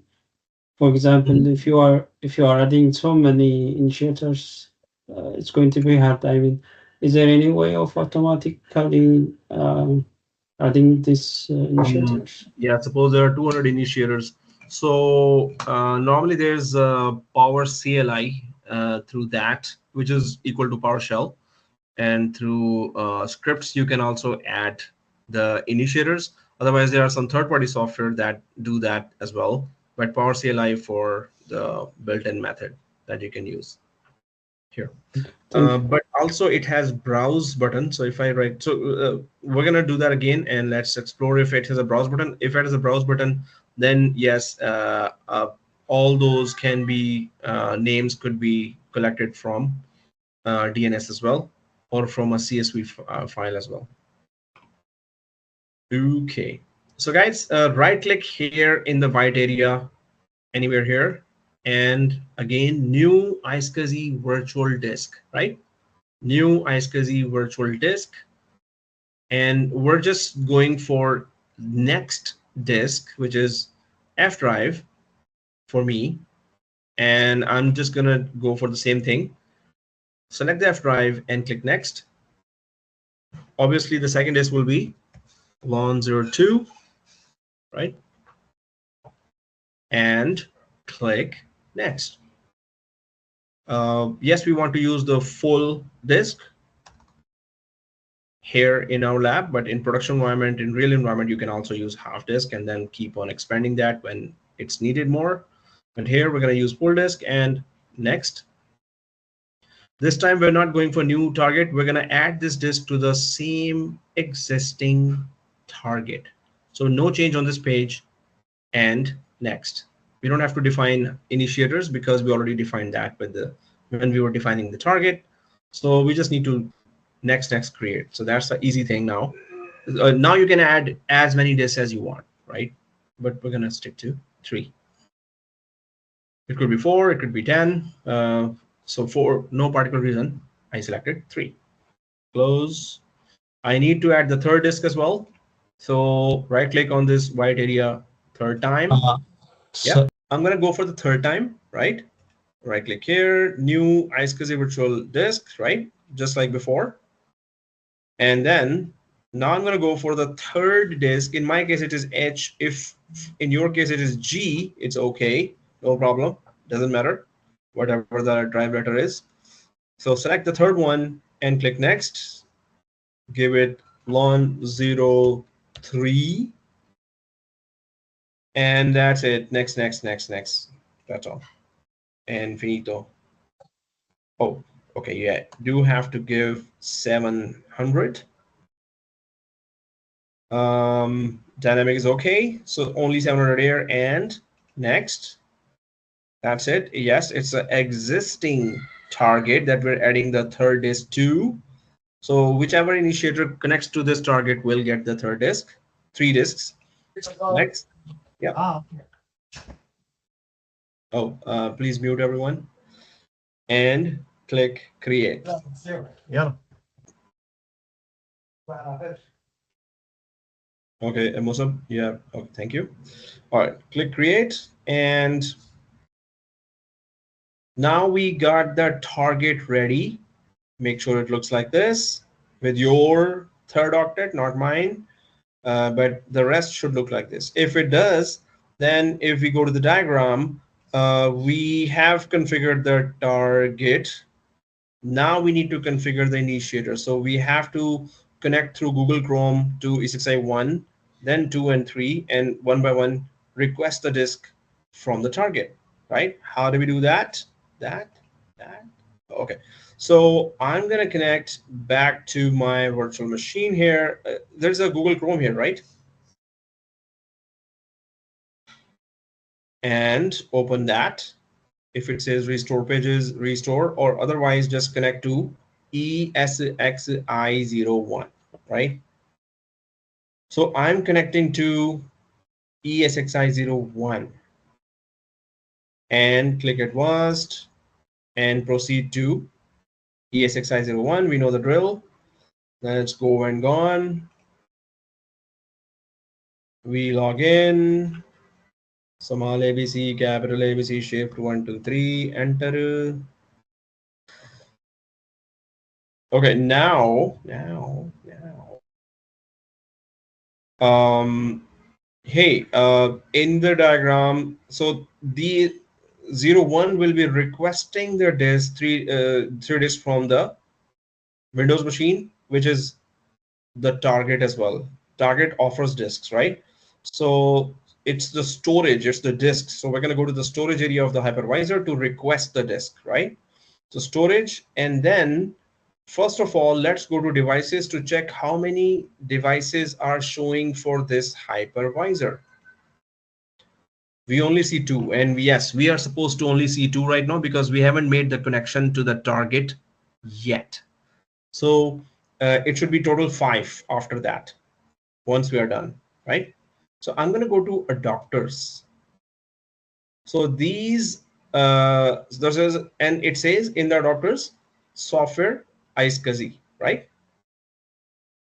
for example, if you are adding so many initiators, it's going to be hard. I mean, is there any way of automatically adding these initiators? Yeah, suppose there are 200 initiators. So normally there's Power CLI through that, which is equal to PowerShell. And through scripts, you can also add the initiators. Otherwise, there are some third-party software that do that as well. But Power CLI for the built-in method that you can use here. But also it has browse button. So if I write, so we're gonna do that again, and let's explore if it has a browse button. If it has a browse button, then yes, all those can be names could be collected from DNS as well, or from a CSV file as well. Okay, so guys, right click here in the white area, anywhere here, and again, new iSCSI virtual disk, right? new iSCSI virtual disk, and we're just going for next disk, which is F drive for me, and I'm just gonna go for the same thing. Select the F drive and click next. Obviously, the second disk will be LON02, right? And click next. Yes, we want to use the full disk here in our lab, but in production environment, in real environment, you can also use half disk and then keep on expanding that when it's needed more. But here we're going to use full disk and next. This time we're not going for new target. We're going to add this disk to the same existing target. So no change on this page and next. We don't have to define initiators because we already defined that with when we were defining the target. So we just need to next create. So that's the easy thing now. Now you can add as many disks as you want, right? But we're gonna stick to 3. It could be 4, it could be 10. So for no particular reason, I selected 3. Close. I need to add the third disk as well. So right click on this white area third time. Yeah, I'm gonna go for the third time, right? Right click here, new iSCSI virtual disk, right? Just like before. And then now I'm going to go for the third disk. In my case, it is H. If in your case it is G, it's okay. No problem. Doesn't matter. Whatever the drive letter is. So select the third one and click next. Give it LON03. And that's it. Next. That's all. And finito. Oh, okay. Yeah. Do have to give 700. Dynamic is okay, so only 700 here and next. That's it. Yes, it's an existing target that we're adding the third disk to. So whichever initiator connects to this target will get the third disk. 3 disks. Next. Yeah. Oh, please mute everyone and click create. Yeah. Okay, Musab, yeah, okay, thank you. All right, click create, and now we got the target ready. Make sure it looks like this with your third octet, not mine, but the rest should look like this. If it does, then if we go to the diagram, we have configured the target. Now we need to configure the initiator. So we have to connect through Google Chrome to E6i 1, then 2 and 3, and one by one request the disk from the target, right? How do we do that? Okay. So I'm going to connect back to my virtual machine here. There's a Google Chrome here, right? And open that. If it says restore pages, restore, or otherwise just connect to ESXi01, right? So I'm connecting to ESXi01 and click advanced and proceed to ESXi01. We know the drill. Let's go and gone. We log in. Small ABC, capital ABC, shift 1, 2, 3, enter. Okay, now. Hey, in the diagram, so the 01 will be requesting their disk, three disks from the Windows machine, which is the target as well. Target offers disks, right? So it's the storage, it's the disks. So we're going to go to the storage area of the hypervisor to request the disk, right? So storage, and then first of all, let's go to devices to check how many devices are showing for this hypervisor. We only see 2, and yes, we are supposed to only see 2 right now because we haven't made the connection to the target yet. So it should be total 5 after that, once we are done, right? So I'm going to go to adapters. So these, and it says in the adapters, software, iSCSI, right?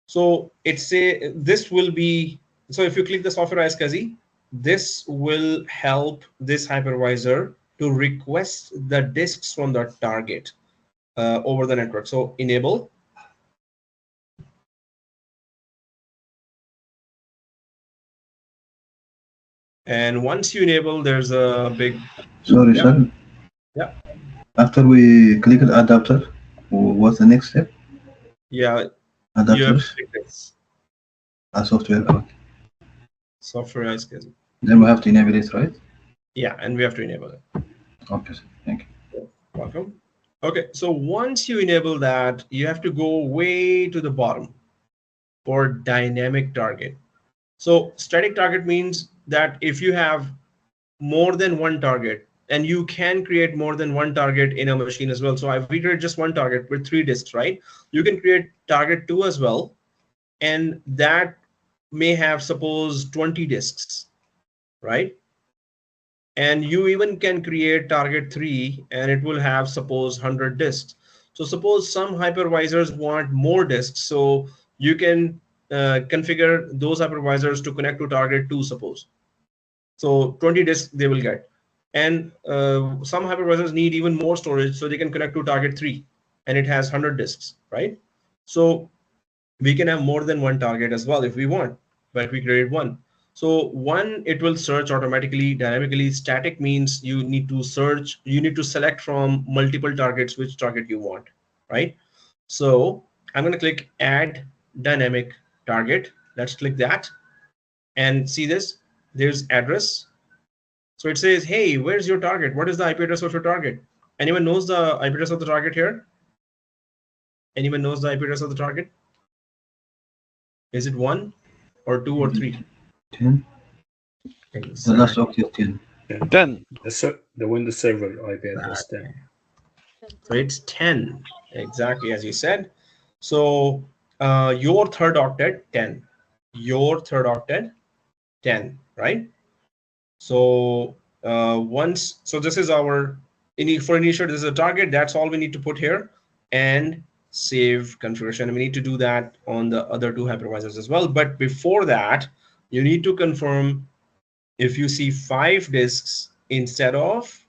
So this will be, so if you click the software iSCSI, this will help this hypervisor to request the disks from the target over the network. So enable. And once you enable, there's a big. Sorry, sir. Yeah. After we click the adapter, what's the next step? Yeah. Adapters. You have to click this. Software code. Software iSCSI. Then we have to enable it, right? Yeah, and we have to enable it. Okay, sir. Thank you. Welcome. Okay, so once you enable that, you have to go way to the bottom for dynamic target. So static target means that if you have more than one target, and you can create more than one target in a machine as well. So I've created just one target with 3 disks, right? You can create target 2 as well, and that may have suppose 20 disks, right? And you even can create target 3 and it will have suppose 100 disks. So suppose some hypervisors want more disks, so you can configure those hypervisors to connect to target 2, suppose. So 20 disks they will get. And some hypervisors need even more storage, so they can connect to target 3 and it has 100 disks, right? So we can have more than one target as well if we want, but we created one. So one, it will search automatically, dynamically. Static means you need to search, you need to select from multiple targets which target you want, right? So I'm going to click add dynamic target. Let's click that and see this. There's address. So it says, hey, where's your target? What is the IP address of your target? Anyone knows the IP address of the target here? Anyone knows the IP address of the target? Is it 1 or 2 or 3? 10. The last octet 10. 10. The Windows Server IP address 10. So it's 10, exactly as you said. So your third octet 10, your third octet 10, right? So so this is our for initial, this is a target. That's all we need to put here and save configuration. And we need to do that on the other 2 hypervisors as well. But before that, you need to confirm if you see 5 disks instead of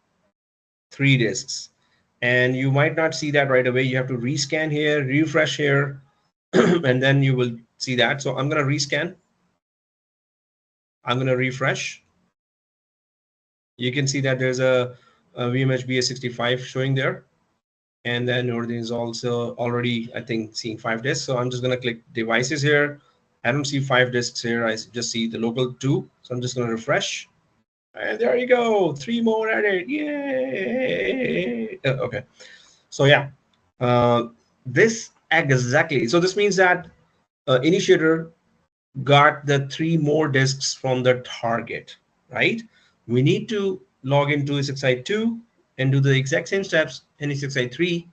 3 disks. And you might not see that right away. You have to rescan here, refresh here, and then you will see that. So I'm going to rescan. I'm going to refresh. You can see that there's a VMH BA65 showing there. And then there is also already, I think, seeing 5 disks. So I'm just going to click devices here. I don't see 5 disks here. I just see the local 2. So I'm just going to refresh. And there you go. 3 more added. Yay. Okay. So yeah, this exactly. So this means that initiator got the 3 more disks from the target, right? We need to log into E6i2 and do the exact same steps in E6i3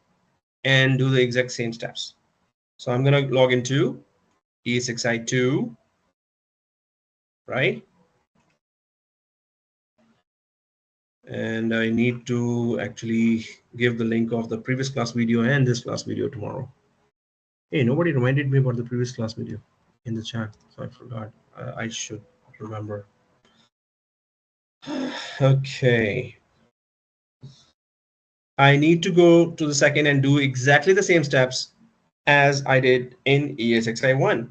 and do the exact same steps. So I'm going to log into E6i2, right? And I need to actually give the link of the previous class video and this class video tomorrow. Hey, nobody reminded me about the previous class video in the chat, so I forgot. I should remember. Okay. I need to go to the second and do exactly the same steps as I did in ESXi1.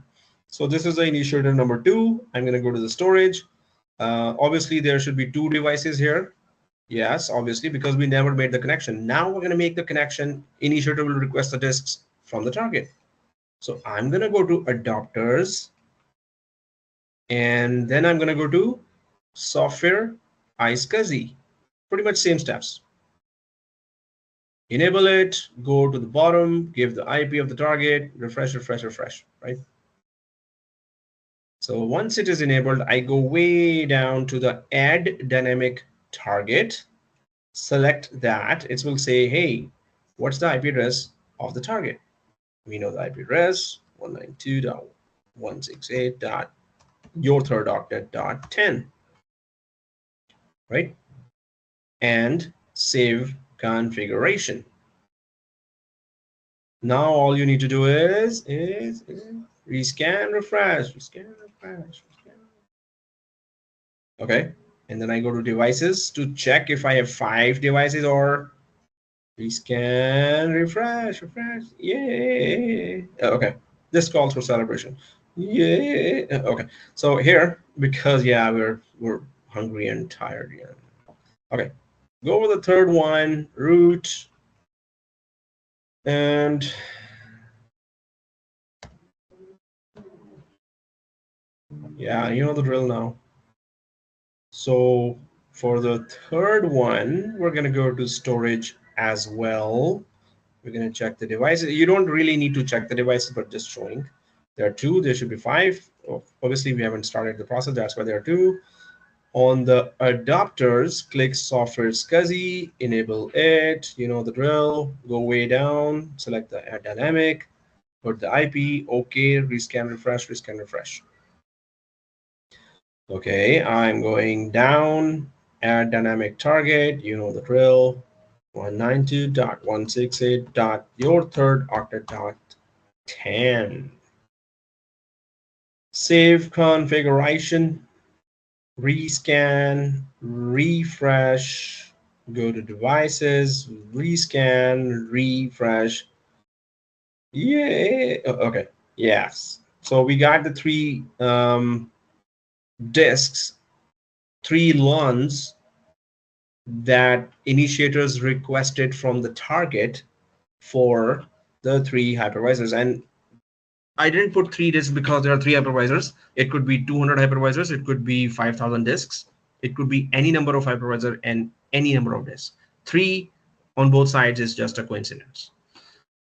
So this is the initiator number 2. I'm going to go to the storage. Obviously, there should be 2 devices here. Yes, obviously, because we never made the connection. Now we're going to make the connection. Initiator will request the disks from the target. So I'm going to go to adapters. And then I'm going to go to software iSCSI. Pretty much same steps. Enable it, go to the bottom, give the IP of the target, refresh, refresh, refresh, right? So once it is enabled, I go way down to the add dynamic target, select that. It will say, hey, what's the IP address of the target? We know the IP address, 192.168.your3rd-octet.10, right? And save configuration. Now all you need to do is rescan, refresh, rescan, refresh, rescan. Okay, and then I go to devices to check if I have 5 devices, or rescan, refresh, refresh. Yay! Okay, this calls for celebration. Yay! Okay, so here, because yeah, we're hungry and tired. Yeah. Okay, go over the third one, root, and yeah, you know the drill now. So for the third one, we're going to go to storage as well. We're going to check the devices. You don't really need to check the devices, but just showing. There are 2, there should be 5. Obviously, we haven't started the process. That's why there are 2. On the adapters, click software SCSI, enable it. You know the drill. Go way down, select the dynamic, put the IP, OK, rescan, refresh. Okay, I'm going down, add dynamic target, you know the drill, 192.168. Your third octet 10. Save configuration, rescan, refresh, go to devices, rescan, refresh. Yeah, okay, yes. So we got the 3 disks, 3 LUNs that initiators requested from the target for the 3 hypervisors. And I didn't put 3 disks because there are 3 hypervisors. It could be 200 hypervisors. It could be 5,000 disks. It could be any number of hypervisor and any number of disks. 3 on both sides is just a coincidence.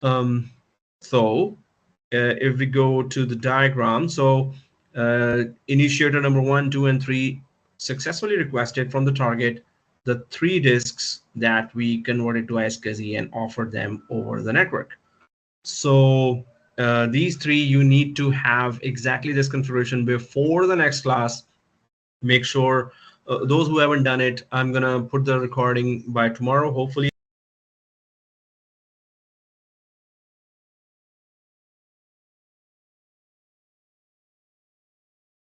If we go to the diagram, so initiator number 1, 2, and 3 successfully requested from the target the 3 disks that we converted to iSCSI and offered them over the network. So these 3, you need to have exactly this configuration before the next class. Make sure those who haven't done it, I'm gonna put the recording by tomorrow, hopefully.